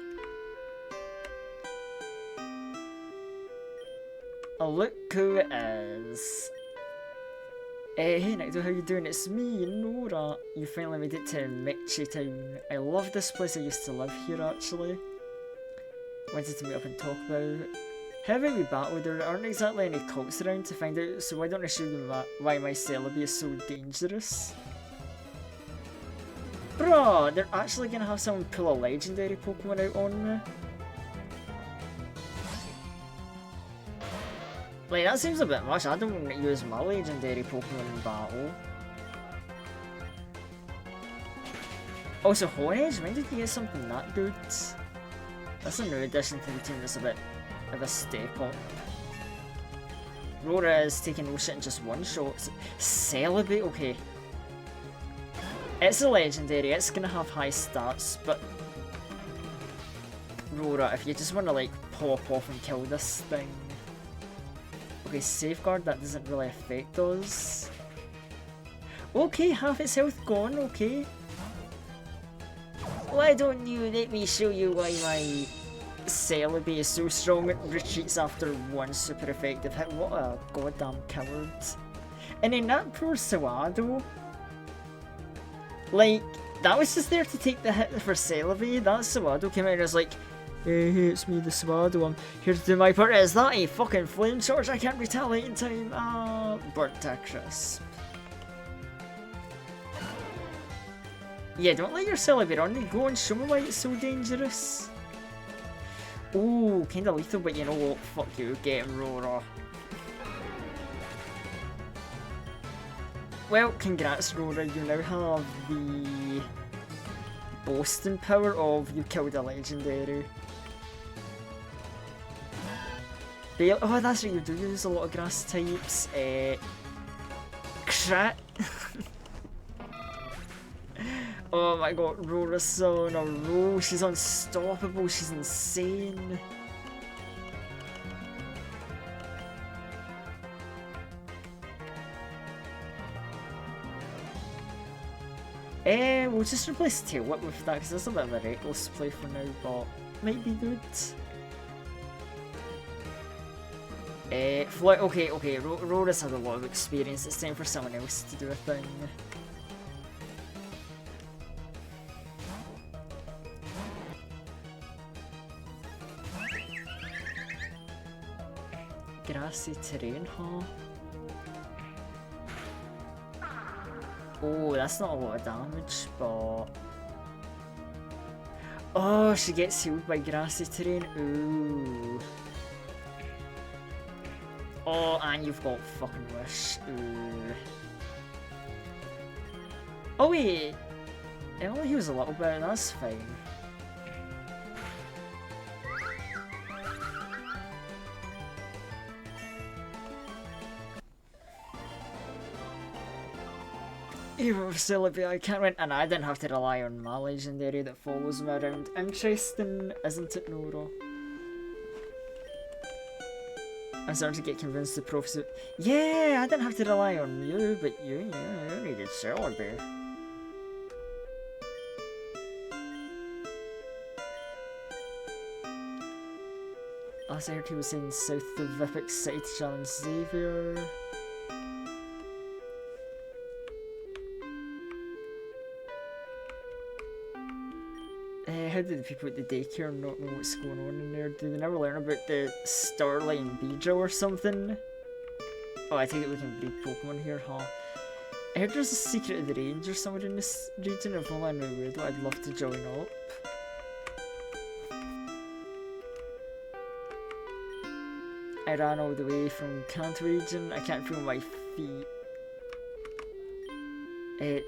Oh, look who it is. Hey Nico, how you doing? It's me, Nora. You finally made it to Mechi Town. I love this place. I used to live here actually. Wanted to meet up and talk about how about we battle? There aren't exactly any cults around to find out, so why don't I show you why my Celebi is so dangerous? Bruh, they're actually gonna have someone pull a legendary Pokemon out on me. Like, that seems a bit much. I don't use my legendary Pokemon in battle. Also, Hornage, when did you get something that good? That's a new addition to the team that's a bit of a step up. Rora is taking no shit in just one shot. Celebi, okay. It's a legendary, it's gonna have high stats, but Rora, if you just wanna like pop off and kill this thing. Okay, Safeguard, that doesn't really affect us. Okay, half its health gone, okay. Why don't you let me show you why my Celebi is so strong it retreats after one super effective hit. What a goddamn coward. And then that poor Sawado. Like, that was just there to take the hit for Celebi. That Sawado came out and was like, hey, it's me, the Sawado. I'm here to do my part. Is that a fucking flame charge? I can't retaliate in time. Burnt to a crisp. Yeah, don't let your Celebi run. Go and show me why it's so dangerous. Ooh, kinda lethal, but you know what? Fuck you, get him, Rora. Well, congrats, Rora. You now have the boasting power of you killed a legendary. Oh, that's right, you do use a lot of grass types. Crat. Oh my god, Rora's so on a roll. She's unstoppable. She's insane. We'll just replace Tail Whip with that because that's a bit of a reckless play for now, but might be good. Okay, Rora's had a lot of experience. It's time for someone else to do a thing. Grassy terrain, huh? Oh, that's not a lot of damage, but... Oh, she gets healed by grassy terrain. Ooh. Oh, and you've got fucking Wish. Ooh. Oh wait, it only heals a little bit, that's fine. Even Celebi, I can't win, and I didn't have to rely on my legendary that follows me around. Interesting, isn't it, Nora? I'm starting to get convinced the prophecy. Yeah, I didn't have to rely on you, but you needed Celebi. Last I heard he was saying south of Vipix City to challenge Xavier. How do the people at the daycare not know what's going on in there? Do they never learn about the Starline Beedrill or something? Oh, I take it we can breed Pokemon here, huh? I heard there's a secret of the range or somewhere in this region. If only I knew where though, I'd love to join up. I ran all the way from Kanto region. I can't feel my feet.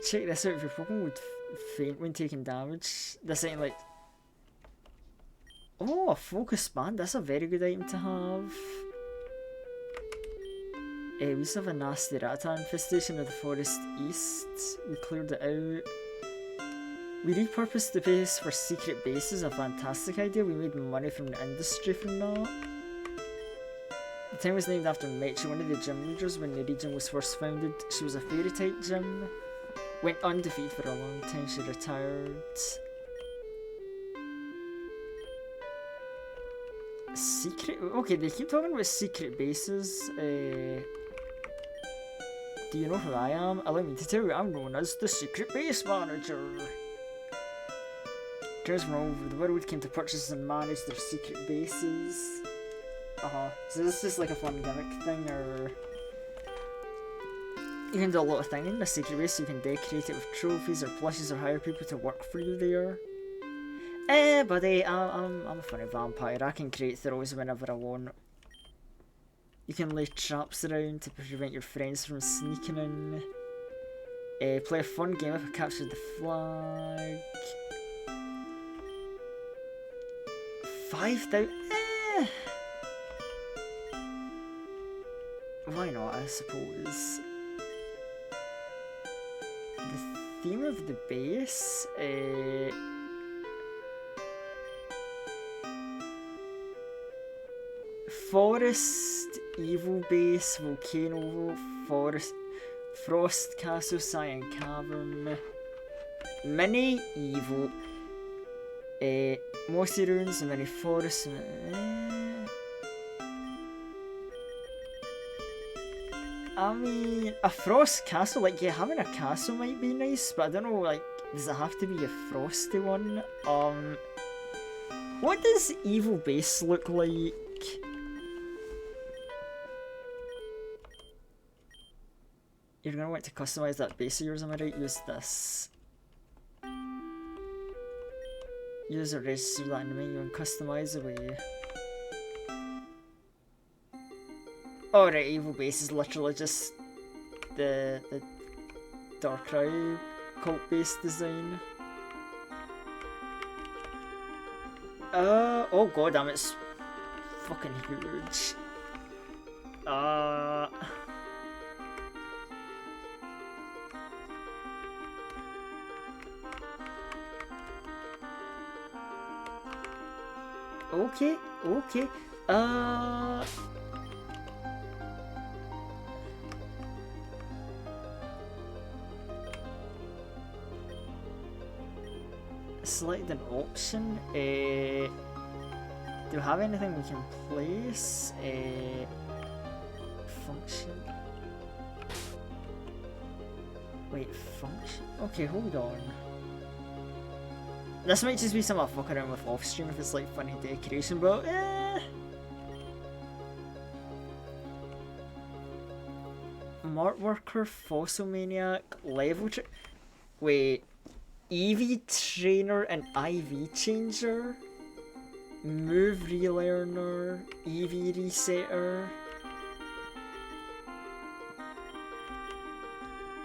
Check this out. If your Pokemon would faint when taking damage, this ain't like... Oh, a focus band. That's a very good item to have. We used to have a nasty Rattata infestation of the forest east. We cleared it out. We repurposed the base for secret bases. A fantastic idea. We made money from the industry from that. The town was named after Mechi, one of the gym leaders when the region was first founded. She was a fairy type gym. Went undefeated for a long time. She retired. Secret? Okay, they keep talking about secret bases. Do you know who I am? Allow me to tell you, I'm known as the Secret Base Manager. Players from all over the world came to purchase and manage their secret bases. So this is just like a fun gimmick thing, or... You can do a lot of things in a secret base. You can decorate it with trophies or plushes or hire people to work for you there. Buddy, I'm a funny vampire. I can create throws whenever I want. You can lay traps around to prevent your friends from sneaking in. Play a fun game if I capture the flag. 5,000. Why not, I suppose. The theme of the base. Forest, Evil Base, Volcano, Forest, Frost Castle, Cyan Cavern, Mini Evil, Mossy Ruins, Mini Forest. I mean, a Frost Castle, like, yeah, having a castle might be nice, but I don't know, like, does it have to be a frosty one? What does Evil Base look like? You're gonna want to customize that base of yours, am I right? Use this. Use or register that in the menu and customize away. Alright, Evil Base is literally just the Darkrai cult base design. Oh god damn, it's fucking huge. Okay. Select an option. Do we have anything we can place? Function. Wait, function? Okay, hold on. This might just be something I fuck around with off stream if it's like funny decoration, but Mart Worker, Fossil Maniac, Level Wait, EV Trainer and IV Changer, Move Relearner, EV Resetter.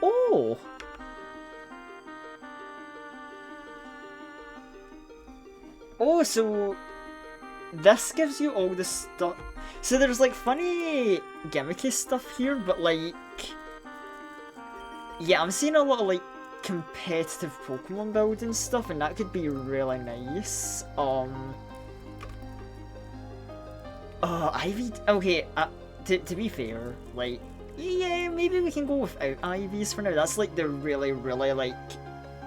Oh! Oh, so this gives you all the stuff. So there's like funny gimmicky stuff here, but like, yeah, I'm seeing a lot of like competitive Pokemon building stuff, and that could be really nice. IV. Okay, to be fair, like, yeah, maybe we can go without IVs for now. That's like the really like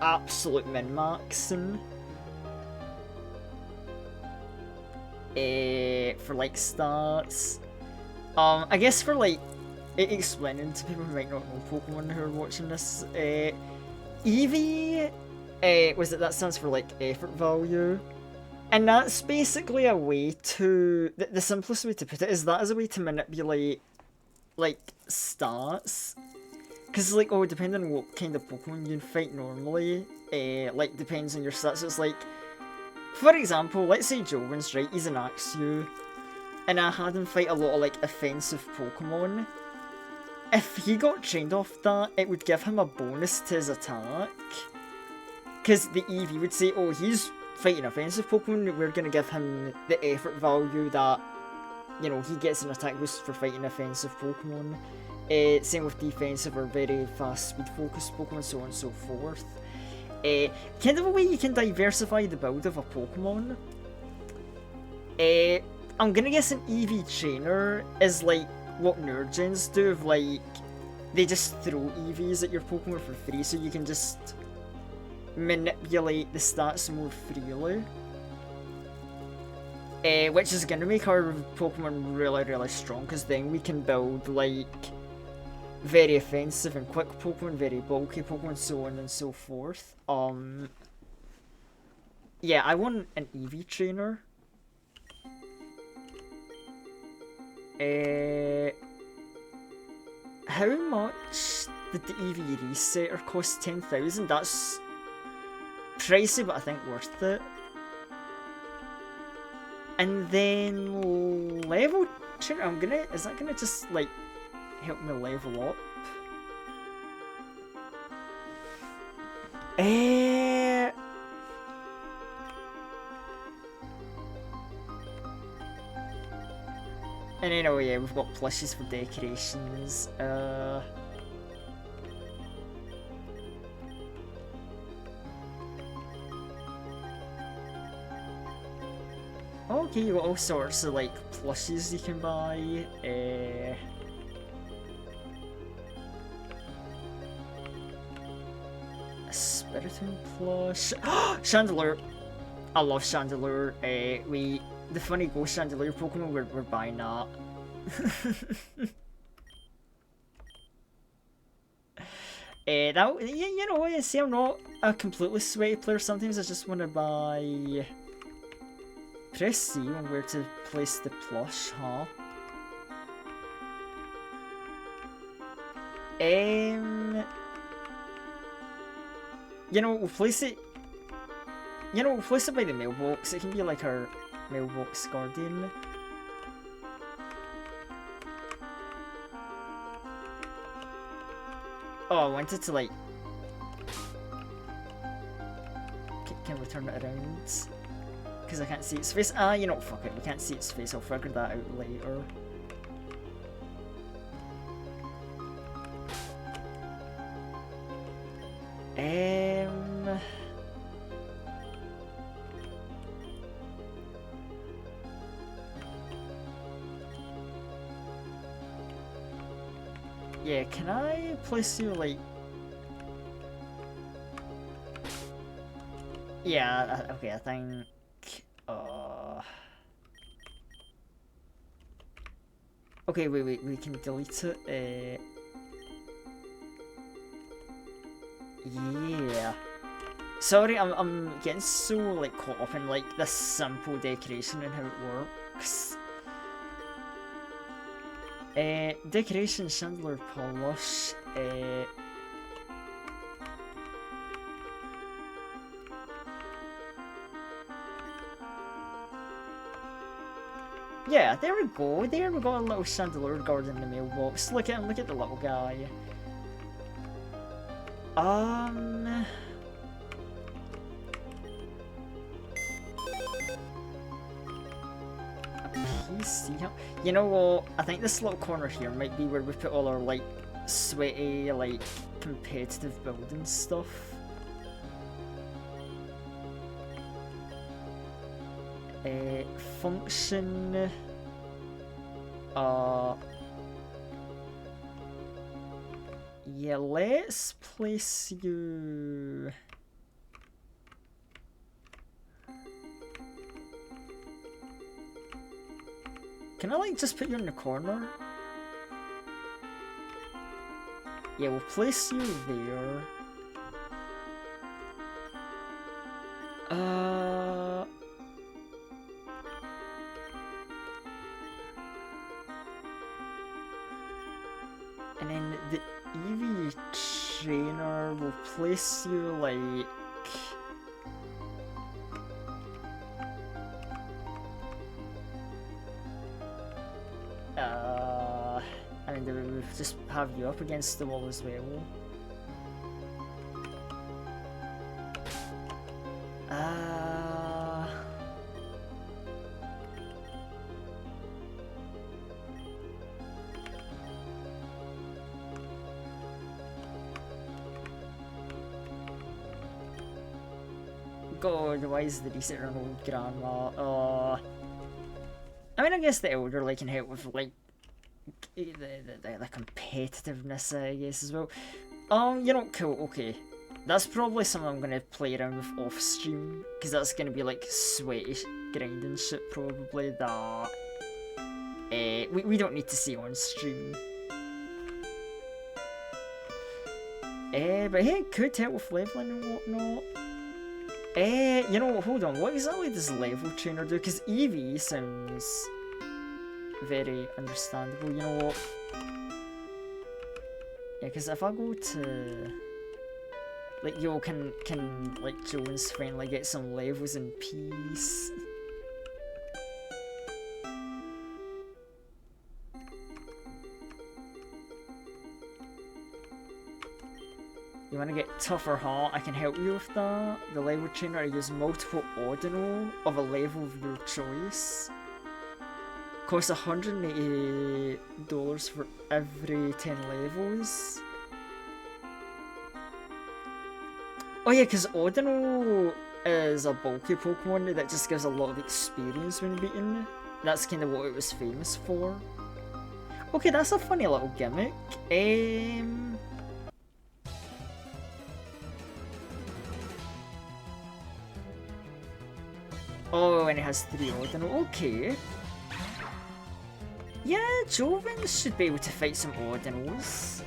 absolute min-maxing. For like stats. I guess for like explaining to people who might not know Pokemon who are watching this, EV, that stands for like effort value, and that's basically a way to, the simplest way to put it is that is a way to manipulate like stats, because like, oh, depending on what kind of Pokemon you fight normally, like depends on your stats. It's like, for example, let's say Jolvin's right, he's an Axew, and I had him fight a lot of like offensive Pokemon. If he got trained off that, it would give him a bonus to his attack. Because the EV would say, oh, he's fighting offensive Pokemon, we're going to give him the effort value that, you know, he gets an attack boost for fighting offensive Pokemon. Same with defensive or very fast speed focused Pokemon, so on and so forth. Kind of a way you can diversify the build of a Pokemon. I'm gonna guess an EV trainer is like what Nurgens do, of like, they just throw EVs at your Pokemon for free, so you can just manipulate the stats more freely. Which is gonna make our Pokemon really strong, because then we can build like very offensive and quick Pokemon, very bulky Pokemon, so on and so forth. Yeah, I want an EV trainer. How much did the EV resetter cost? 10,000? That's pricey, but I think worth it. And then level trainer, is that gonna just like help me level up? And then, oh yeah, we've got plushies for decorations. Okay, you got all sorts of like plushies you can buy. A Spiritomb plush. Chandelure! I love Chandelure. The funny ghost Chandelure Pokemon, we're buying that. You know, see, I'm not a completely sweaty player. Sometimes I just want to buy. Press C on where to place the plush, huh? You know, we'll place it. You know, we'll place it by the mailbox. It can be like our mailbox guardian. Oh, I wanted to like. Can we turn it around? Because I can't see its face. You know, fuck it. We can't see its face. I'll figure that out later. Yeah, can I place you like? Yeah, okay, I think. Okay, wait, we can delete it. Yeah. Sorry, I'm getting so like caught up in like this simple decoration and how it works. Decoration Chandelure Plush. Yeah, there we go. There we got a little Chandelure guard in the mailbox. Look at him. Look at the little guy. PC. You know what? I think this little corner here might be where we put all our like sweaty, like competitive building stuff. Function. Yeah, let's place you. Can I like just put you in the corner? Yeah, we'll place you there. And then the EV trainer will place you like. I mean, we'll just have you up against the wall as well. God, why is the resetter an old grandma? I mean, I guess the elderly can help with like the competitiveness, I guess, as well. You know, cool. Okay, that's probably something I'm gonna play around with off stream, because that's gonna be like sweaty grinding shit probably that we don't need to see on stream. But hey, it could help with leveling and whatnot. You know, hold on, what exactly does level trainer do? Because Eevee sounds very understandable, you know what? Yeah, because if I go to... Like, yo, can like, Jones finally get some levels in peace? You wanna get tougher heart? I can help you with that. The level trainer, I use multiple ordinal of a level of your choice. Costs $180 for every 10 levels. Oh yeah, because Ordinal is a bulky Pokemon that just gives a lot of experience when beaten. That's kind of what it was famous for. Okay, that's a funny little gimmick. Oh, and it has 3 Ordinal. Okay. Yeah, Joven should be able to fight some Ordinals.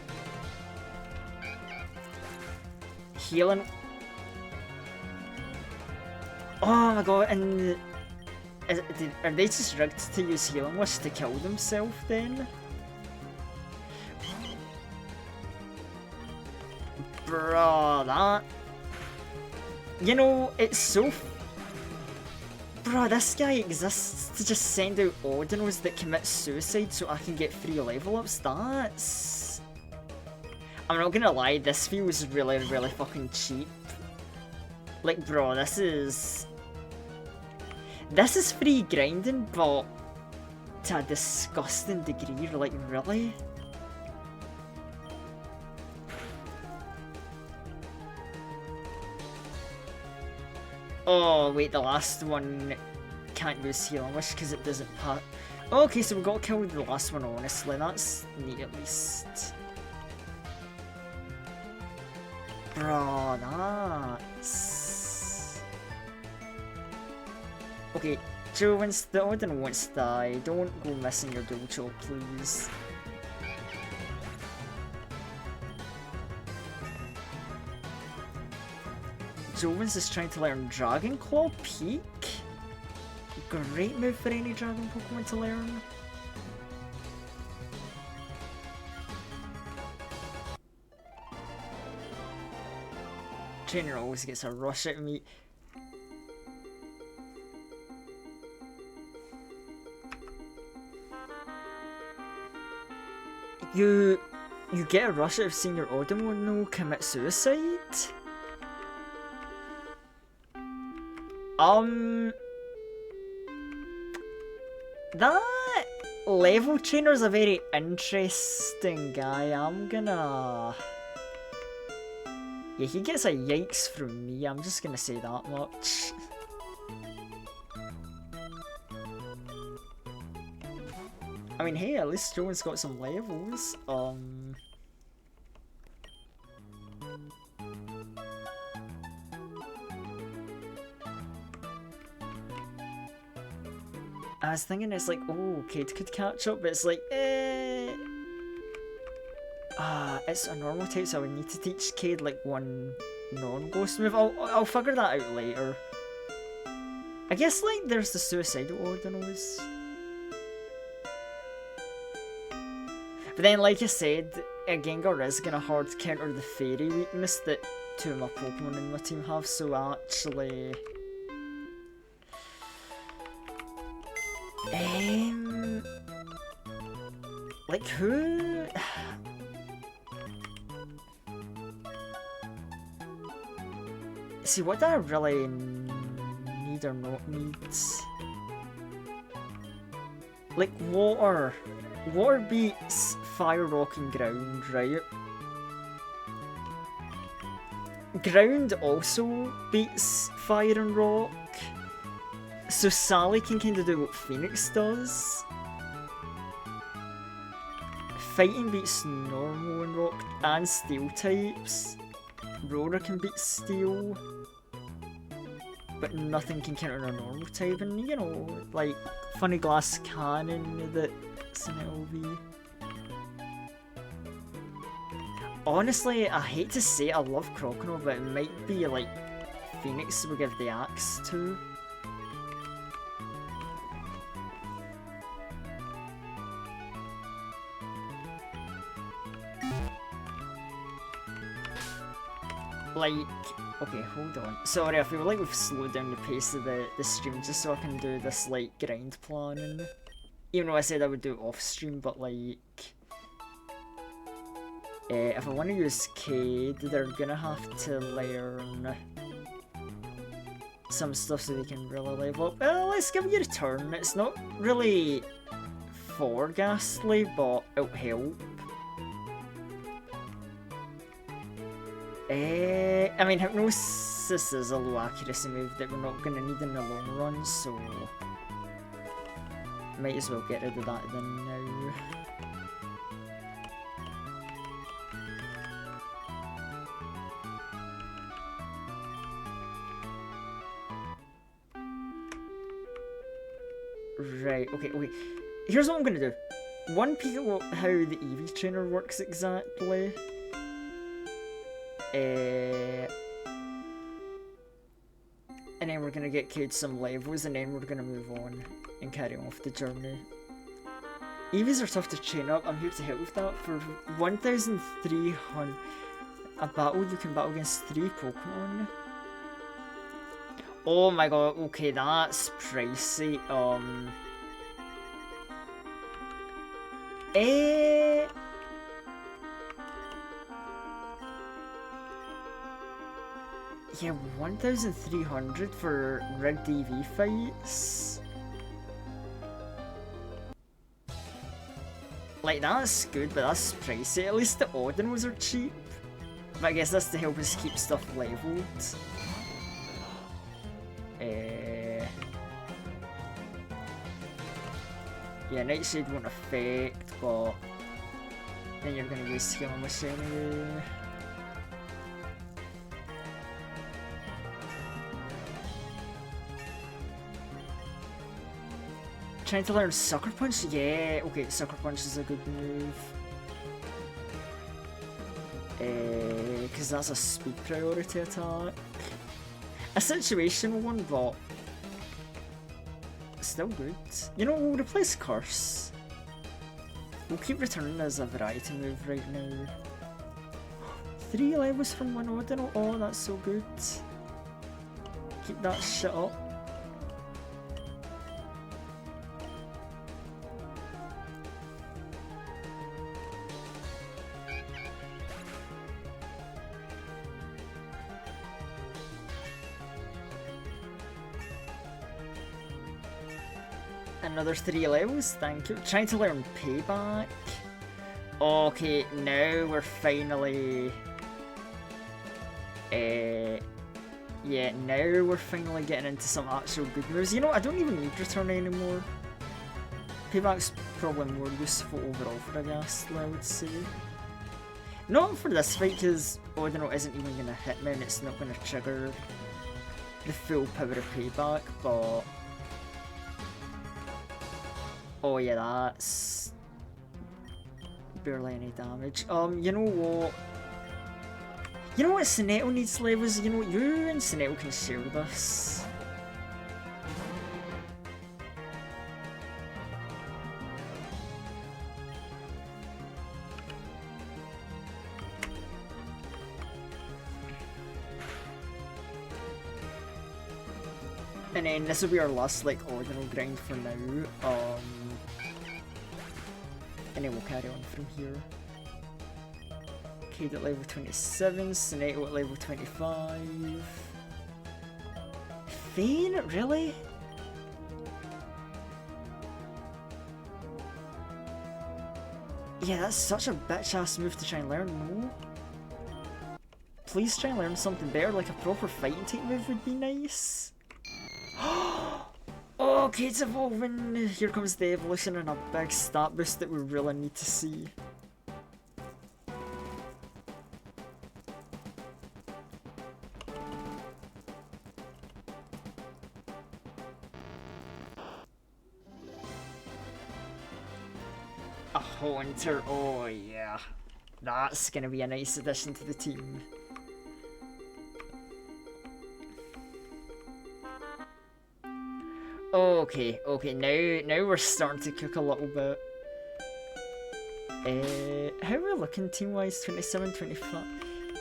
Healing. Oh my god, and are they just rigged to use Healing Wish to kill themselves then? Bro, that... You know, it's so... Bro, this guy exists to just send out Ordinals that commit suicide so I can get free level ups. That's... I'm not gonna lie, this feels really, really fucking cheap. Like, bro, this is free grinding, but to a disgusting degree, like, really? Oh, wait, the last one can't use Healing Wish because it doesn't pass. Okay, so we got to kill the last one, honestly. That's neat, at least. Bro, that's... Okay, Joe, once the Odin wants to die, don't go missing your dojo, please. Jovens is trying to learn Dragon Claw Peak. Great move for any Dragon Pokemon to learn. Trainer always gets a rush out of me. You get a rush out of seeing your Odomo commit suicide? That level trainer's a very interesting guy. Yeah, he gets a yikes from me, I'm just gonna say that much. I mean, hey, at least Joe's got some levels. I was thinking it's like, oh, Cade could catch up, but it's like, it's a normal type, so I would need to teach Cade like one non-ghost move. I'll figure that out later. I guess like there's the suicidal ordinals. But then, like I said, a Gengar is gonna hard counter the fairy weakness that 2 of my Pokemon in my team have, so actually... like who? See, what do I really need or not need? Like water. Water beats fire, rock, and ground, right? Ground also beats fire and rock. So Sally can kind of do what Phoenix does. Fighting beats normal and rock and steel types. Roller can beat steel. But nothing can counter a normal type. And you know, like Funny Glass Cannon that's an LV. Honestly, I hate to say it, I love Crocodile, but it might be like Phoenix will give the axe to. Like, okay, hold on. Sorry, I feel like we've slowed down the pace of the stream just so I can do this, like, grind planning. Even though I said I would do it off stream, but like... if I want to use Cade, they're gonna have to learn some stuff so they can really level up. Well, let's give you a turn. It's not really for Ghastly, but it'll help. I mean, Hypnosis is a low accuracy move that we're not going to need in the long run, so might as well get rid of that then now. Right, okay. Here's what I'm going to do. One peek at how the Eevee trainer works exactly. And then we're gonna get Cade some levels, and then we're gonna move on and carry on with the journey. Eevees are tough to train up. I'm here to help with that. For 1,300 a battle, you can battle against 3 Pokemon. Oh my god, okay, that's pricey. Yeah, 1,300 for rigged EV fights. Like, that's good, but that's pricey. At least the Ordinals are cheap. But I guess that's to help us keep stuff leveled. Yeah, Nightshade won't affect, but then you're gonna use Skill on this anyway. Trying to learn Sucker Punch? Yeah, okay, Sucker Punch is a good move. Because that's a speed priority attack. A situational one, but still good. You know, we'll replace Curse. We'll keep returning as a variety move right now. 3 levels from one Ordinal. Oh, that's so good. Keep that shit up. Another 3 levels, thank you. Trying to learn Payback. Okay, now we're finally... yeah, now we're finally getting into some actual good moves. You know, I don't even need Return anymore. Payback's probably more useful overall for a Ghastly, I would say. Not for this fight, because Ordinal isn't even going to hit me and it's not going to trigger the full power of Payback, but... Oh yeah, that's barely any damage. You know what? You know what Sinetto needs levels? You know what? You and Sinetto can share this. And then this will be our last like Ordinal grind for now. And then we'll carry on from here. Cade at level 27, Sinetto at level 25. Fane? Really? Yeah, that's such a bitch-ass move to try and learn, no? Please try and learn something better, like a proper fighting type move would be nice. Oh, Cade's evolving! Here comes the evolution and a big stat boost that we really need to see. A Haunter, oh yeah. That's gonna be a nice addition to the team. Okay, now we're starting to cook a little bit. How are we looking team-wise? 27, 25?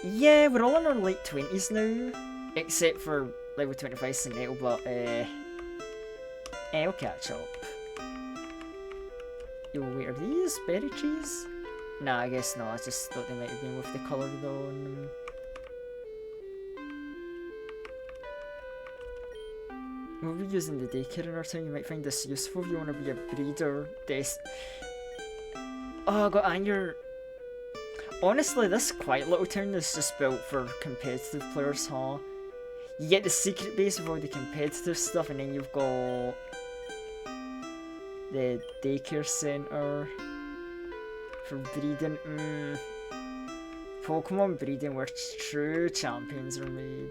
Yeah, we're all in our late 20s now. Except for level 25 Sentinel, but I'll catch up. Yo, wait, are these berry trees? Nah, I guess not. I just thought they might have been with the colour though on them. We'll be using the daycare in our town. You might find this useful if you want to be a breeder. Oh, I got anger. Honestly, this quiet little town is just built for competitive players, huh? You get the secret base with all the competitive stuff, and then you've got the daycare center for breeding. Pokemon breeding where true champions are made.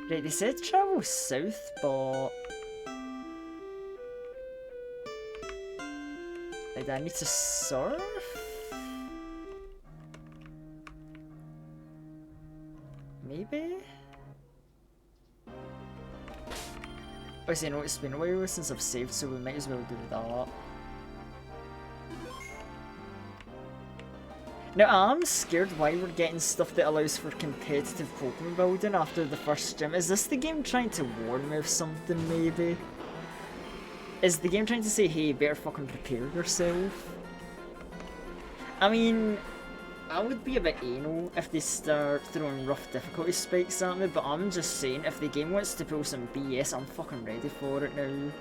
Right, they said travel south, but like, do I need to surf? Maybe? I say no, it's been a while since I've saved, so we might as well do that. Now, I'm scared why we're getting stuff that allows for competitive Pokemon building after the first gym. Is this the game trying to warn me of something, maybe? Is the game trying to say, hey, better fucking prepare yourself? I mean, I would be a bit anal if they start throwing rough difficulty spikes at me, but I'm just saying, if the game wants to pull some BS, I'm fucking ready for it now.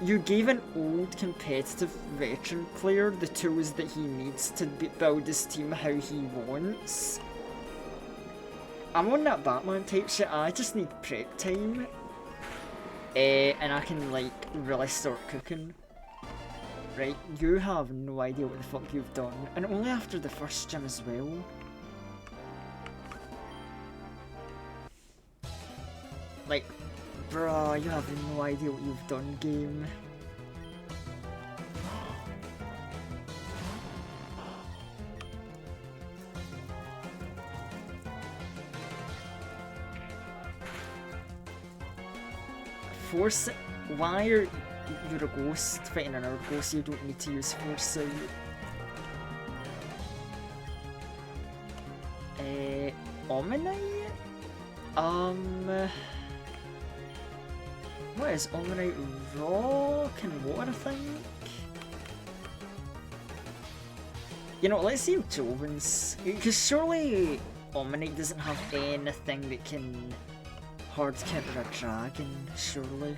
You gave an old competitive veteran player the tools that he needs to build his team how he wants. I'm on that Batman type shit, I just need prep time. And I can like really start cooking. Right, you have no idea what the fuck you've done. And only after the first gym as well. Like, bruh, you have no idea what you've done, game. Force. Why are you're a ghost fighting another ghost? You don't need to use Foresight. Omanyte? What is Omanyte? Rock and water, I think? You know, let's see if Joven's... Because surely Omanyte doesn't have anything that can hard counter a dragon, surely.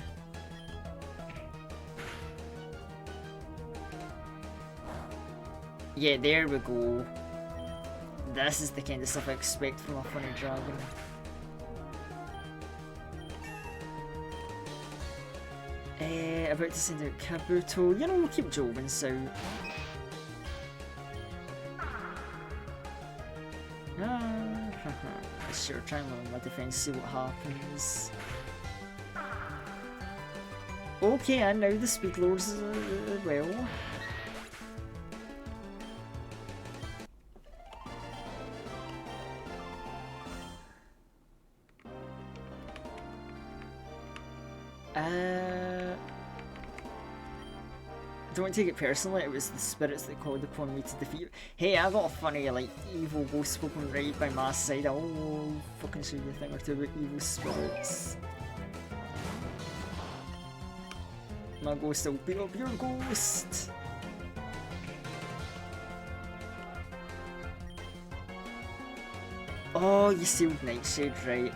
Yeah, there we go. This is the kind of stuff I expect from a funny dragon. About to send out Kabuto. You know, we'll keep Joven's out. Sure, try and learn my defense, see what happens. Okay, and now the speed lowers well. Don't take it personally, it was the spirits that called upon me to defeat you. Hey, I got a funny, like, evil ghost Pokemon right by my side. I'll fucking show you a thing or two about evil spirits. My ghost will beat up your ghost. Oh, you sealed Nightshade, right.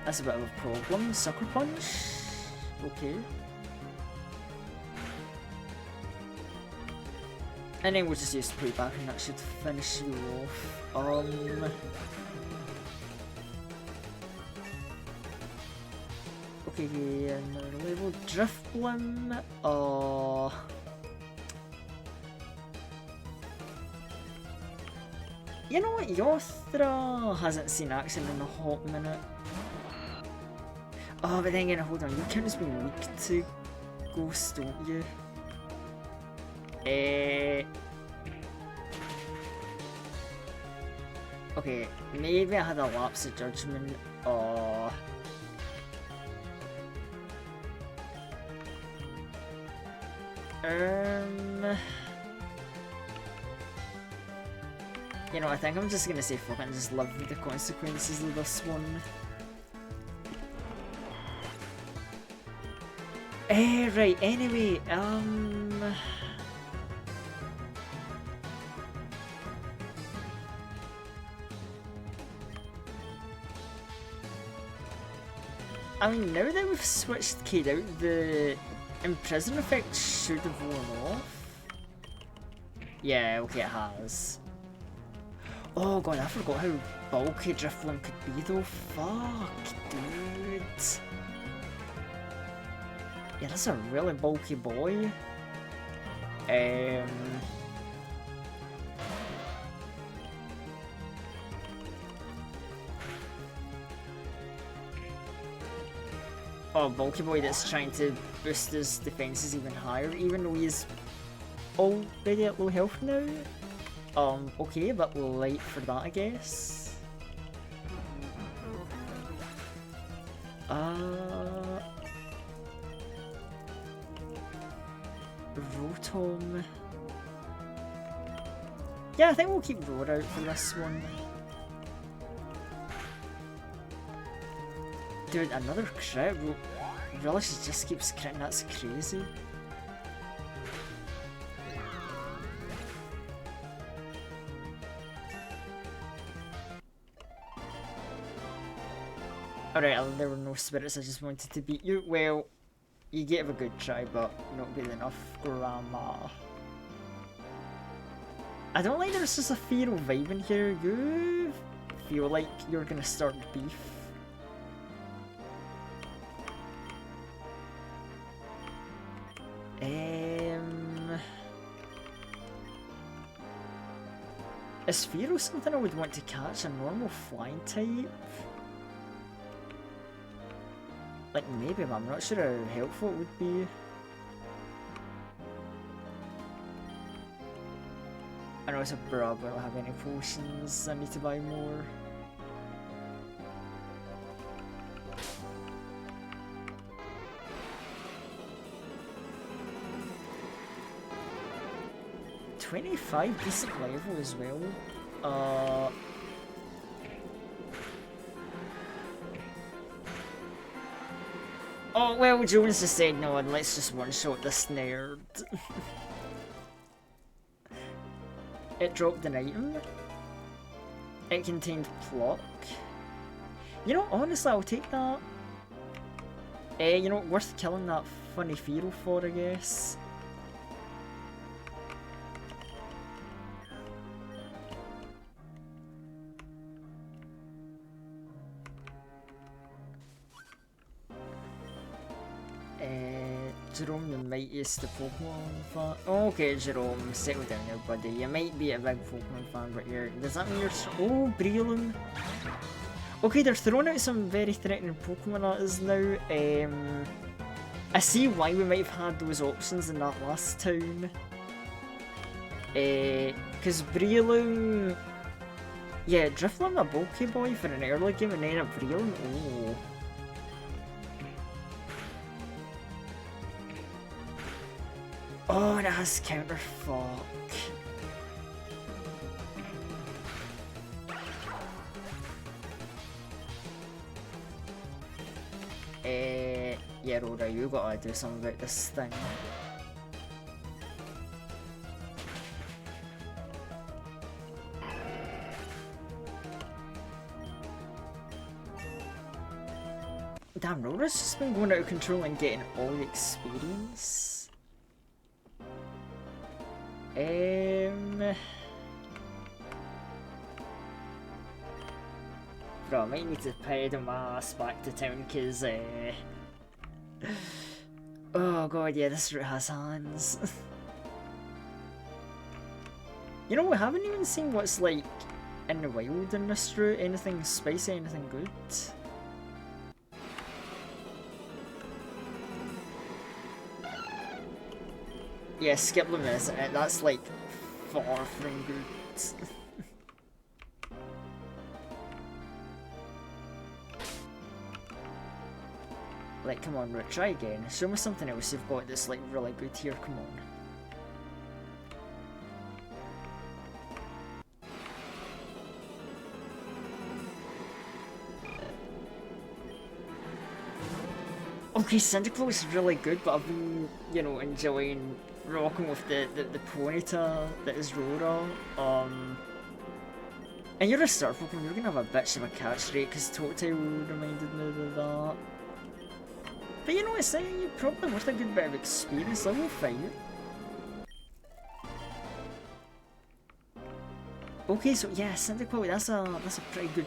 That's a bit of a problem. Sucker Punch? Okay. And then we'll just use playback and that should finish you off. Okay, another level. Drifblim. You know what? Yothra hasn't seen action in a hot minute. Oh, but then again, hold on. You count as being weak to Ghost, don't you? Okay, maybe I had a lapse of judgment. Oh. You know, I think I'm just gonna say fuck it and just live with the consequences of this one. Right, anyway, I mean, now that we've switched Cade out, the imprison effect should have worn off. Yeah, okay, it has. Oh god, I forgot how bulky Drifloon could be though. Fuck, dude. Yeah, that's a really bulky boy. Oh, bulky boy that's trying to boost his defenses even higher, even though he's already at low health now. Okay, but late for that, I guess. Rotom. Yeah, I think we'll keep Roar out for this one. Dude, another crit? Relish just keeps critting, that's crazy. Alright, there were no spirits, I just wanted to beat you. Well, you gave a good try, but not good enough, Grandma. I don't like there's just a feral vibe in here. You feel like you're gonna start beef. Is Fearow something I would want to catch? A normal flying type? Like maybe, but I'm not sure how helpful it would be. I know it's a bra, but I don't have any potions. I need to buy more. $25 decent level as well. Oh well, Jonas just said no, and let's just one-shot this nerd. It dropped an item. It contained Pluck. You know, honestly, I'll take that. You know, worth killing that funny Fearow for, I guess. Jerome, the mightiest of Pokemon fan. Okay, Jerome, settle down there, buddy. You might be a big Pokemon fan, but does that mean you're... Oh, Breloom. Okay, they're throwing out some very threatening Pokemon at us now. I see why we might have had those options in that last town. Because Breloom... Yeah, Drifloon a bulky boy for an early game and then a Breloom. Oh. Oh, and it has counter fuck. Yeah, Rhoda, you gotta do something about this thing. Damn, Rhoda's just been going out of control and getting all the experience. Bro, I might need to pedal my ass back to town because, oh god, yeah, this route has hands. You know, we haven't even seen what's like in the wild in this route? Anything spicy, anything good? Yeah, skip limit, isn't it? That's like far from good. Like, come on, Root, try again. Show me something else you've got that's like really good here, come on. Okay, Cyndaquil is really good, but I've been, you know, enjoying rocking with the Ponyta that is Rora. And you're a Star Pokemon, you're gonna have a bitch of a catch rate, because Totodile reminded me of that. But you know what I'm saying, you're probably worth a good bit of experience, level 5. Okay, so yeah, Cyndaquil, that's a pretty good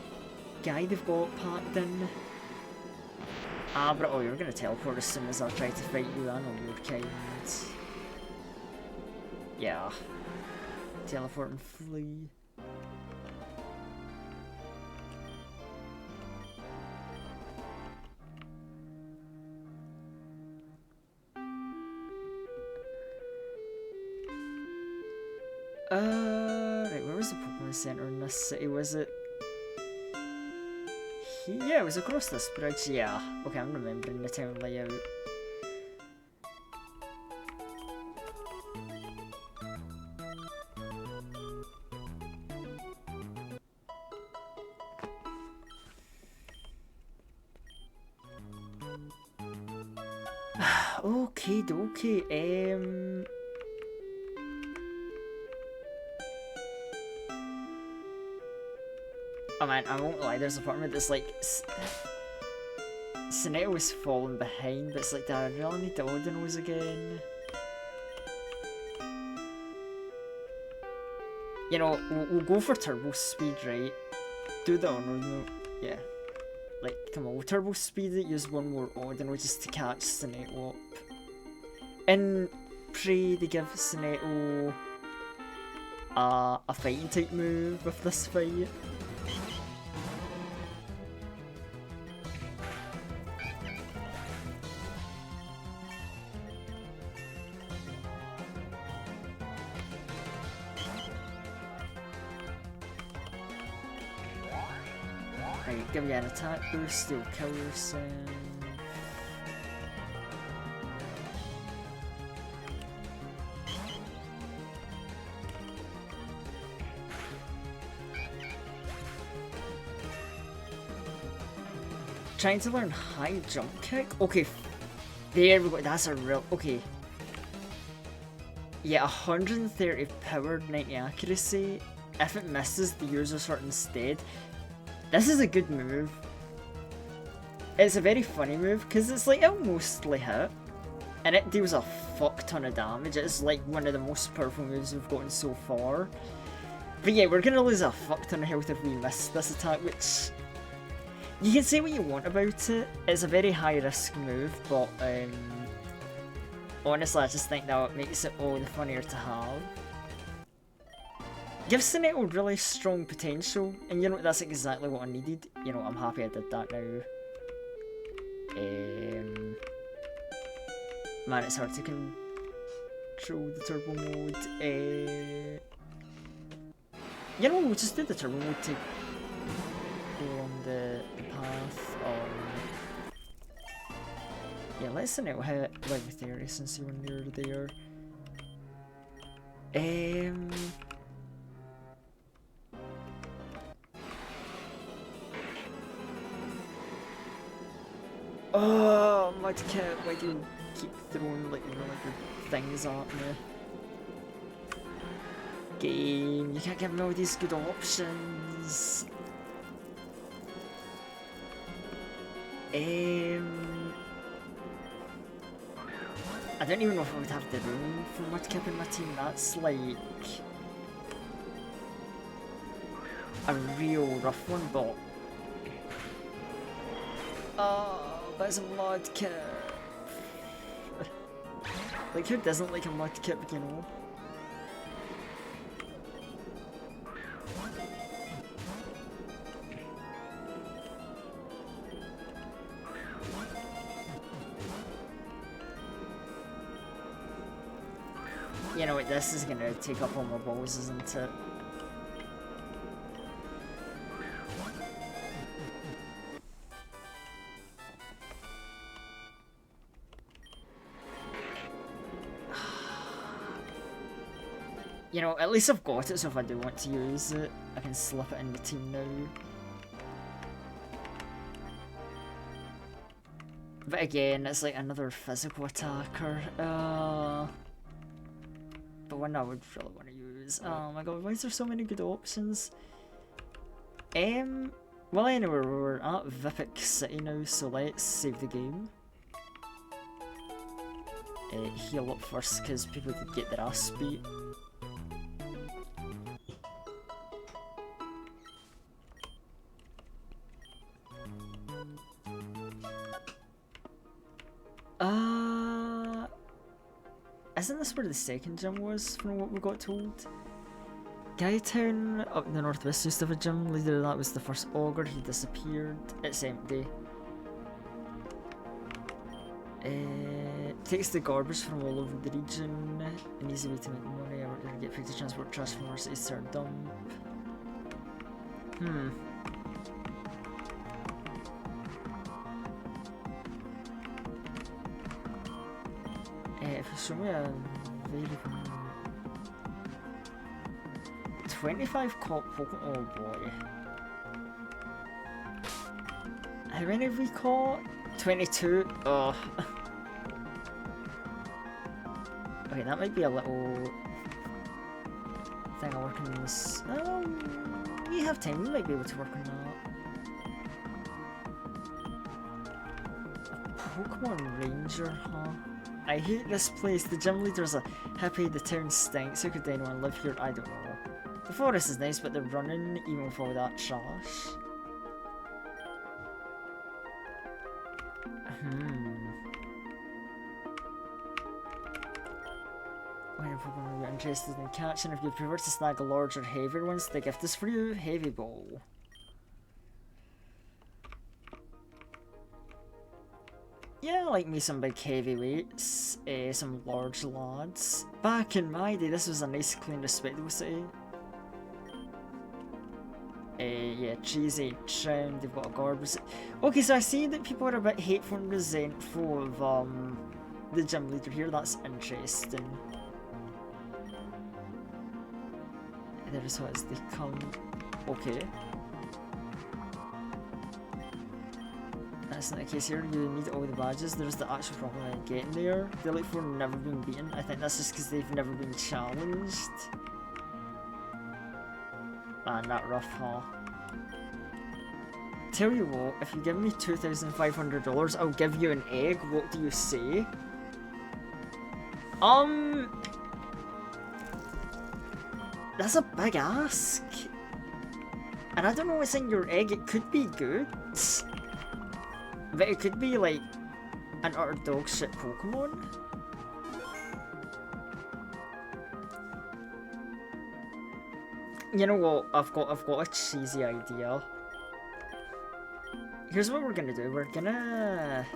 guy they've got packed in. Ah, but oh, you're gonna teleport as soon as I try to fight you, I know your kind. Yeah. Teleport and flee. Right, where was the Pokemon Center in this city? Was it? Yeah, it was across this bridge. Yeah. Okay, I'm remembering the town layout. Okay, okay. Oh man, I won't lie, there's a part of me that's like... Sinetto was falling behind, but it's like, do I really need the Ordinals again? You know, we'll go for Turbo Speed, right? Do the Ordinal, yeah. Like, come on, we'll Turbo Speed it, use one more Ordinal just to catch Sinetto up. And pray to give Sinetto a fighting type move with this fight. Right, give me an attack boost, you'll kill yourself. Trying to learn high jump kick? Okay, there we go, that's a real, okay. Yeah, 130 power, 90 accuracy. If it misses, the user's hurt instead. This is a good move. It's a very funny move, because it's like, it'll mostly hit. And it deals a fuck ton of damage. It's like one of the most powerful moves we've gotten so far. But yeah, we're gonna lose a fuck ton of health if we miss this attack, which... You can say what you want about it. It's a very high risk move, but honestly I just think that makes it all the funnier to have. Gives Sinetto really strong potential, and you know what, that's exactly what I needed. You know, I'm happy I did that now. Man, it's hard to control the turbo mode. You know, we'll just do the turbo mode to go on the path. Yeah, let's Sinetto hit Levitheria and see when they're there. Oh, Mudkip, why do you keep throwing like really good things at me? Game, you can't give me all these good options. I don't even know if I would have the room for Mudkip in my team. That's like a real rough one, but but it's a Mudkip. Like, who doesn't like a Mudkip, you know? You know what, this is gonna take up all my balls, isn't it? You know, at least I've got it, so if I do want to use it, I can slip it in the team now. But again, it's like another physical attacker. The one I would really want to use. Oh my god, why is there so many good options? Well anyway, we're at Vipik City now, so let's save the game. Heal up first, because people could get their ass beat. Isn't this where the second gym was, from what we got told? Guytown up in the northwest used to have a gym leader. That was the first ogre. He disappeared. It's empty. Takes the garbage from all over the region. An easy way to make money. Or get paid to transport trash from our cities to our dump. If you show me a very 25 caught Pokemon, oh boy. How many have we caught? 22? Oh. Okay, that might be a little thing I'll work on this. We have time, we might be able to work on that. A Pokemon Ranger, huh? I hate this place. The gym leader's a hippie, the town stinks. How could anyone live here? I don't know. The forest is nice, but they're running even with all that trash. When Pokemon are interested in catching, if you prefer to snag a larger, heavier ones, the gift is for you. Heavy Ball. Yeah, I like me some big heavyweights, some large lads. Back in my day, this was a nice, clean, respectable city. Yeah, cheesy, trim, they've got a garbage. Okay, so I see that people are a bit hateful and resentful of the gym leader here. That's interesting. There's what is they come. Okay. That's not the case here. You need all the badges. There's the actual problem in getting there. The Elite Four have never been beaten. I think that's just because they've never been challenged. Man, that rough, huh? Tell you what, if you give me $2,500, I'll give you an egg. What do you say? That's a big ask. And I don't know what's in your egg. It could be good. But it could be like an utter dog shit Pokemon. You know what? I've got a cheesy idea. Here's what we're gonna do. We're gonna.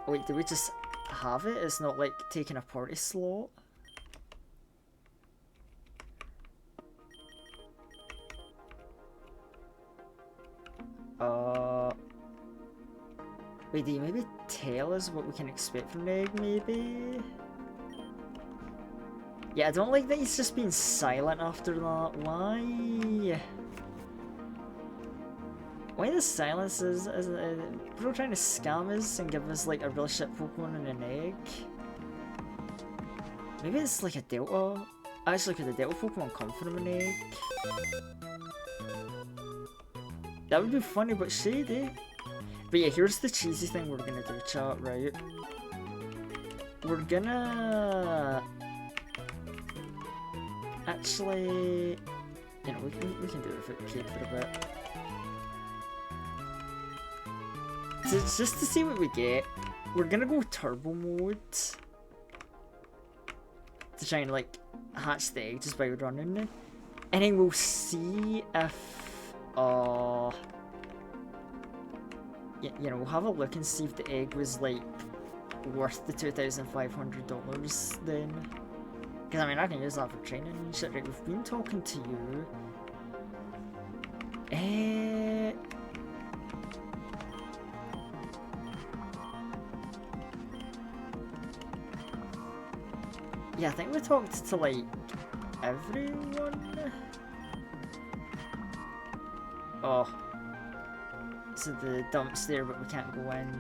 Wait, do we just have it? It's not like taking a party slot. Wait, do you maybe tell us what we can expect from the egg, maybe? Yeah, I don't like that he's just been silent after that. Why? Why the silence is people trying to scam us and give us like a real shit Pokemon and an egg? Maybe it's like a Delta. Actually, could the Delta Pokemon come from an egg? That would be funny but shady. But yeah, here's the cheesy thing we're gonna do, chat, right? We're gonna... Actually... You know, we can do it if it paid for a bit. So just to see what we get, we're gonna go turbo mode. To try and like, hatch the egg just by running it. And then we'll see if... you know, we'll have a look and see if the egg was like worth the $2,500 then? Because I mean, I can use that for training and shit. Right, we've been talking to you. Yeah, I think we talked to like everyone. Oh. So the dump's there, but we can't go in.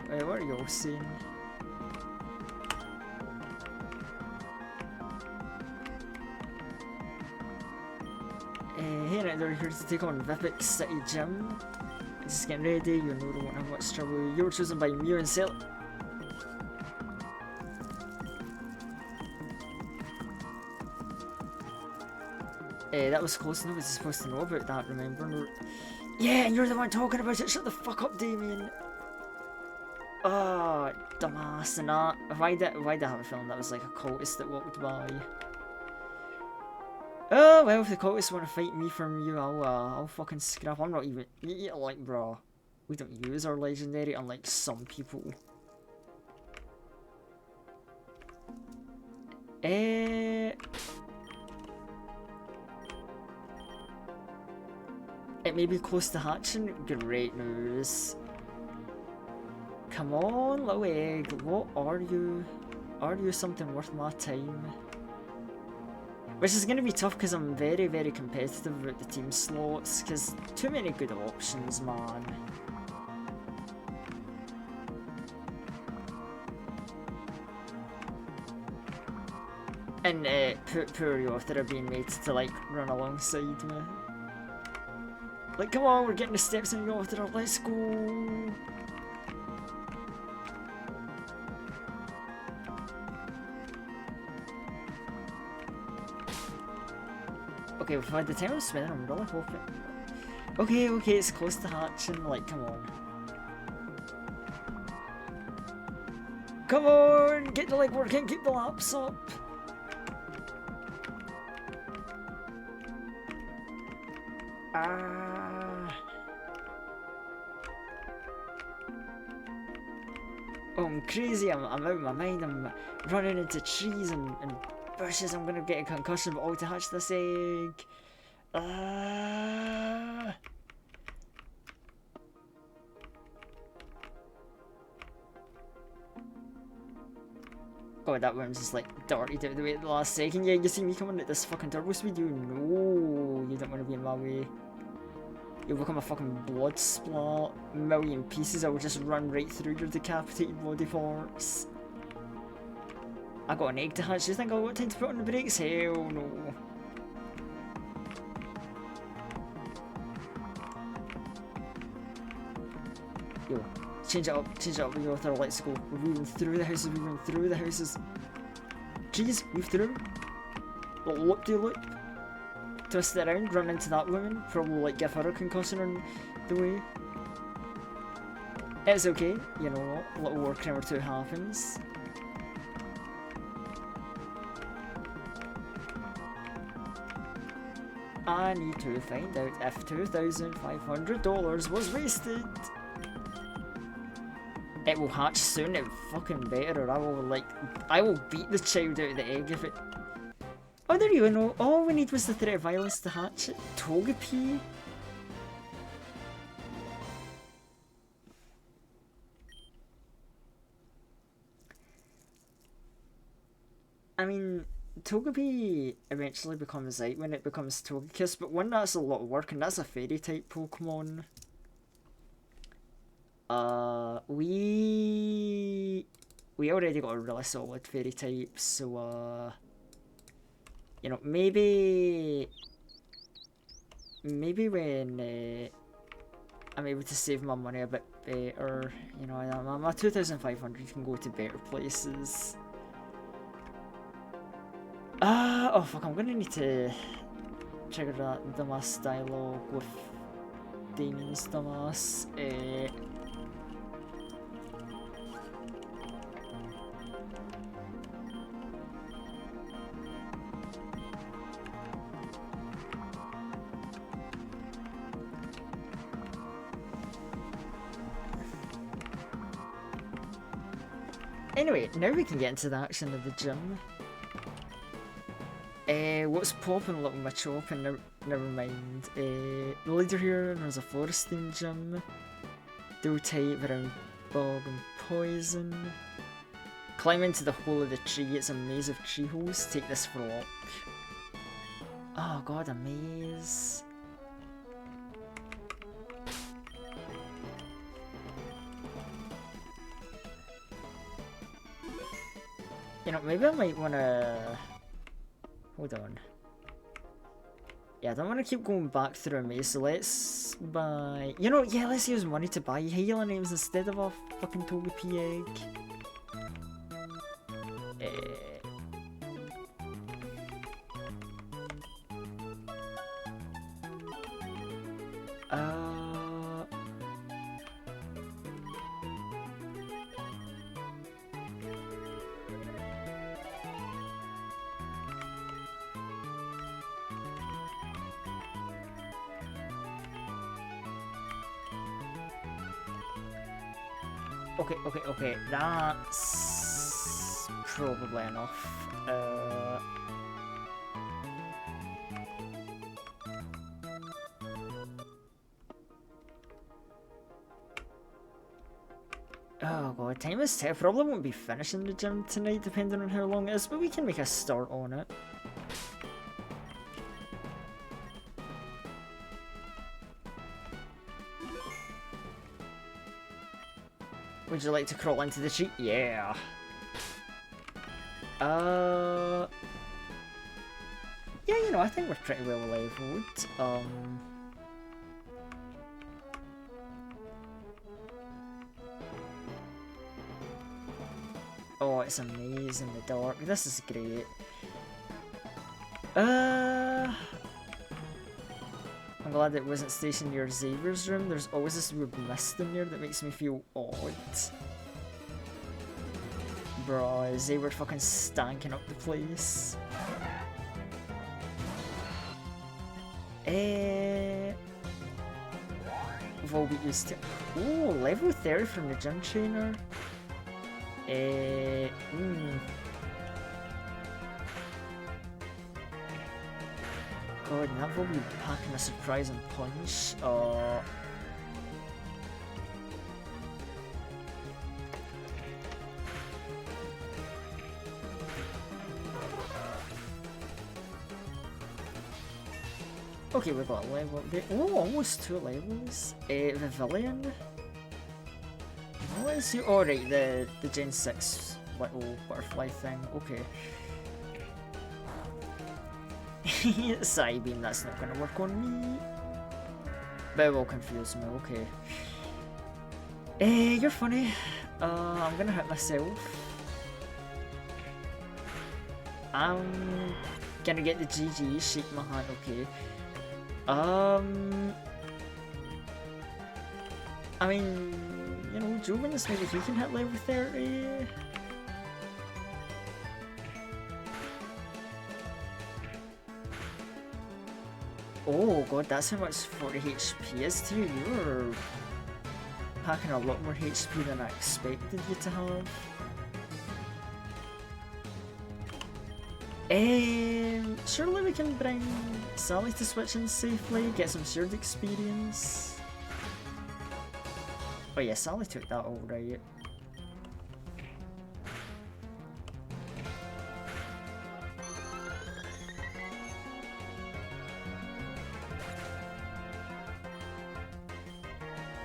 Wait, what are you all saying? Hey, now they're here to take on Vipix City Gym. Just getting ready, you know they won't have much trouble. You were chosen by Mew and Sel. That was close, nobody's supposed to know about that, remember? Yeah, and you're the one talking about it, shut the fuck up, Damien! Oh, dumbass, and that. Why did I have a feeling that was like a cultist that walked by? Oh, well, if the cultists want to fight me from you, I'll fucking scrap. I'm not even, like, bro. We don't use our legendary, unlike some people. It may be close to hatching. Great news. Come on, little egg. What are you? Are you something worth my time? Which is going to be tough because I'm very, very competitive about the team slots. Because too many good options, man. And poor Yothra being made to like run alongside me. Like, come on, we're getting the steps in Yothra, let's go! Okay, by the time I'm spinning, I'm really hoping. Okay, it's close to hatching, like, come on. Come on, get the leg working, keep the laps up! Oh, I'm crazy, I'm out of my mind, I'm running into trees and bushes, I'm gonna get a concussion, but all to hatch this egg. God, that one's just like darted out of the way at the last second. Yeah, you see me coming at this fucking turbo speed, you know you don't want to be in my way. You'll become a fucking blood splat, million pieces. I will just run right through your decapitated body parts. I got an egg to hatch. Do you think I'll got time to put on the brakes? Hell no. Yo, change it up with your third. Let's go. We're moving through the houses. We're moving through the houses. Jeez, move through. Little loop-de-loop. Twist it around, run into that woman, probably like give her a concussion on the way. It's okay, you know what, a little work or two happens. I need to find out if $2,500 was wasted. It will hatch soon, it fucking better, or I will beat the child out of the egg if it... Oh, there you go. All we need was the threat of violence to hatch it. Togepi? I mean, Togepi eventually becomes out when it becomes Togekiss, but one that's a lot of work, and that's a fairy type Pokemon. We already got a really solid fairy type, so you know, maybe when I'm able to save my money a bit better, you know, my 2,500 can go to better places. Oh fuck, I'm gonna need to trigger that dumbass dialogue with Damien's dumbass. Anyway, now we can get into the action of the gym. What's popping? Little Mitch open? Never mind. The leader here runs a forest themed gym. Do type around bog and poison. Climb into the hole of the tree. It's a maze of tree holes. Take this for a walk. Oh god, a maze. You know, maybe I might wanna... Hold on. Yeah, I don't want to keep going back through a maze, so let's buy... You know, yeah, let's use money to buy healing items instead of a fucking Togepi egg. Okay, that's probably enough. Oh god, time is tight. Probably won't be finishing the gym tonight depending on how long it is, but we can make a start on it. Would you like to crawl into the tree? Yeah. Yeah, you know, I think we're pretty well leveled. Oh, it's a maze in the dark. This is great. I'm glad it wasn't stationed near Xavier's room. There's always this weird mist in there that makes me feel odd. Bro, Xavier fucking stanking up the place. Volbeat used to... Ooh, level 30 from the gym trainer. God, that will be packing a surprising punch. Okay, we got a level there. Oh, almost 2 levels. Vivillon. Let's see. Oh, right, the Gen 6 little butterfly thing. Okay. Psybeam, that's not gonna work on me. But it will confuse me, okay. You're funny. I'm gonna hit myself. I'm gonna get the GG, shake my hand, okay. I mean, you know, Jovinus, maybe he can hit level 30. Oh god, that's how much 40 HP is to you. You're packing a lot more HP than I expected you to have. Surely we can bring Sally to switch in safely, get some shared experience. Oh yeah, Sally took that alright.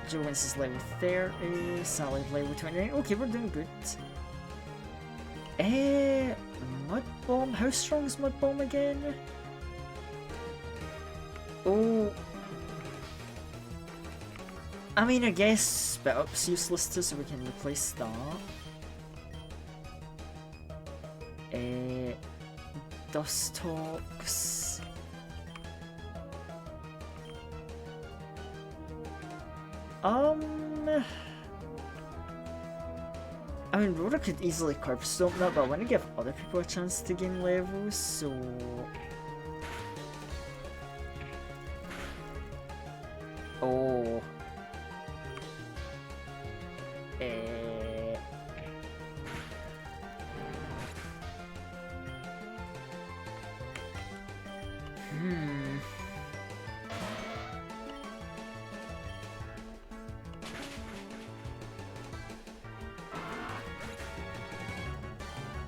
Jovinus is level 30, Sally level 29. Okay, we're doing good. Mud Bomb? How strong is Mud Bomb again? Oh. I mean, I guess Spit Up's useless too, so we can replace that. Dustox. I mean, Rora could easily curb stomp that, but I want to give other people a chance to gain levels, so... Oh.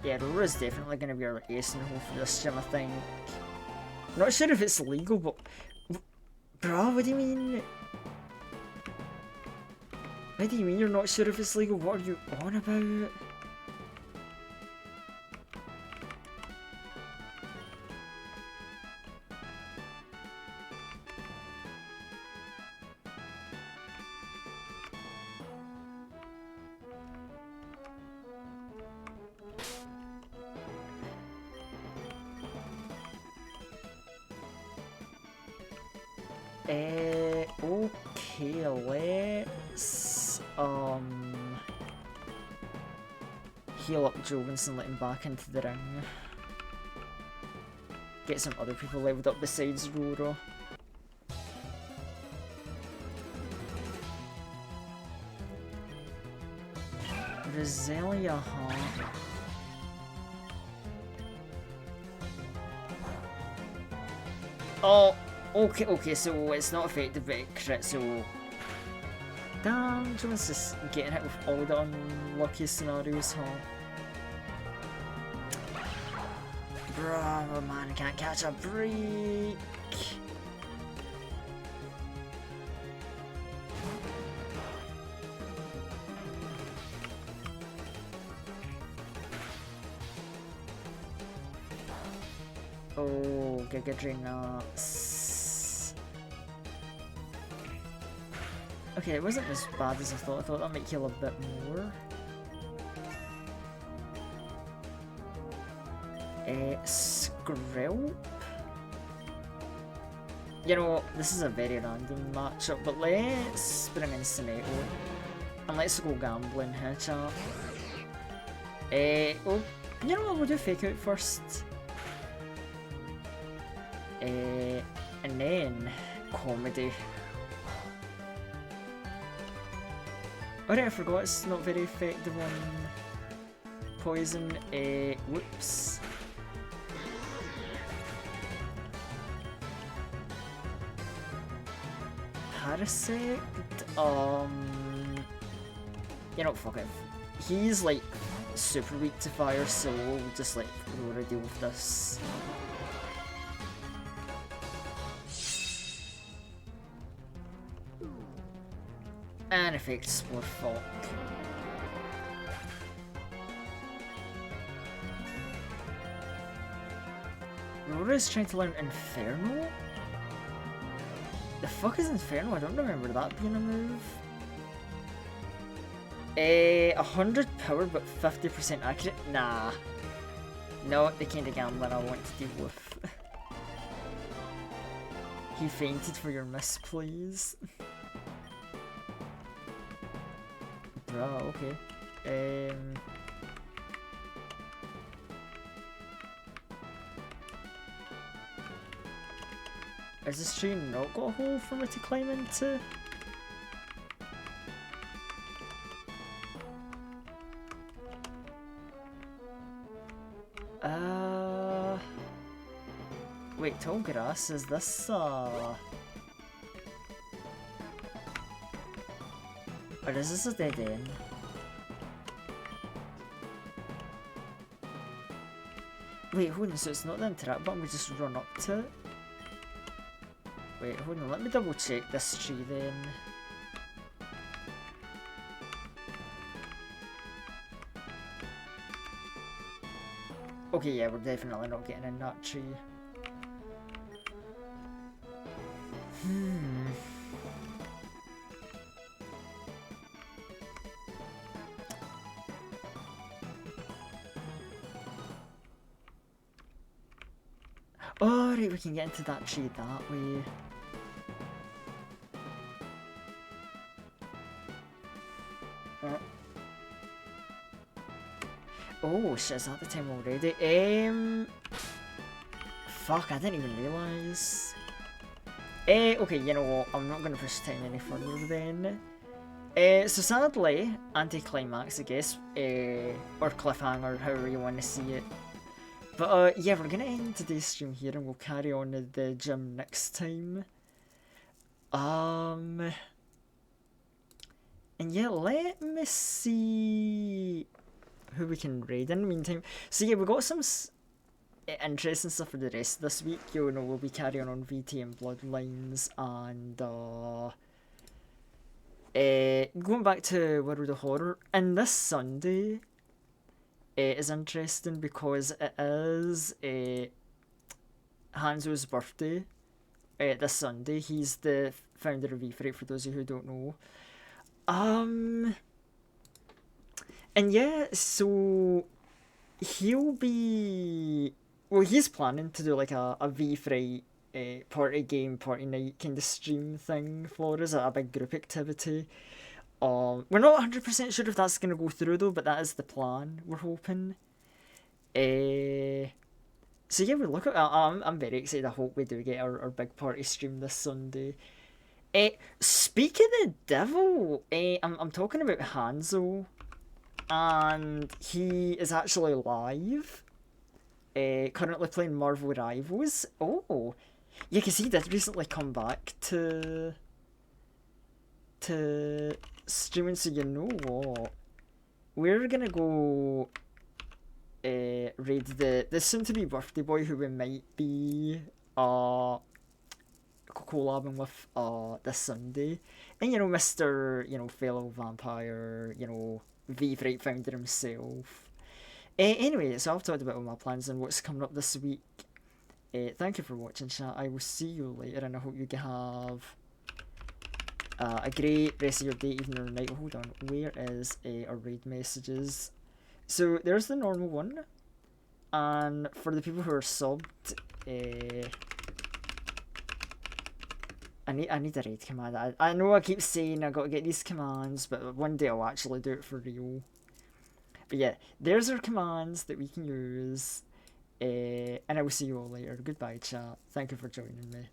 Yeah, Rora's definitely gonna be our ace in the hole for this gym, I think. Not sure if it's legal, but... Bruh, what do you mean? What do you mean you're not sure if it's legal? What are you on about? Okay, let's heal up Jovens and let him back into the ring. Get some other people leveled up besides Roro. Roselia, huh? Oh, okay, so it's not effective but it crit, so... Damn, Jones just getting hit with all the unlucky scenarios, huh? Bro, man, I can't catch a break. Oh, Giga Drain nuts. Okay, it wasn't as bad as I thought. I thought that might heal a bit more. Skrill? You know, this is a very random matchup, but let's bring in Soneto. And let's go gambling here, chat. Oh, you know what, we'll do Fake Out first. And then Comedy. Alright, I forgot it's not very effective on Poison. Whoops. Parasect? You know, fuck it. He's like super weak to fire, so we'll just let Rora deal with this. And effect Spore Fuck. Rora's trying to learn Inferno? The fuck is Inferno? I don't remember that being a move. 100 power but 50% accurate? Nah. Not the kind of gambling I want to deal with. He fainted for your miss, please. Bruh, okay. Is this tree not got a hole for me to climb into? Wait, tall grass, is this or is this a dead end? Wait, hold on, so it's not the interact button, we just run up to it? Wait, hold on, let me double check this tree then. Okay, yeah, we're definitely not getting in that tree. Alright, we can get into that tree that way. Oh shit, is that the time already? Fuck, I didn't even realise. Okay, you know what, I'm not gonna push time any further then. So sadly, anticlimax I guess, or cliffhanger, however you want to see it. But yeah, we're gonna end today's stream here, and we'll carry on at the gym next time. And yeah, let me see who we can raid in the meantime. So yeah, we got some interesting stuff for the rest of this week. You know, we'll be carrying on VT and Bloodlines, and going back to World of Horror. And this Sunday is interesting because it is Hanzo's birthday. This Sunday, he's the founder of V-Fright, for those of you who don't know. And yeah, so he'll be, well, he's planning to do like a V-Fright party game, party night kind of stream thing for us, a big group activity. We're not 100% sure if that's gonna go through though, but that is the plan. We're hoping. So yeah, we look at. I'm very excited. I hope we do get our big party stream this Sunday. Speak of the devil, I'm talking about Hanzo, and he is actually live. Currently playing Marvel Rivals. Oh, yeah, because he did recently come back to streaming. So you know what, we're gonna go raid the soon-to-be birthday boy, who we might be collabing with this Sunday, and you know, Mr. you know, fellow vampire, you know, V-Fright founder himself. Anyway, so I've talked about all my plans and what's coming up this week. Thank you for watching, chat. I will see you later, and I hope you have a great rest of your day, evening, or night. Hold on, where is our raid messages? So there's the normal one, and for the people who are subbed, I need a raid command. I know I keep saying I gotta get these commands, but one day I'll actually do it for real. But yeah, there's our commands that we can use, and I will see you all later. Goodbye, chat. Thank you for joining me.